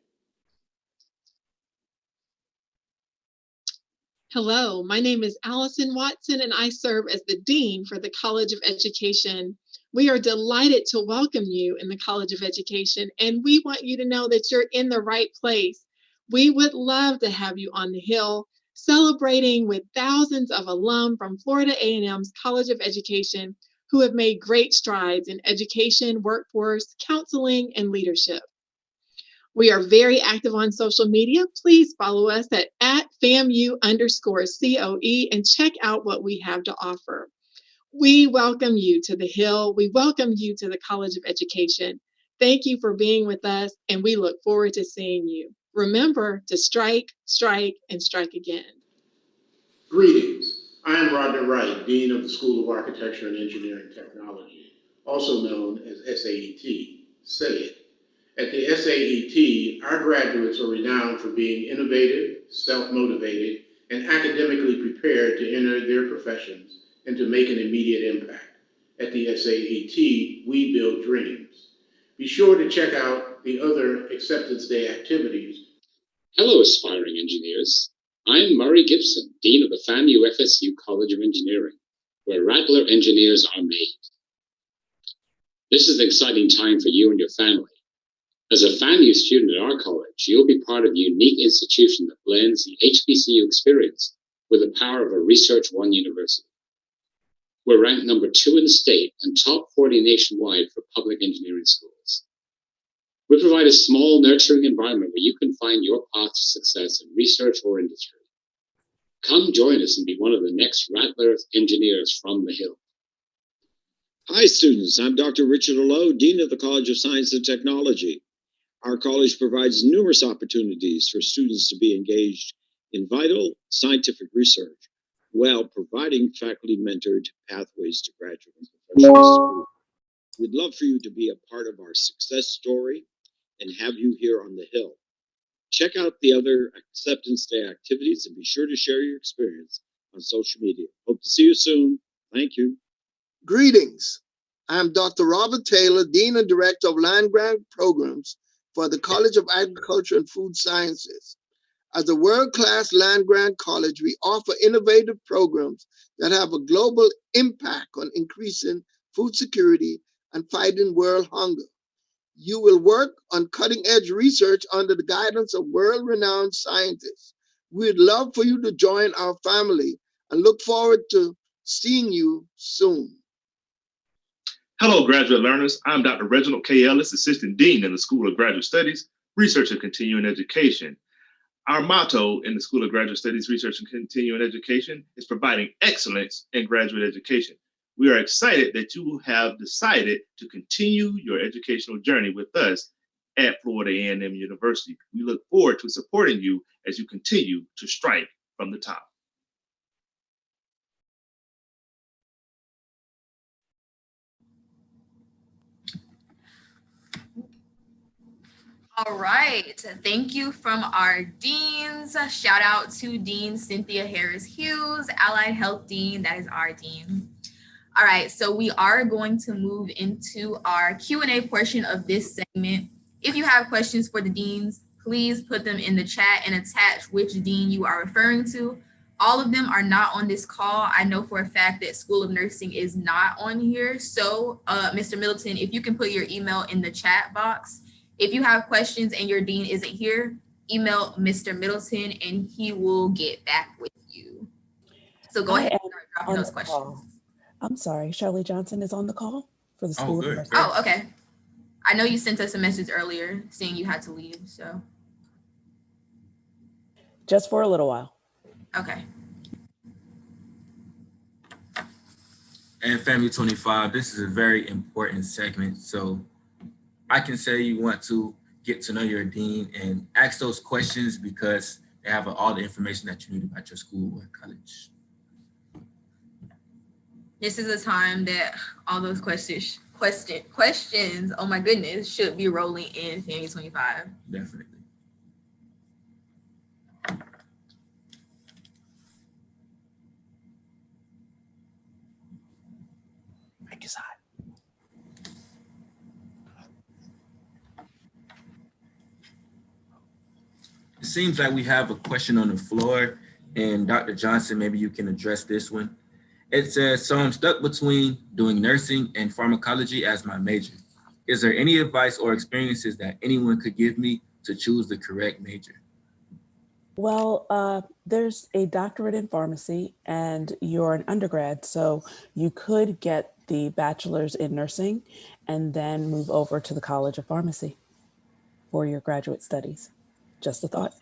Hello, my name is Allison Watson, and I serve as the Dean for the College of Education. We are delighted to welcome you in the College of Education, and we want you to know that you're in the right place. We would love to have you on the Hill, celebrating with thousands of alum from Florida A&M's College of Education who have made great strides in education, workforce, counseling, and leadership. We are very active on social media. Please follow us at FAMU_COE and check out what we have to offer. We welcome you to the Hill. We welcome you to the College of Education. Thank you for being with us, and we look forward to seeing you. Remember to strike, strike, and strike again. Greetings. I am Rodney Wright, Dean of the School of Architecture and Engineering Technology, also known as SAET. Say it. At the SAET, our graduates are renowned for being innovative, self-motivated, and academically prepared to enter their professions and to make an immediate impact. At the SAET, we build dreams. Be sure to check out the other Acceptance Day activities. Hello, aspiring engineers. I'm Murray Gibson, Dean of the FAMU FSU College of Engineering, where Rattler engineers are made. This is an exciting time for you and your family. As a FAMU student at our college, you'll be part of a unique institution that blends the HBCU experience with the power of a Research One university. We're ranked number 2 in the state and top 40 nationwide for public engineering schools. We provide a small, nurturing environment where you can find your path to success in research or industry. Come join us and be one of the next Rattler engineers from the Hill. Hi, students. I'm Dr. Richard Allo, Dean of the College of Science and Technology. Our college provides numerous opportunities for students to be engaged in vital scientific research while providing faculty-mentored pathways to graduate and professional school. We'd love for you to be a part of our success story and have you here on the Hill. Check out the other Acceptance Day activities and be sure to share your experience on social media. Hope to see you soon. Thank you. Greetings. I'm Dr. Robert Taylor, Dean and Director of Land Grant Programs for the College of Agriculture and Food Sciences. As a world-class land grant college, we offer innovative programs that have a global impact on increasing food security and fighting world hunger. You will work on cutting-edge research under the guidance of world-renowned scientists. We'd love for you to join our family and look forward to seeing you soon. Hello, graduate learners. I'm Dr. Reginald K. Ellis, Assistant Dean in the School of Graduate Studies, Research and Continuing Education. Our motto in the School of Graduate Studies, Research and Continuing Education is providing excellence in graduate education. We are excited that you have decided to continue your educational journey with us at Florida A&M University. We look forward to supporting you as you continue to strike from the top. All right, thank you from our deans. Shout out to Dean Cynthia Harris Hughes, Allied Health Dean, that is our dean. All right, so we are going to move into our Q&A portion of this segment. If you have questions for the deans, please put them in the chat and attach which dean you are referring to. All of them are not on this call. I know for a fact that School of Nursing is not on here. So Mr. Middleton, if you can put your email in the chat box. If you have questions and your dean isn't here, email Mr. Middleton and he will get back with you. So go ahead and start dropping those questions. Call. I'm sorry, Shirley Johnson is on the call for the School of Nursing. Oh, okay. I know you sent us a message earlier saying you had to leave, so. Just for a little while. Okay. And Family 25, this is a very important segment. So I can say you want to get to know your dean and ask those questions because they have all the information that you need about your school or college. This is a time that all those questions, oh my goodness, should be rolling in Family 25. Definitely. Mic is hot. It seems like we have a question on the floor, and Dr. Johnson, maybe you can address this one. It says, so I'm stuck between doing nursing and pharmacology as my major. Is there any advice or experiences that anyone could give me to choose the correct major? Well, there's a doctorate in pharmacy and you're an undergrad, so you could get the bachelor's in nursing and then move over to the College of Pharmacy for your graduate studies. Just a thought.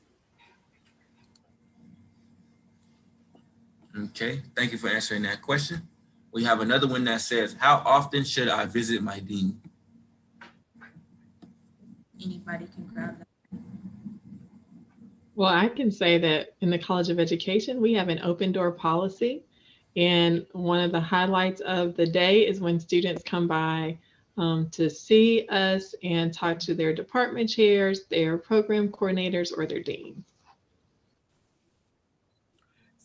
Okay, thank you for answering that question. We have another one that says, how often should I visit my dean? Anybody can grab that. Well, I can say that in the College of Education, we have an open door policy. And one of the highlights of the day is when students come by to see us and talk to their department chairs, their program coordinators, or their deans.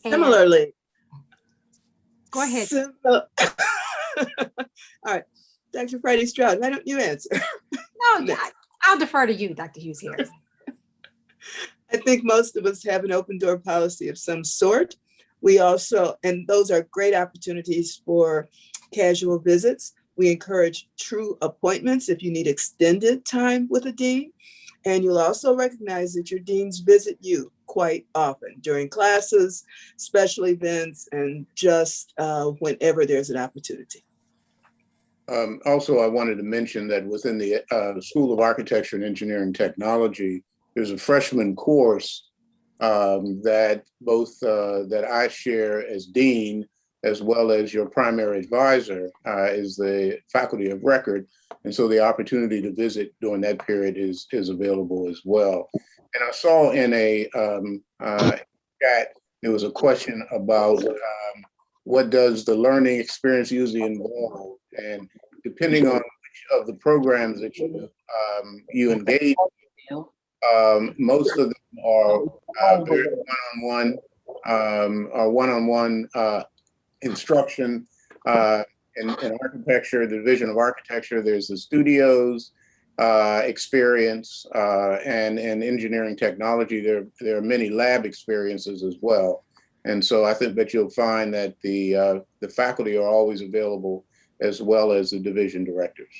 Similarly. Go ahead. All right. Dr. Friday Stroud, why don't you answer? No, I'll defer to you, Dr. Hughes Harris. I think most of us have an open door policy of some sort. We also, and those are great opportunities for casual visits. We encourage true appointments if you need extended time with a dean. And you'll also recognize that your deans visit you quite often during classes, special events, and just whenever there's an opportunity. Also, I wanted to mention that within the School of Architecture and Engineering Technology, there's a freshman course that both that I share as dean, as well as your primary advisor is the faculty of record. And so the opportunity to visit during that period is available as well. And I saw in a chat, there was a question about what does the learning experience usually involve? And depending on which of the programs that you engage, Most of them are very one-on-one instruction in architecture, the division of architecture. There's the studios experience and engineering technology. There are many lab experiences as well. And so I think that you'll find that the faculty are always available, as well as the division directors.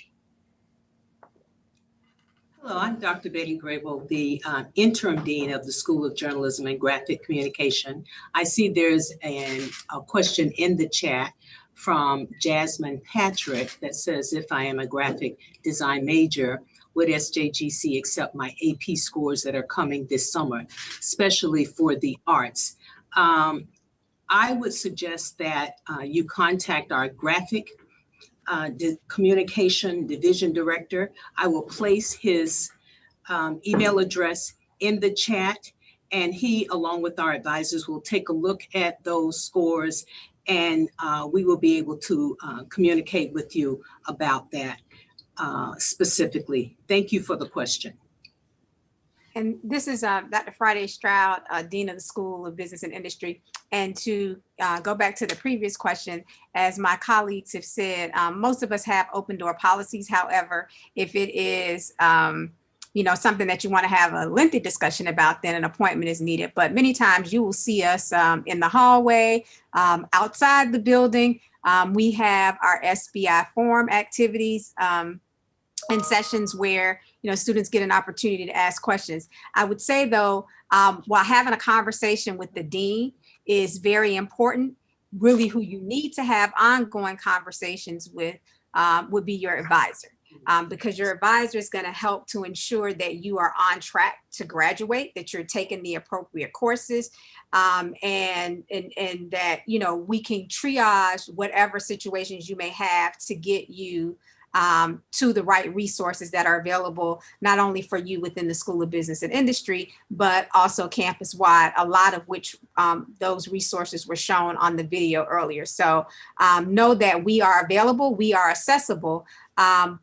Hello, I'm Dr. Betty Grable, the interim dean of the School of Journalism and Graphic Communication. I see there's a question in the chat from Jasmine Patrick that says, if I am a graphic design major, would SJGC accept my AP scores that are coming this summer, especially for the arts? I would suggest that you contact our graphic communication division director. I will place his email address in the chat, and he, along with our advisors, will take a look at those scores, and we will be able to communicate with you about that specifically. Thank you for the question. And this is Dr. Friday Stroud, Dean of the School of Business and Industry. And to go back to the previous question, as my colleagues have said, most of us have open door policies. However, if it is something that you want to have a lengthy discussion about, then an appointment is needed. But many times you will see us in the hallway, outside the building. We have our SBI forum activities and sessions where students get an opportunity to ask questions. I would say though, while having a conversation with the dean is very important, really who you need to have ongoing conversations with would be your advisor. Because your advisor is going to help to ensure that you are on track to graduate, that you're taking the appropriate courses, and that we can triage whatever situations you may have to get you to the right resources that are available, not only for you within the School of Business and Industry, but also campus-wide, a lot of which those resources were shown on the video earlier. So know that we are available, we are accessible,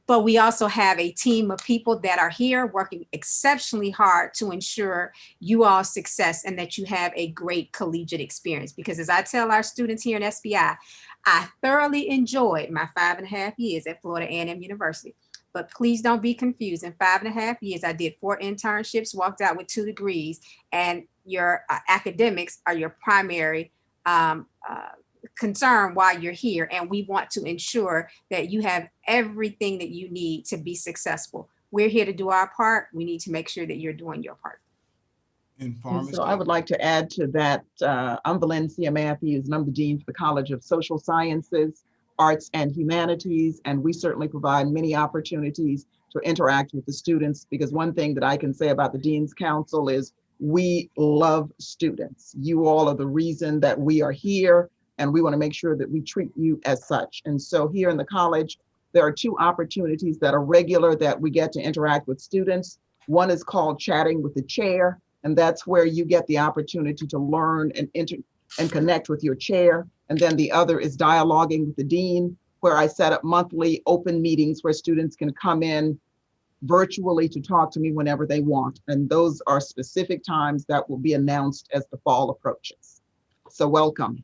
but we also have a team of people that are here working exceptionally hard to ensure you all's success and that you have a great collegiate experience. Because as I tell our students here in SBI, I thoroughly enjoyed my 5.5 years at Florida A&M University, but please don't be confused. In 5.5 years, I did 4 internships, walked out with 2 degrees, and your academics are your primary concern while you're here. And we want to ensure that you have everything that you need to be successful. We're here to do our part. We need to make sure that you're doing your part. And so I would like to add to that. I'm Valencia Matthews, and I'm the Dean for the College of Social Sciences, Arts, and Humanities. And we certainly provide many opportunities to interact with the students, because one thing that I can say about the Dean's Council is we love students. You all are the reason that we are here, and we want to make sure that we treat you as such. And so here in the college, there are 2 opportunities that are regular that we get to interact with students. One is called Chatting with the Chair, and that's where you get the opportunity to learn and connect with your chair. And then the other is Dialoguing with the Dean, where I set up monthly open meetings where students can come in virtually to talk to me whenever they want. And those are specific times that will be announced as the fall approaches. So welcome.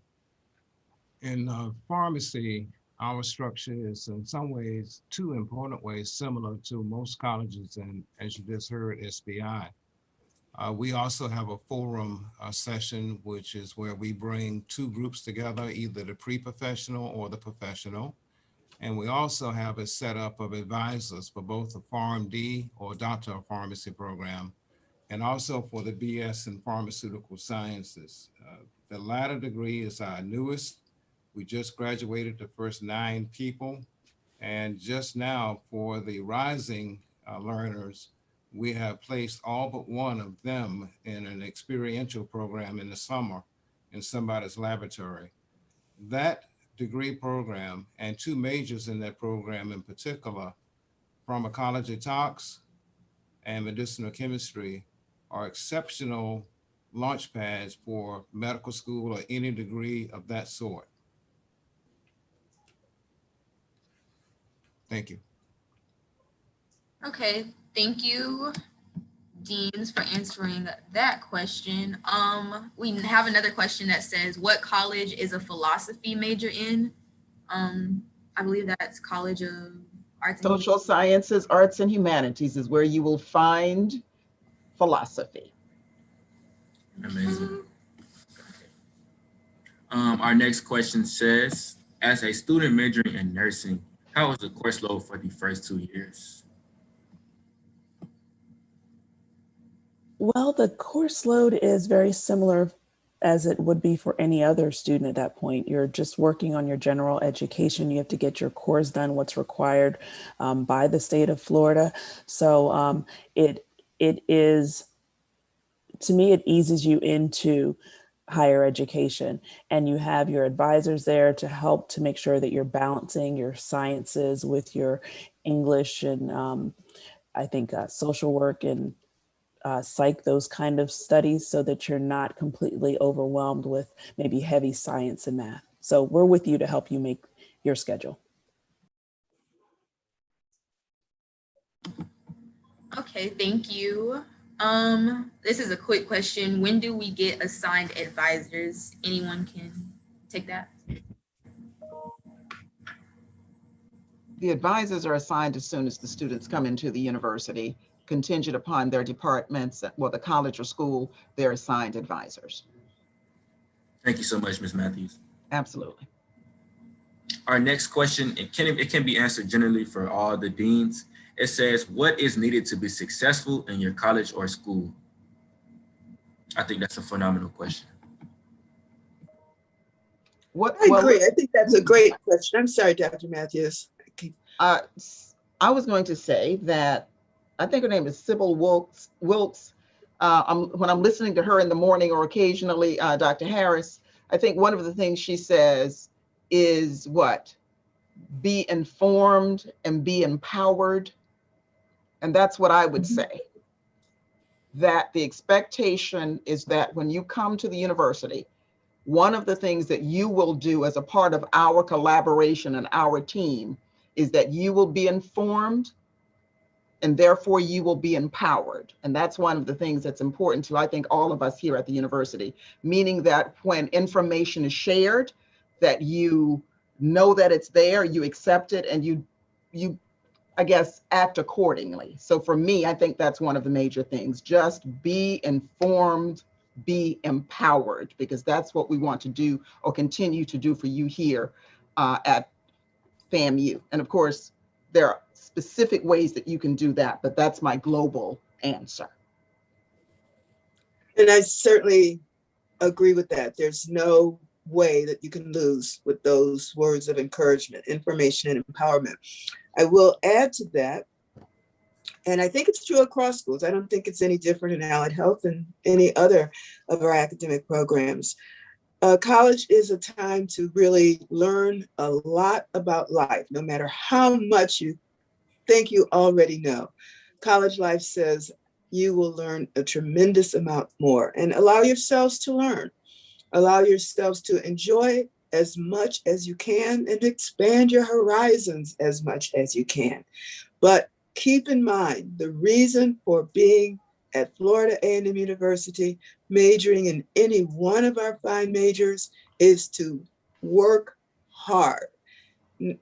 In pharmacy, our structure is in some ways, 2 important ways, similar to most colleges, and as you just heard, SBI. We also have a forum session, which is where we bring 2 groups together, either the pre-professional or the professional. And we also have a setup of advisors for both the PharmD or Doctor of Pharmacy program, and also for the BS in Pharmaceutical Sciences. The latter degree is our newest. We just graduated the first 9 people. And just now for the rising learners, we have placed all but one of them in an experiential program in the summer in somebody's laboratory. That degree program and 2 majors in that program in particular, pharmacology tox and medicinal chemistry, are exceptional launch pads for medical school or any degree of that sort. Thank you. Okay, thank you, deans for answering that question. We have another question that says, what college is a philosophy major in? I believe that's College of Arts and Social Sciences, Arts, and Humanities is where you will find philosophy. Amazing. Our next question says, as a student majoring in nursing, how was the course load for the first 2 years? Well, the course load is very similar as it would be for any other student at that point. You're just working on your general education. You have to get your course done, what's required by the state of Florida. So it is, to me, it eases you into higher education, and you have your advisors there to help to make sure that you're balancing your sciences with your English and I think social work and psych, those kind of studies, so that you're not completely overwhelmed with maybe heavy science and math. So we're with you to help you make your schedule. Okay, thank you. This is a quick question. When do we get assigned advisors? Anyone can take that? The advisors are assigned as soon as the students come into the university, contingent upon their departments, well, the college or school, they're assigned advisors. Thank you so much, Ms. Matthews. Absolutely. Our next question, it can be answered generally for all the deans. It says, what is needed to be successful in your college or school? I think that's a phenomenal question. I agree. I think that's a great question. I'm sorry, Dr. Matthews. I was going to say that I think her name is Sybil Wilkes. When I'm listening to her in the morning or occasionally Dr. Harris, I think one of the things she says is what? Be informed and be empowered. And that's what I would say. That the expectation is that when you come to the university, one of the things that you will do as a part of our collaboration and our team is that you will be informed and therefore you will be empowered. And that's one of the things that's important to, I think, all of us here at the university, meaning that when information is shared, that you know that it's there, you accept it, and you I guess, act accordingly. So for me, I think that's one of the major things. Just be informed, be empowered, because that's what we want to do or continue to do for you here at FAMU. And of course, there are specific ways that you can do that, but that's my global answer. And I certainly agree with that. There's no way that you can lose with those words of encouragement, information, and empowerment. I will add to that, and I think it's true across schools. I don't think it's any different in allied health than any other of our academic programs. College is a time to really learn a lot about life, no matter how much you think you already know. College life says you will learn a tremendous amount more, and allow yourselves to learn. Allow yourselves to enjoy as much as you can and expand your horizons as much as you can. But keep in mind, the reason for being at Florida A&M University, majoring in any one of our 5 majors, is to work hard.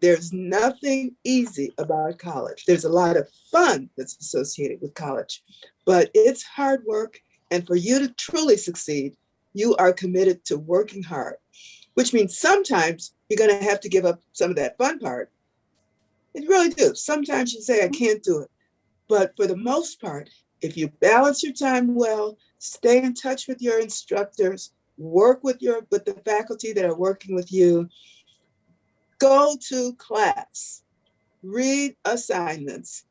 There's nothing easy about college. There's a lot of fun that's associated with college, but it's hard work. And for you to truly succeed, you are committed to working hard, which means sometimes you're going to have to give up some of that fun part. You really do. Sometimes you say, I can't do it. But for the most part, if you balance your time well, stay in touch with your instructors, work with the faculty that are working with you, go to class, read assignments,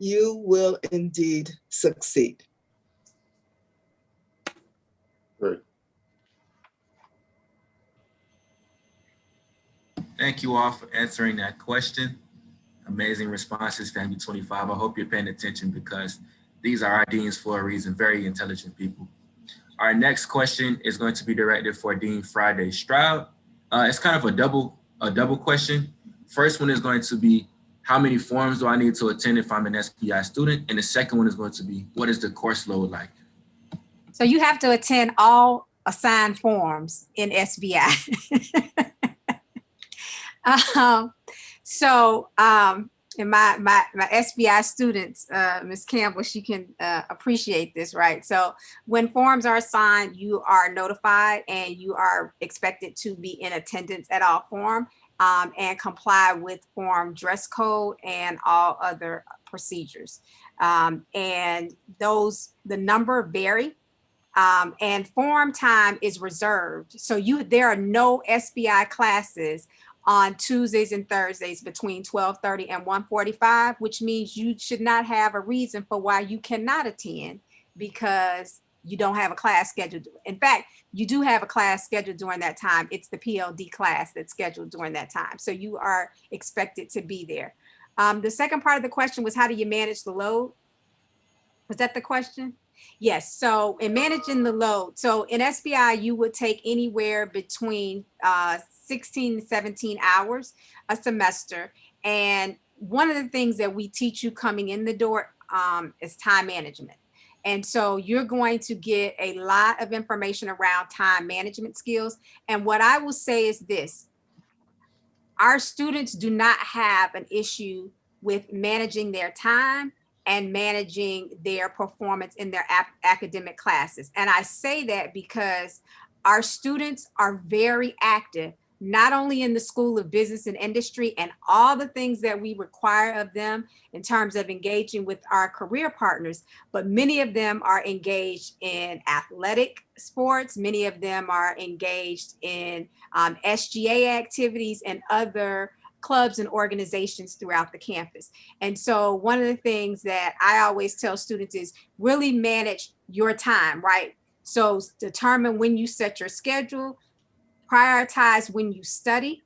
you will indeed succeed. Great. Thank you all for answering that question. Amazing responses, Family 25. I hope you're paying attention because these are our deans for a reason, very intelligent people. Our next question is going to be directed for Dean Friday Stroud. It's kind of a double question. First one is going to be, how many forums do I need to attend if I'm an SPI student? And the second one is going to be, what is the course load like? So you have to attend all assigned forms in SBI. And my SBI students, Ms. Campbell, she can appreciate this, right? So when forms are assigned, you are notified and you are expected to be in attendance at all form and comply with form dress code and all other procedures. And the number vary. And form time is reserved. So there are no SBI classes on Tuesdays and Thursdays between 12:30 and 1:45, which means you should not have a reason for why you cannot attend because you don't have a class scheduled. In fact, you do have a class scheduled during that time. It's the PLD class that's scheduled during that time. So you are expected to be there. The second part of the question was, how do you manage the load? Was that the question? Yes. So in managing the load, so in SBI, you would take anywhere between 16 to 17 hours a semester. And one of the things that we teach you coming in the door is time management. And so you're going to get a lot of information around time management skills. And what I will say is this: our students do not have an issue with managing their time and managing their performance in their academic classes. And I say that because our students are very active, not only in the School of Business and Industry and all the things that we require of them in terms of engaging with our career partners, but many of them are engaged in athletic sports. Many of them are engaged in SGA activities and other clubs and organizations throughout the campus. And so one of the things that I always tell students is really manage your time, right? So determine when you set your schedule, prioritize when you study.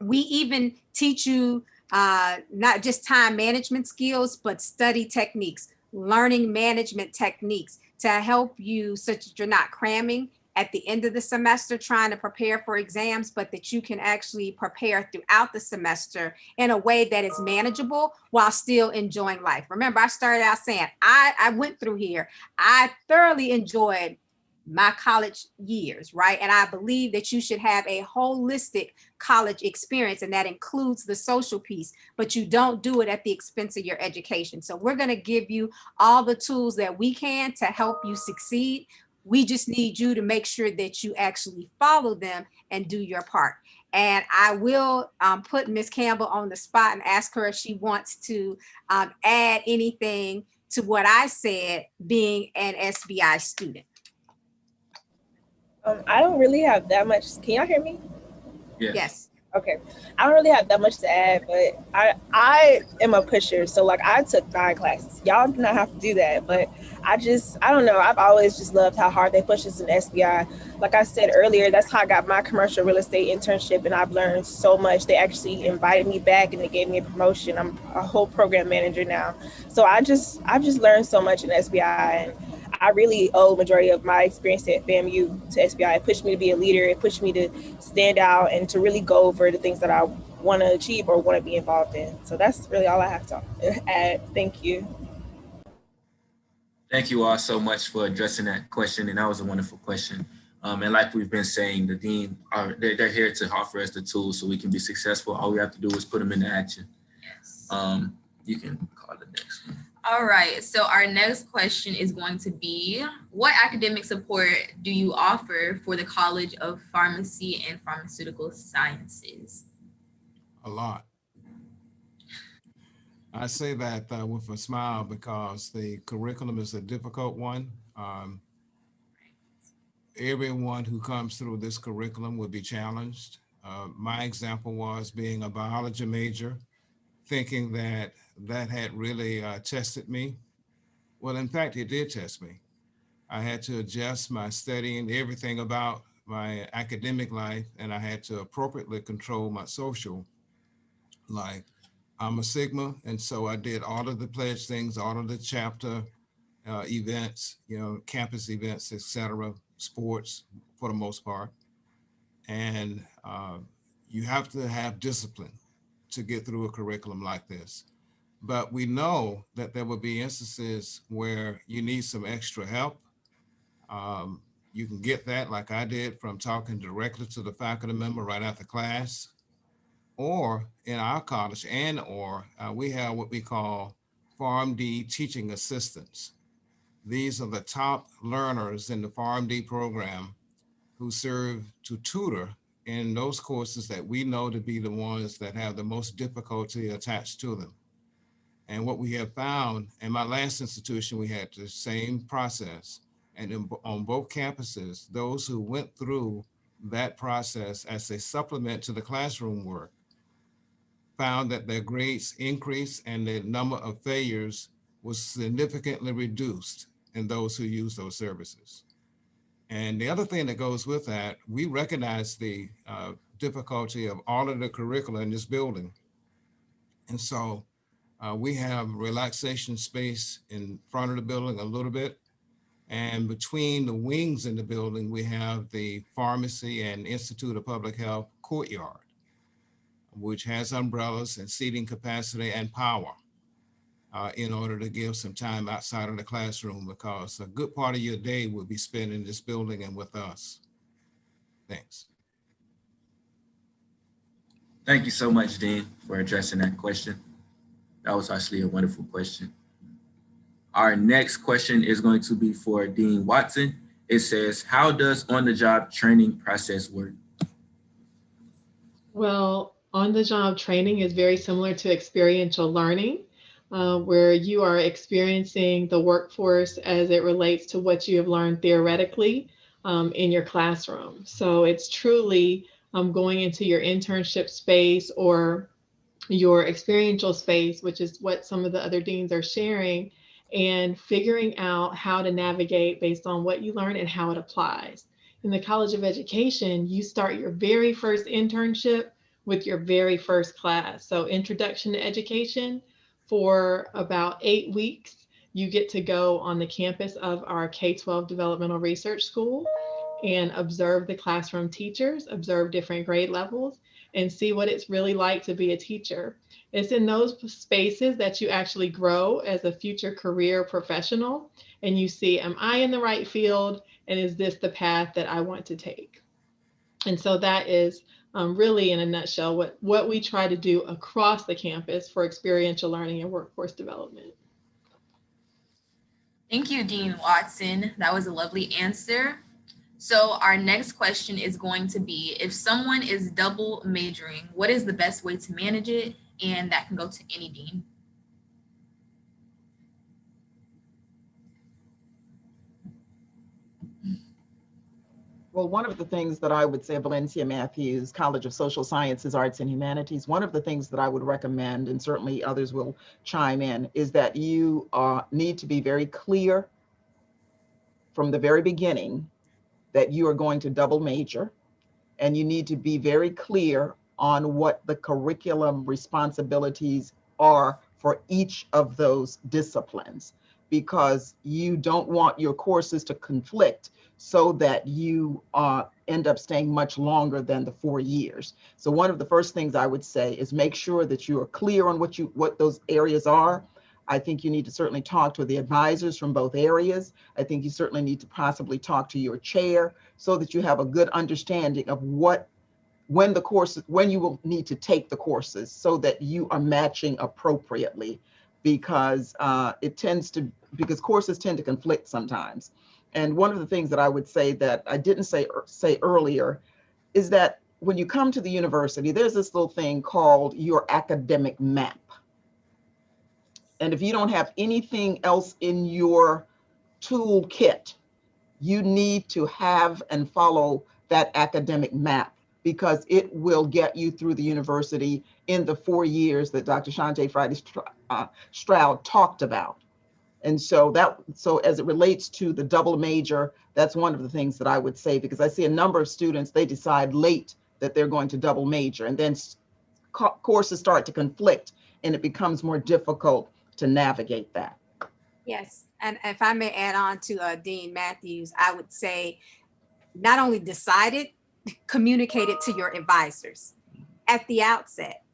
We even teach you not just time management skills, but study techniques, learning management techniques to help you such that you're not cramming at the end of the semester trying to prepare for exams, but that you can actually prepare throughout the semester in a way that is manageable while still enjoying life. Remember, I started out saying, I went through here. I thoroughly enjoyed my college years, right? And I believe that you should have a holistic college experience, and that includes the social piece, but you don't do it at the expense of your education. So we're going to give you all the tools that we can to help you succeed. We just need you to make sure that you actually follow them and do your part. And I will put Ms. Campbell on the spot and ask her if she wants to add anything to what I said, being an SBI student. I don't really have that much. Can y'all hear me? Yes. Okay. I don't really have that much to add, but I am a pusher. So like I took 9 classes. Y'all do not have to do that, but I don't know. I've always just loved how hard they push us in SBI. Like I said earlier, that's how I got my commercial real estate internship, and I've learned so much. They actually invited me back and they gave me a promotion. I'm a whole program manager now. So I've just learned so much in SBI, and I really owe majority of my experience at FAMU to SBI. It pushed me to be a leader. It pushed me to stand out and to really go over the things that I want to achieve or want to be involved in. So that's really all I have to add. Thank you. Thank you all so much for addressing that question. And that was a wonderful question. And like we've been saying, the dean, they're here to offer us the tools so we can be successful. All we have to do is put them into action. Yes. You can call the next one. All right, so our next question is going to be, what academic support do you offer for the College of Pharmacy and Pharmaceutical Sciences? A lot. I say that with a smile because the curriculum is a difficult one. Everyone who comes through this curriculum will be challenged. My example was being a biology major, thinking that had really tested me. Well, in fact, it did test me. I had to adjust my studying, everything about my academic life, and I had to appropriately control my social life. I'm a Sigma, and so I did all of the pledge things, all of the chapter events, campus events, etc., sports for the most part. And you have to have discipline to get through a curriculum like this. But we know that there will be instances where you need some extra help. You can get that, like I did, from talking directly to the faculty member right after class. Or in our college we have what we call PharmD teaching assistants. These are the top learners in the PharmD program who serve to tutor in those courses that we know to be the ones that have the most difficulty attached to them. And what we have found, in my last institution, we had the same process. And on both campuses, those who went through that process as a supplement to the classroom work found that their grades increased and the number of failures was significantly reduced in those who use those services. And the other thing that goes with that, we recognize the difficulty of all of the curricula in this building. And so we have relaxation space in front of the building a little bit. And between the wings in the building, we have the Pharmacy and Institute of Public Health courtyard, which has umbrellas and seating capacity and power in order to give some time outside of the classroom, because a good part of your day will be spent in this building and with us. Thanks. Thank you so much, Dean, for addressing that question. That was actually a wonderful question. Our next question is going to be for Dean Watson. It says, how does on-the-job training process work? Well, on-the-job training is very similar to experiential learning, where you are experiencing the workforce as it relates to what you have learned theoretically in your classroom. So it's truly going into your internship space or your experiential space, which is what some of the other deans are sharing, and figuring out how to navigate based on what you learn and how it applies. In the College of Education, you start your very first internship with your very first class. So Introduction to Education, for about 8 weeks, you get to go on the campus of our K-12 Developmental Research School and observe the classroom teachers, observe different grade levels, and see what it's really like to be a teacher. It's in those spaces that you actually grow as a future career professional, and you see, am I in the right field? And is this the path that I want to take? And so that is really, in a nutshell, what we try to do across the campus for experiential learning and workforce development. Thank you, Dean Watson. That was a lovely answer. So our next question is going to be, if someone is double majoring, what is the best way to manage it? And that can go to any dean. Well, one of the things that I would say, Valencia Matthews, College of Social Sciences, Arts and Humanities, one of the things that I would recommend, and certainly others will chime in, is that you need to be very clear from the very beginning that you are going to double major, and you need to be very clear on what the curriculum responsibilities are for each of those disciplines, because you don't want your courses to conflict so that you end up staying much longer than the 4 years. So one of the first things I would say is make sure that you are clear on what those areas are. I think you need to certainly talk to the advisors from both areas. I think you certainly need to possibly talk to your chair so that you have a good understanding of when you will need to take the courses, so that you are matching appropriately, because courses tend to conflict sometimes. And one of the things that I would say that I didn't say earlier is that when you come to the university, there's this little thing called your academic map. And if you don't have anything else in your toolkit, you need to have and follow that academic map, because it will get you through the university in the 4 years that Dr. Shante Friday-Stroud talked about. And so as it relates to the double major, that's one of the things that I would say, because I see a number of students, they decide late that they're going to double major, and then courses start to conflict, and it becomes more difficult to navigate that. Yes, and if I may add on to Dean Matthews, I would say not only decide it, communicate it to your advisors at the outset.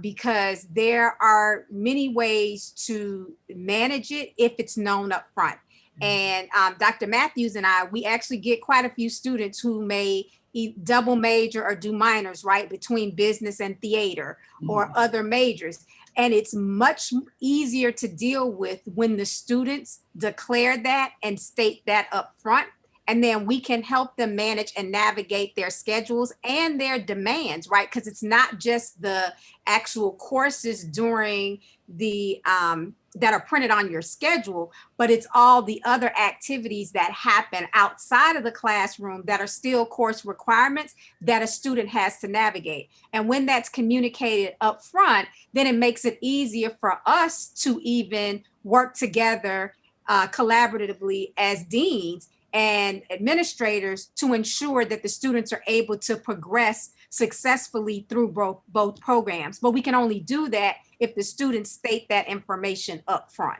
because there are many ways to manage it if it's known up front. And Dr. Matthews and I, we actually get quite a few students who may double major or do minors, right, between business and theater or other majors. And it's much easier to deal with when the students declare that and state that up front. And then we can help them manage and navigate their schedules and their demands, right? Because it's not just the actual courses during the that are printed on your schedule, but it's all the other activities that happen outside of the classroom that are still course requirements that a student has to navigate. And when that's communicated up front, then it makes it easier for us to even work together collaboratively as deans and administrators to ensure that the students are able to progress successfully through both programs. But we can only do that if the students state that information up front.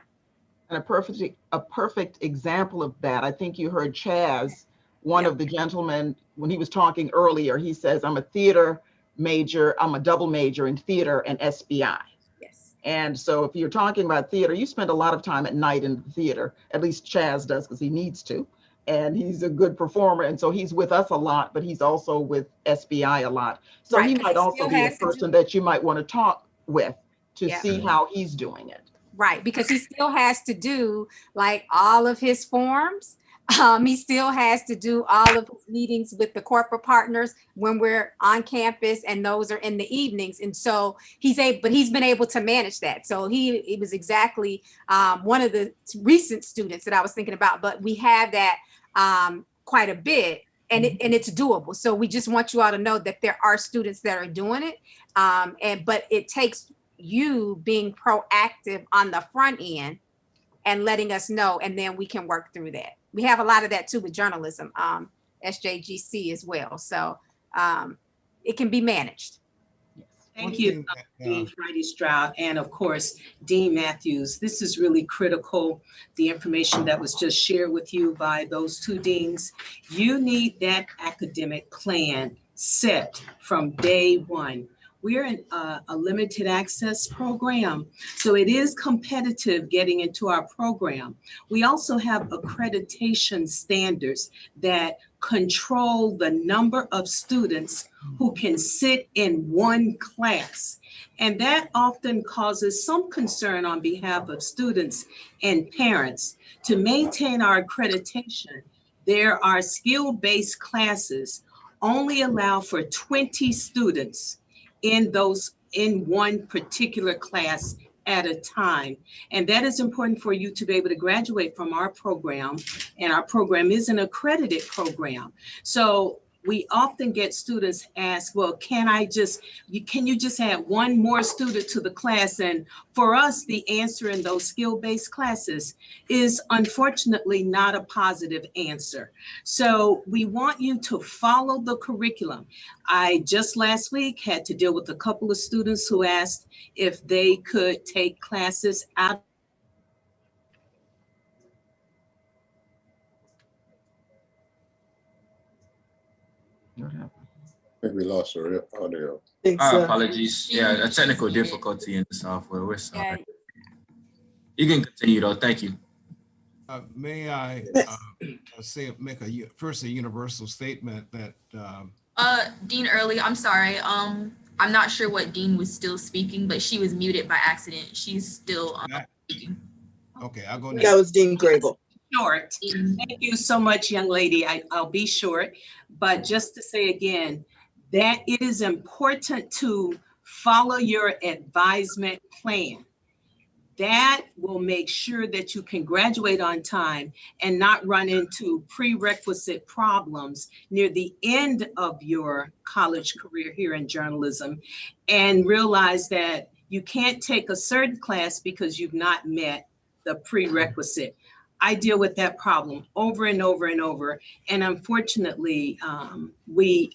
And a perfect example of that, I think you heard Chaz, one of the gentlemen, when he was talking earlier, he says, I'm a theater major, I'm a double major in theater and SBI. Yes. And so if you're talking about theater, you spend a lot of time at night in the theater, at least Chaz does because he needs to. And he's a good performer. And so he's with us a lot, but he's also with SBI a lot. So he might also be a person that you might want to talk with to see how he's doing it. Right, because he still has to do like all of his forms. He still has to do all of his meetings with the corporate partners when we're on campus, and those are in the evenings. And so he's been able to manage that. So he was exactly one of the recent students that I was thinking about, but we have that quite a bit, and it's doable. So we just want you all to know that there are students that are doing it, but it takes you being proactive on the front end and letting us know, and then we can work through that. We have a lot of that too with journalism, SJGC as well. So it can be managed. Thank you, Dean Friday Stroud, and of course, Dean Matthews. This is really critical, the information that was just shared with you by those two deans. You need that academic plan set from day one. We're in a limited access program, so it is competitive getting into our program. We also have accreditation standards that control the number of students who can sit in one class. And that often causes some concern on behalf of students and parents. To maintain our accreditation, there are skill-based classes only allow for 20 students in one particular class at a time. And that is important for you to be able to graduate from our program. And our program is an accredited program. So we often get students ask, well, can you just add one more student to the class? And for us, the answer in those skill-based classes is unfortunately not a positive answer. So we want you to follow the curriculum. I just last week had to deal with a couple of students who asked if they could take classes out. I think we lost our audio. Apologies. Yeah, a technical difficulty in the software. We're sorry. You can continue though. Thank you. May I make a universal statement that Dean Early, I'm sorry. I'm not sure what Dean was still speaking, but she was muted by accident. She's still speaking. Okay, I'll go next. That was Dean Grable. Short. Thank you so much, young lady. I'll be short, but just to say again, that it is important to follow your advisement plan. That will make sure that you can graduate on time and not run into prerequisite problems near the end of your college career here in journalism, and realize that you can't take a certain class because you've not met the prerequisite. I deal with that problem over and over and over. And unfortunately, we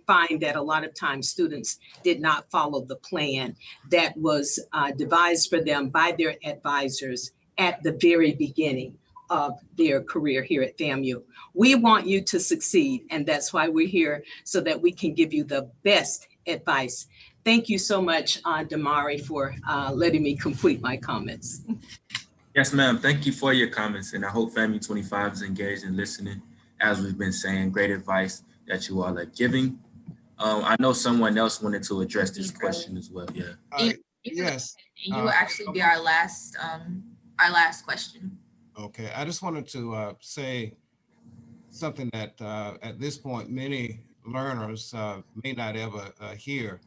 find that a lot of times students did not follow the plan that was devised for them by their advisors at the very beginning of their career here at FAMU. We want you to succeed, and that's why we're here, so that we can give you the best advice. Thank you so much, Damari, for letting me complete my comments. Yes, ma'am. Thank you for your comments. And I hope Family 25 is engaged and listening. As we've been saying, great advice that you all are giving. I know someone else wanted to address this question as well. Yeah. Yes. You will actually be our last question. Okay. I just wanted to say something that at this point, many learners may not ever hear.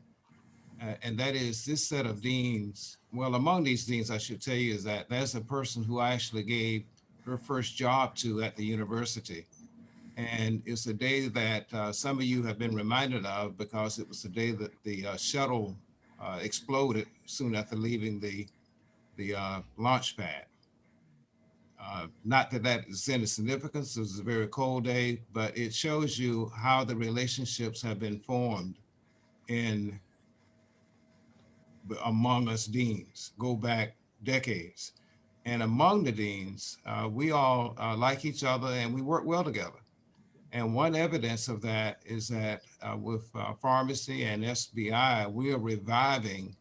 And that is this set of deans. Well, among these deans, I should tell you, is that there's a person who I actually gave her first job to at the university. And it's a day that some of you have been reminded of because it was the day that the shuttle exploded soon after leaving the launch pad. Not that that is any significance, it was a very cold day, but it shows you how the relationships have been formed among us deans, go back decades. And among the deans, we all like each other and we work well together. And one evidence of that is that with pharmacy and SBI, we are reviving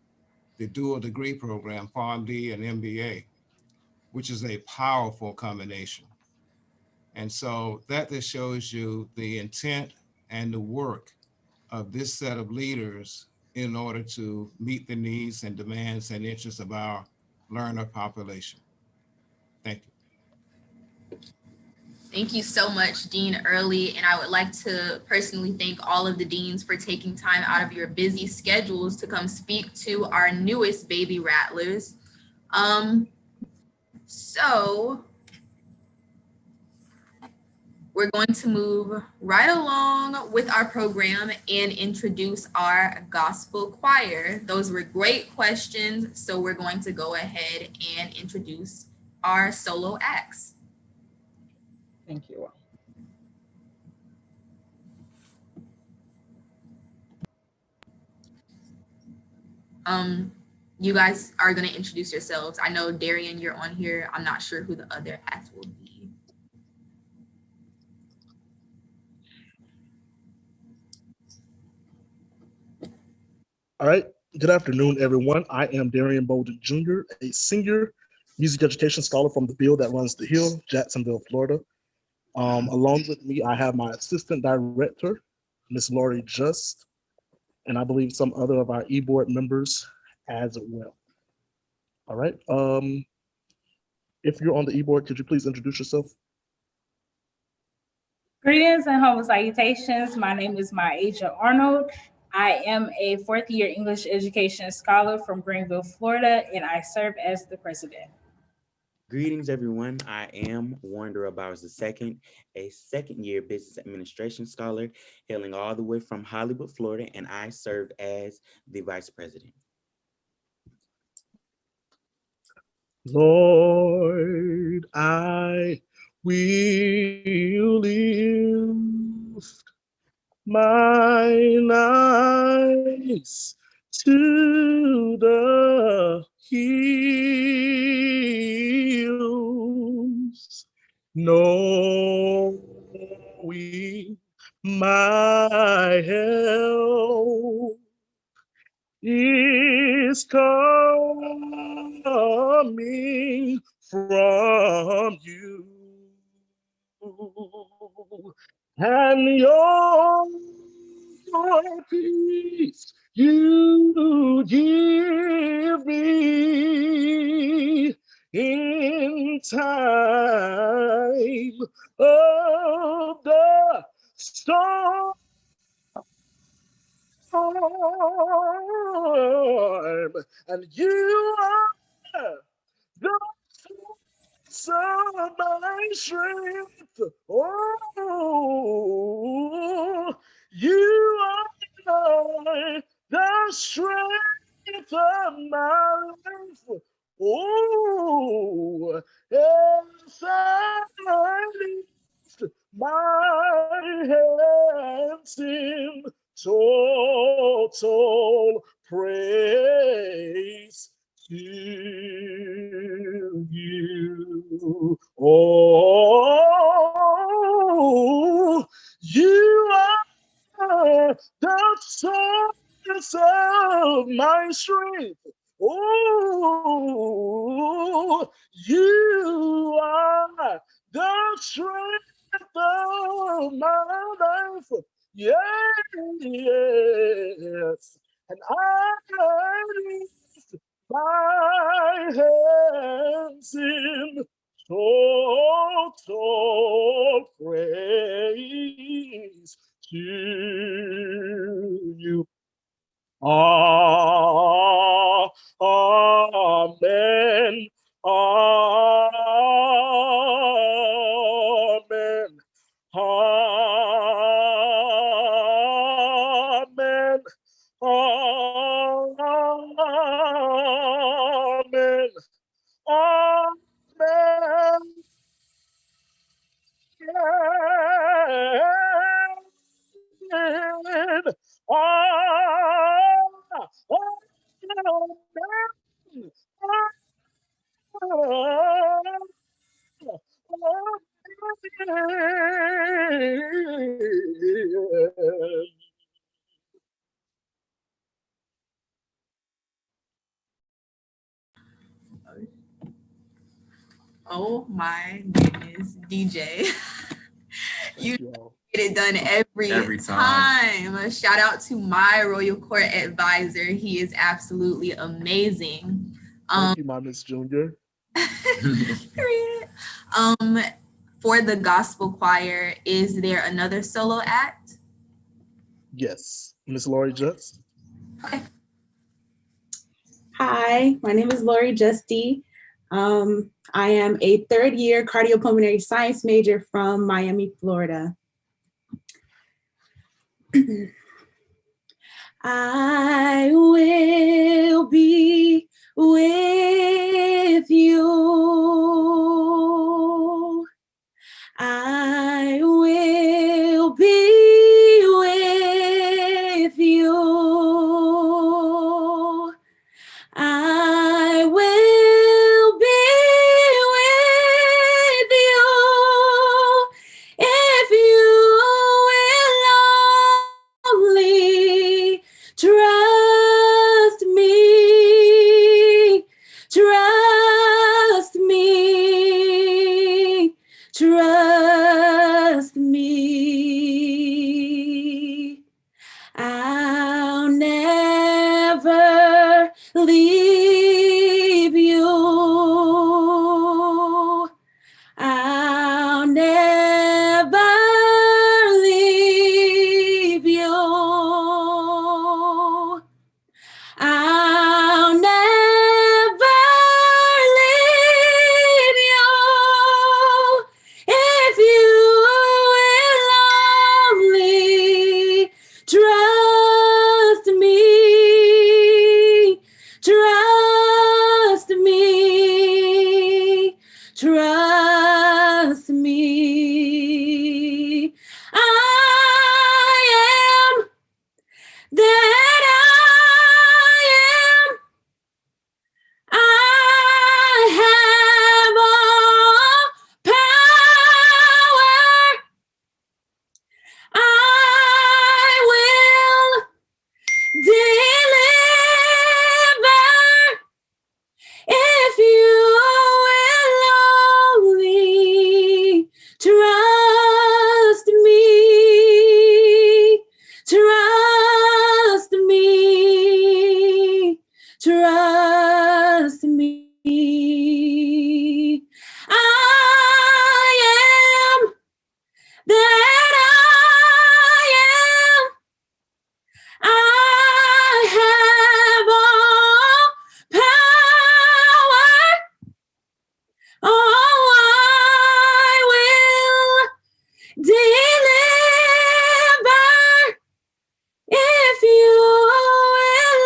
the dual degree program, PharmD and MBA, which is a powerful combination. And so that just shows you the intent and the work of this set of leaders in order to meet the needs and demands and interests of our learner population. Thank you. Thank you so much, Dean Early. And I would like to personally thank all of the deans for taking time out of your busy schedules to come speak to our newest baby rattlers. So we're going to move right along with our program and introduce our gospel choir. Those were great questions. So we're going to go ahead and introduce our solo acts. Thank you. You guys are going to introduce yourselves. I know, Darian, you're on here. I'm not sure who the other acts will be. All right. Good afternoon, everyone. I am Darian Bolden Jr., a senior music education scholar from the field that runs the Hill, Jacksonville, Florida. Along with me, I have my assistant director, Miss Lori Just, and I believe some other of our e-board members as well. All right. If you're on the e-board, could you please introduce yourself? Greetings and humble salutations. My name is Myaja Arnold. I am a fourth year English education scholar from Greenville, Florida, and I serve as the president. Greetings, everyone. I am Warren Bowers II, a second-year business administration scholar, hailing all the way from Hollywood, Florida, and I serve as the vice president. Lord, I will lift mine eyes to the hills, knowing my help is coming from you, and your peace you give me in time of the storm, and you are the source of my strength. Oh, you are the strength of my life. Oh, as I lift my hands in total praise to you. Oh, you are the source weakness of my strength. Oh, you are the strength of my life. Yes, yes. And I lift my hands in total praise to you. Amen. Amen. Amen. Amen. Amen. Amen. Oh my goodness, DJ. You get it done every time. Shout out to my Royal Court advisor. He is absolutely amazing. Thank you, my Miss Junior. For the gospel choir, is there another solo act? Yes, Miss Lori Just. Okay. Hi, my name is Lori Justy. I am a third-year cardiopulmonary science major from Miami, Florida. I will be with you. I will be with you. I will be with you if you will only trust me, trust me, trust me. I'll never leave you. I'll never leave you. I'll never leave you if you will only trust me, trust me, trust me. I am that I am. I have all power. I will deliver if you will only trust me, trust me, trust me. I am that I am. I have all power. Oh, I will deliver if you will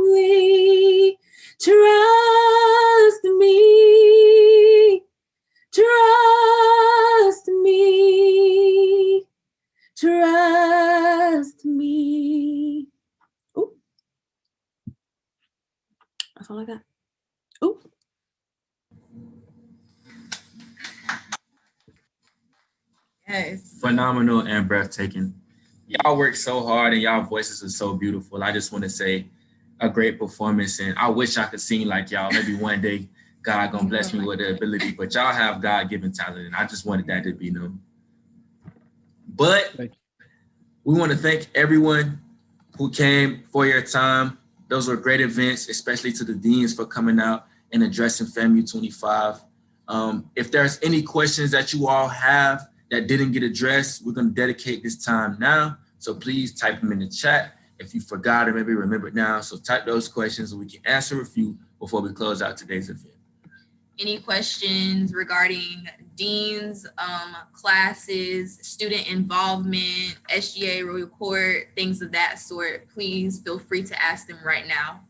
only trust me, trust me, trust me. Ooh. That's all I got. Ooh. Yes. Phenomenal and breathtaking. y'all work so hard and y'all voices are so beautiful. I just want to say a great performance, and I wish I could sing like y'all. Maybe one day God gonna bless me with the ability, but y'all have God-given talent, and I just wanted that to be known. But we want to thank everyone who came for your time. Those were great events, especially to the deans for coming out and addressing FAMU 25. If there's any questions that you all have that didn't get addressed, we're going to dedicate this time now. So please type them in the chat. If you forgot or maybe remember now, so type those questions and we can answer a few before we close out today's event. Any questions regarding deans, classes, student involvement, SGA report, things of that sort, please feel free to ask them right now.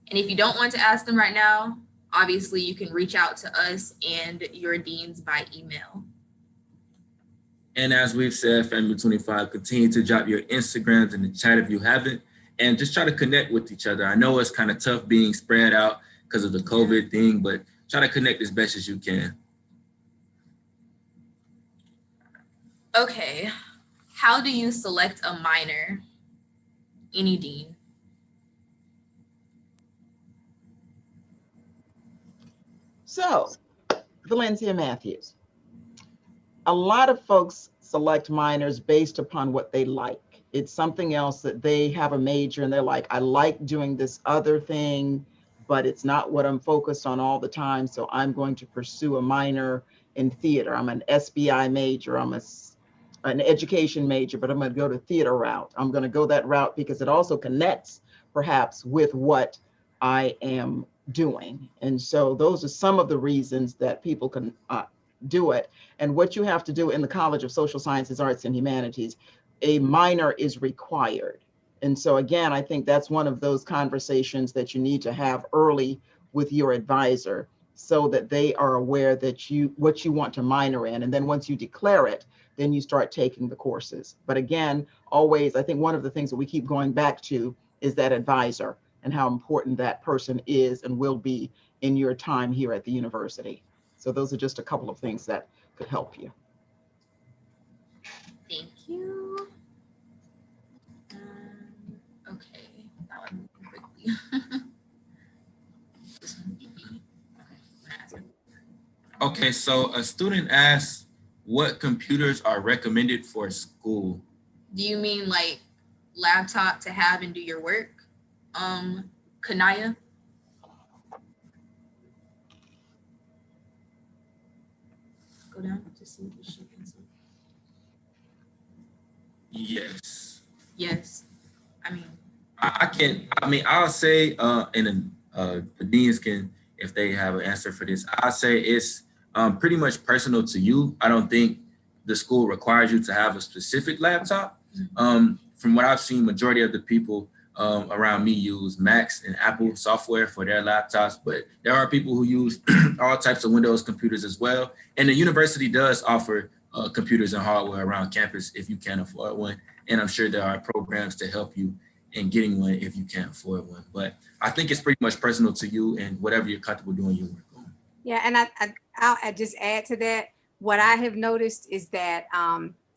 And if you don't want to ask them right now, obviously you can reach out to us and your deans by email. And as we've said, FAMU 25, continue to drop your Instagrams in the chat if you haven't, and just try to connect with each other. I know it's kind of tough being spread out because of the COVID thing, but try to connect as best as you can. Okay, how do you select a minor? Any dean? So, Valencia Matthews. A lot of folks select minors based upon what they like. It's something else that they have a major and they're like, I like doing this other thing, but it's not what I'm focused on all the time. So I'm going to pursue a minor in theater. I'm an SBI major. I'm an education major, but I'm going to go the theater route. I'm going to go that route because it also connects perhaps with what I am doing. And so those are some of the reasons that people can do it. And what you have to do in the College of Social Sciences, Arts, and Humanities, a minor is required. And so again, I think that's one of those conversations that you need to have early with your advisor so that they are aware that what you want to minor in. And then once you declare it, then you start taking the courses. But again, always, I think one of the things that we keep going back to is that advisor and how important that person is and will be in your time here at the university. So those are just a couple of things that could help you. Thank you. Okay, that one quickly. Okay, so a student asks, what computers are recommended for school? Do you mean like laptop to have and do your work? Kanaya? Go down to see if she can see. Yes. Yes. I'll say, and the deans can, if they have an answer for this, I'll say it's pretty much personal to you. I don't think the school requires you to have a specific laptop. From what I've seen, majority of the people around me use Macs and Apple software for their laptops, but there are people who use all types of Windows computers as well. And the university does offer computers and hardware around campus if you can't afford one. And I'm sure there are programs to help you in getting one if you can't afford one. But I think it's pretty much personal to you and whatever you're comfortable doing your work on. Yeah, and I'll just add to that. What I have noticed is that,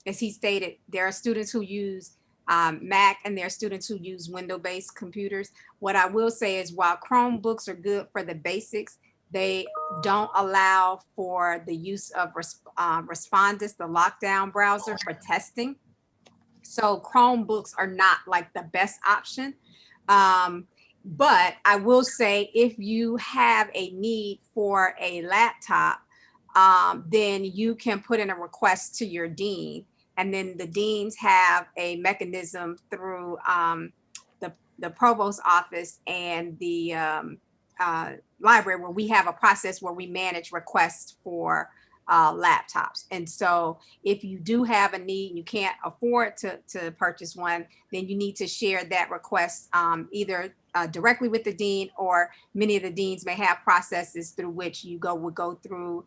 as he stated, there are students who use Mac and there are students who use Windows-based computers. What I will say is while Chromebooks are good for the basics, they don't allow for the use of Respondus, the lockdown browser, for testing. So Chromebooks are not like the best option. But I will say if you have a need for a laptop, then you can put in a request to your dean. And then the deans have a mechanism through the provost office and the library where we have a process where we manage requests for laptops. And so if you do have a need, you can't afford to purchase one, then you need to share that request either directly with the dean, or many of the deans may have processes through which you would go through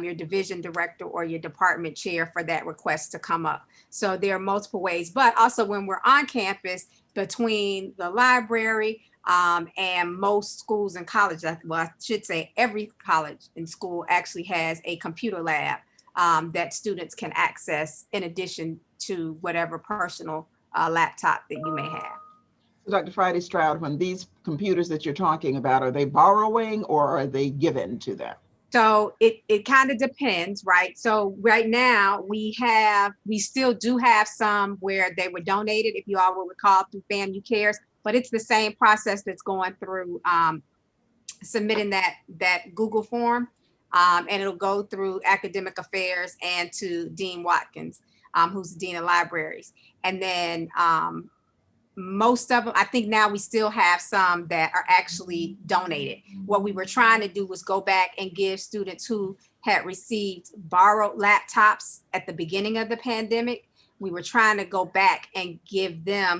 your division director or your department chair for that request to come up. So there are multiple ways, but also when we're on campus, between the library and most schools and colleges, well, I should say every college and school actually has a computer lab that students can access in addition to whatever personal laptop that you may have. So Dr. Friday Stroud, when these computers that you're talking about, are they borrowing or are they given to them? So it kind of depends, right? So right now we still do have some where they were donated, if you all will recall, through FAMU Cares, but it's the same process that's going through submitting that Google form, and it'll go through academic affairs and to Dean Watkins, who's the Dean of Libraries. And then most of them, I think now we still have some that are actually donated. What we were trying to do was go back and give students who had received borrowed laptops at the beginning of the pandemic, we were trying to go back and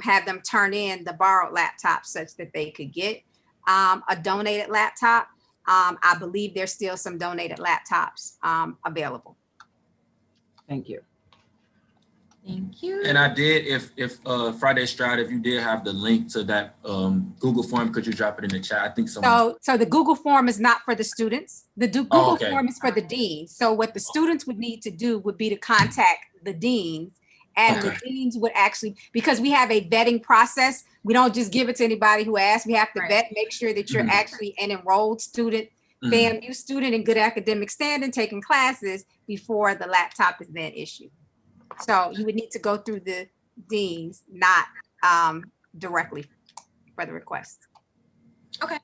have them turn in the borrowed laptops such that they could get a donated laptop. I believe there's still some donated laptops available. Thank you. Thank you. And I did, if Friday Stroud, if you did have the link to that Google form, could you drop it in the chat? I think someone. So the Google form is not for the students. The Google form is for the deans. So what the students would need to do would be to contact the deans, and the deans would actually, because we have a vetting process, we don't just give it to anybody who asks. We have to vet, make sure that you're actually an enrolled student, FAMU student in good academic standing, taking classes before the laptop is then issued. So you would need to go through the deans, not directly for the request. Okay.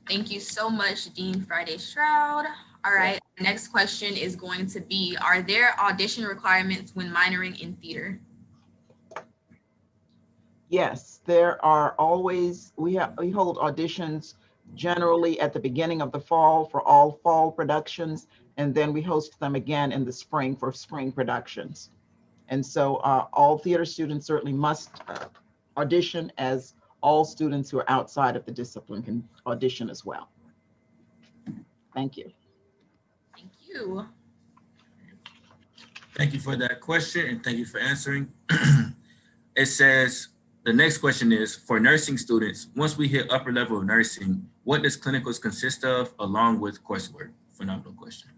Thank you so much, Dean Friday Stroud. All right, next question is going to be, are there audition requirements when minoring in theater? Yes, there are always, we hold auditions generally at the beginning of the fall for all fall productions, and then we host them again in the spring for spring productions. And so all theater students certainly must audition, as all students who are outside of the discipline can audition as well. Thank you. Thank you. Thank you for that question, and thank you for answering. It says, the next question is, for nursing students, once we hit upper level of nursing, what does clinicals consist of along with coursework? Phenomenal question.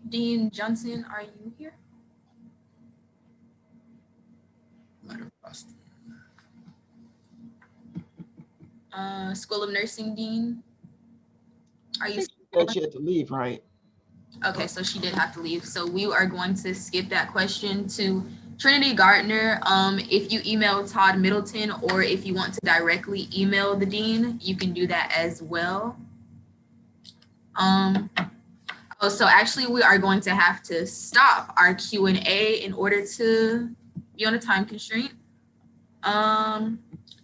Dean Johnson, are you here? School of Nursing Dean, are you? She had to leave, right? Okay, so she did have to leave. So we are going to skip that question to Trinity Gardner. If you email Todd Middleton, or if you want to directly email the dean, you can do that as well. Oh, so actually we are going to have to stop our Q&A in order to be on a time constraint.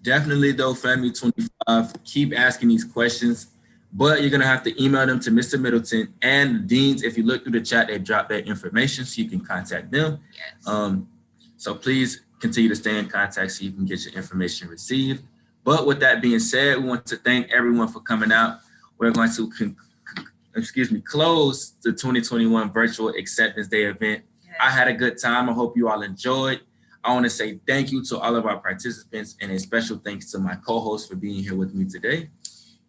Definitely though, Family 25, keep asking these questions, but you're gonna have to email them to Mr. Middleton and the deans. If you look through the chat, they drop that information so you can contact them. Yes. So please continue to stay in contact so you can get your information received. But with that being said, we want to thank everyone for coming out. We're going to close the 2021 Virtual Acceptance Day event. Yes. I had a good time. I hope you all enjoyed. I want to say thank you to all of our participants, and a special thanks to my co-host for being here with me today.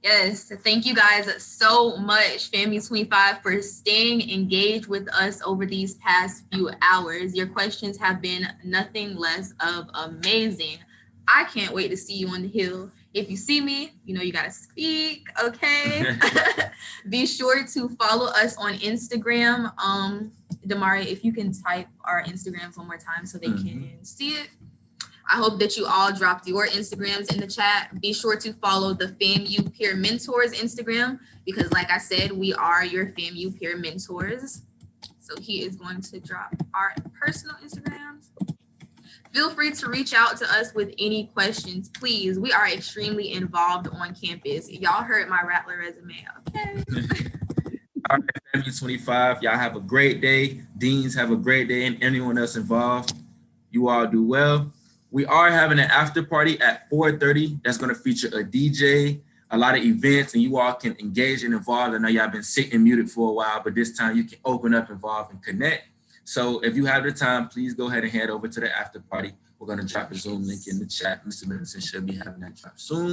Yes, thank you guys so much, Family 25, for staying engaged with us over these past few hours. Your questions have been nothing less of amazing. I can't wait to see you on the Hill. If you see me, you know you gotta speak, okay? Be sure to follow us on Instagram. Damari, if you can type our Instagrams one more time so they can see it. I hope that you all dropped your Instagrams in the chat. Be sure to follow the FAMU Peer Mentors Instagram, because like I said, we are your FAMU Peer Mentors. So he is going to drop our personal Instagrams. Feel free to reach out to us with any questions, please. We are extremely involved on campus. Y'all heard my Rattler resume, okay? All right, Family 25, y'all have a great day. Deans, have a great day, and anyone else involved, you all do well. We are having an after party at 4:30. That's going to feature a DJ, a lot of events, and you all can engage and involve. I know y'all been sitting and muted for a while, but this time you can open up, involve, and connect. So if you have the time, please go ahead and head over to the after party. We're going to drop the Zoom link in the chat. Mr. Middleton should be having that drop soon.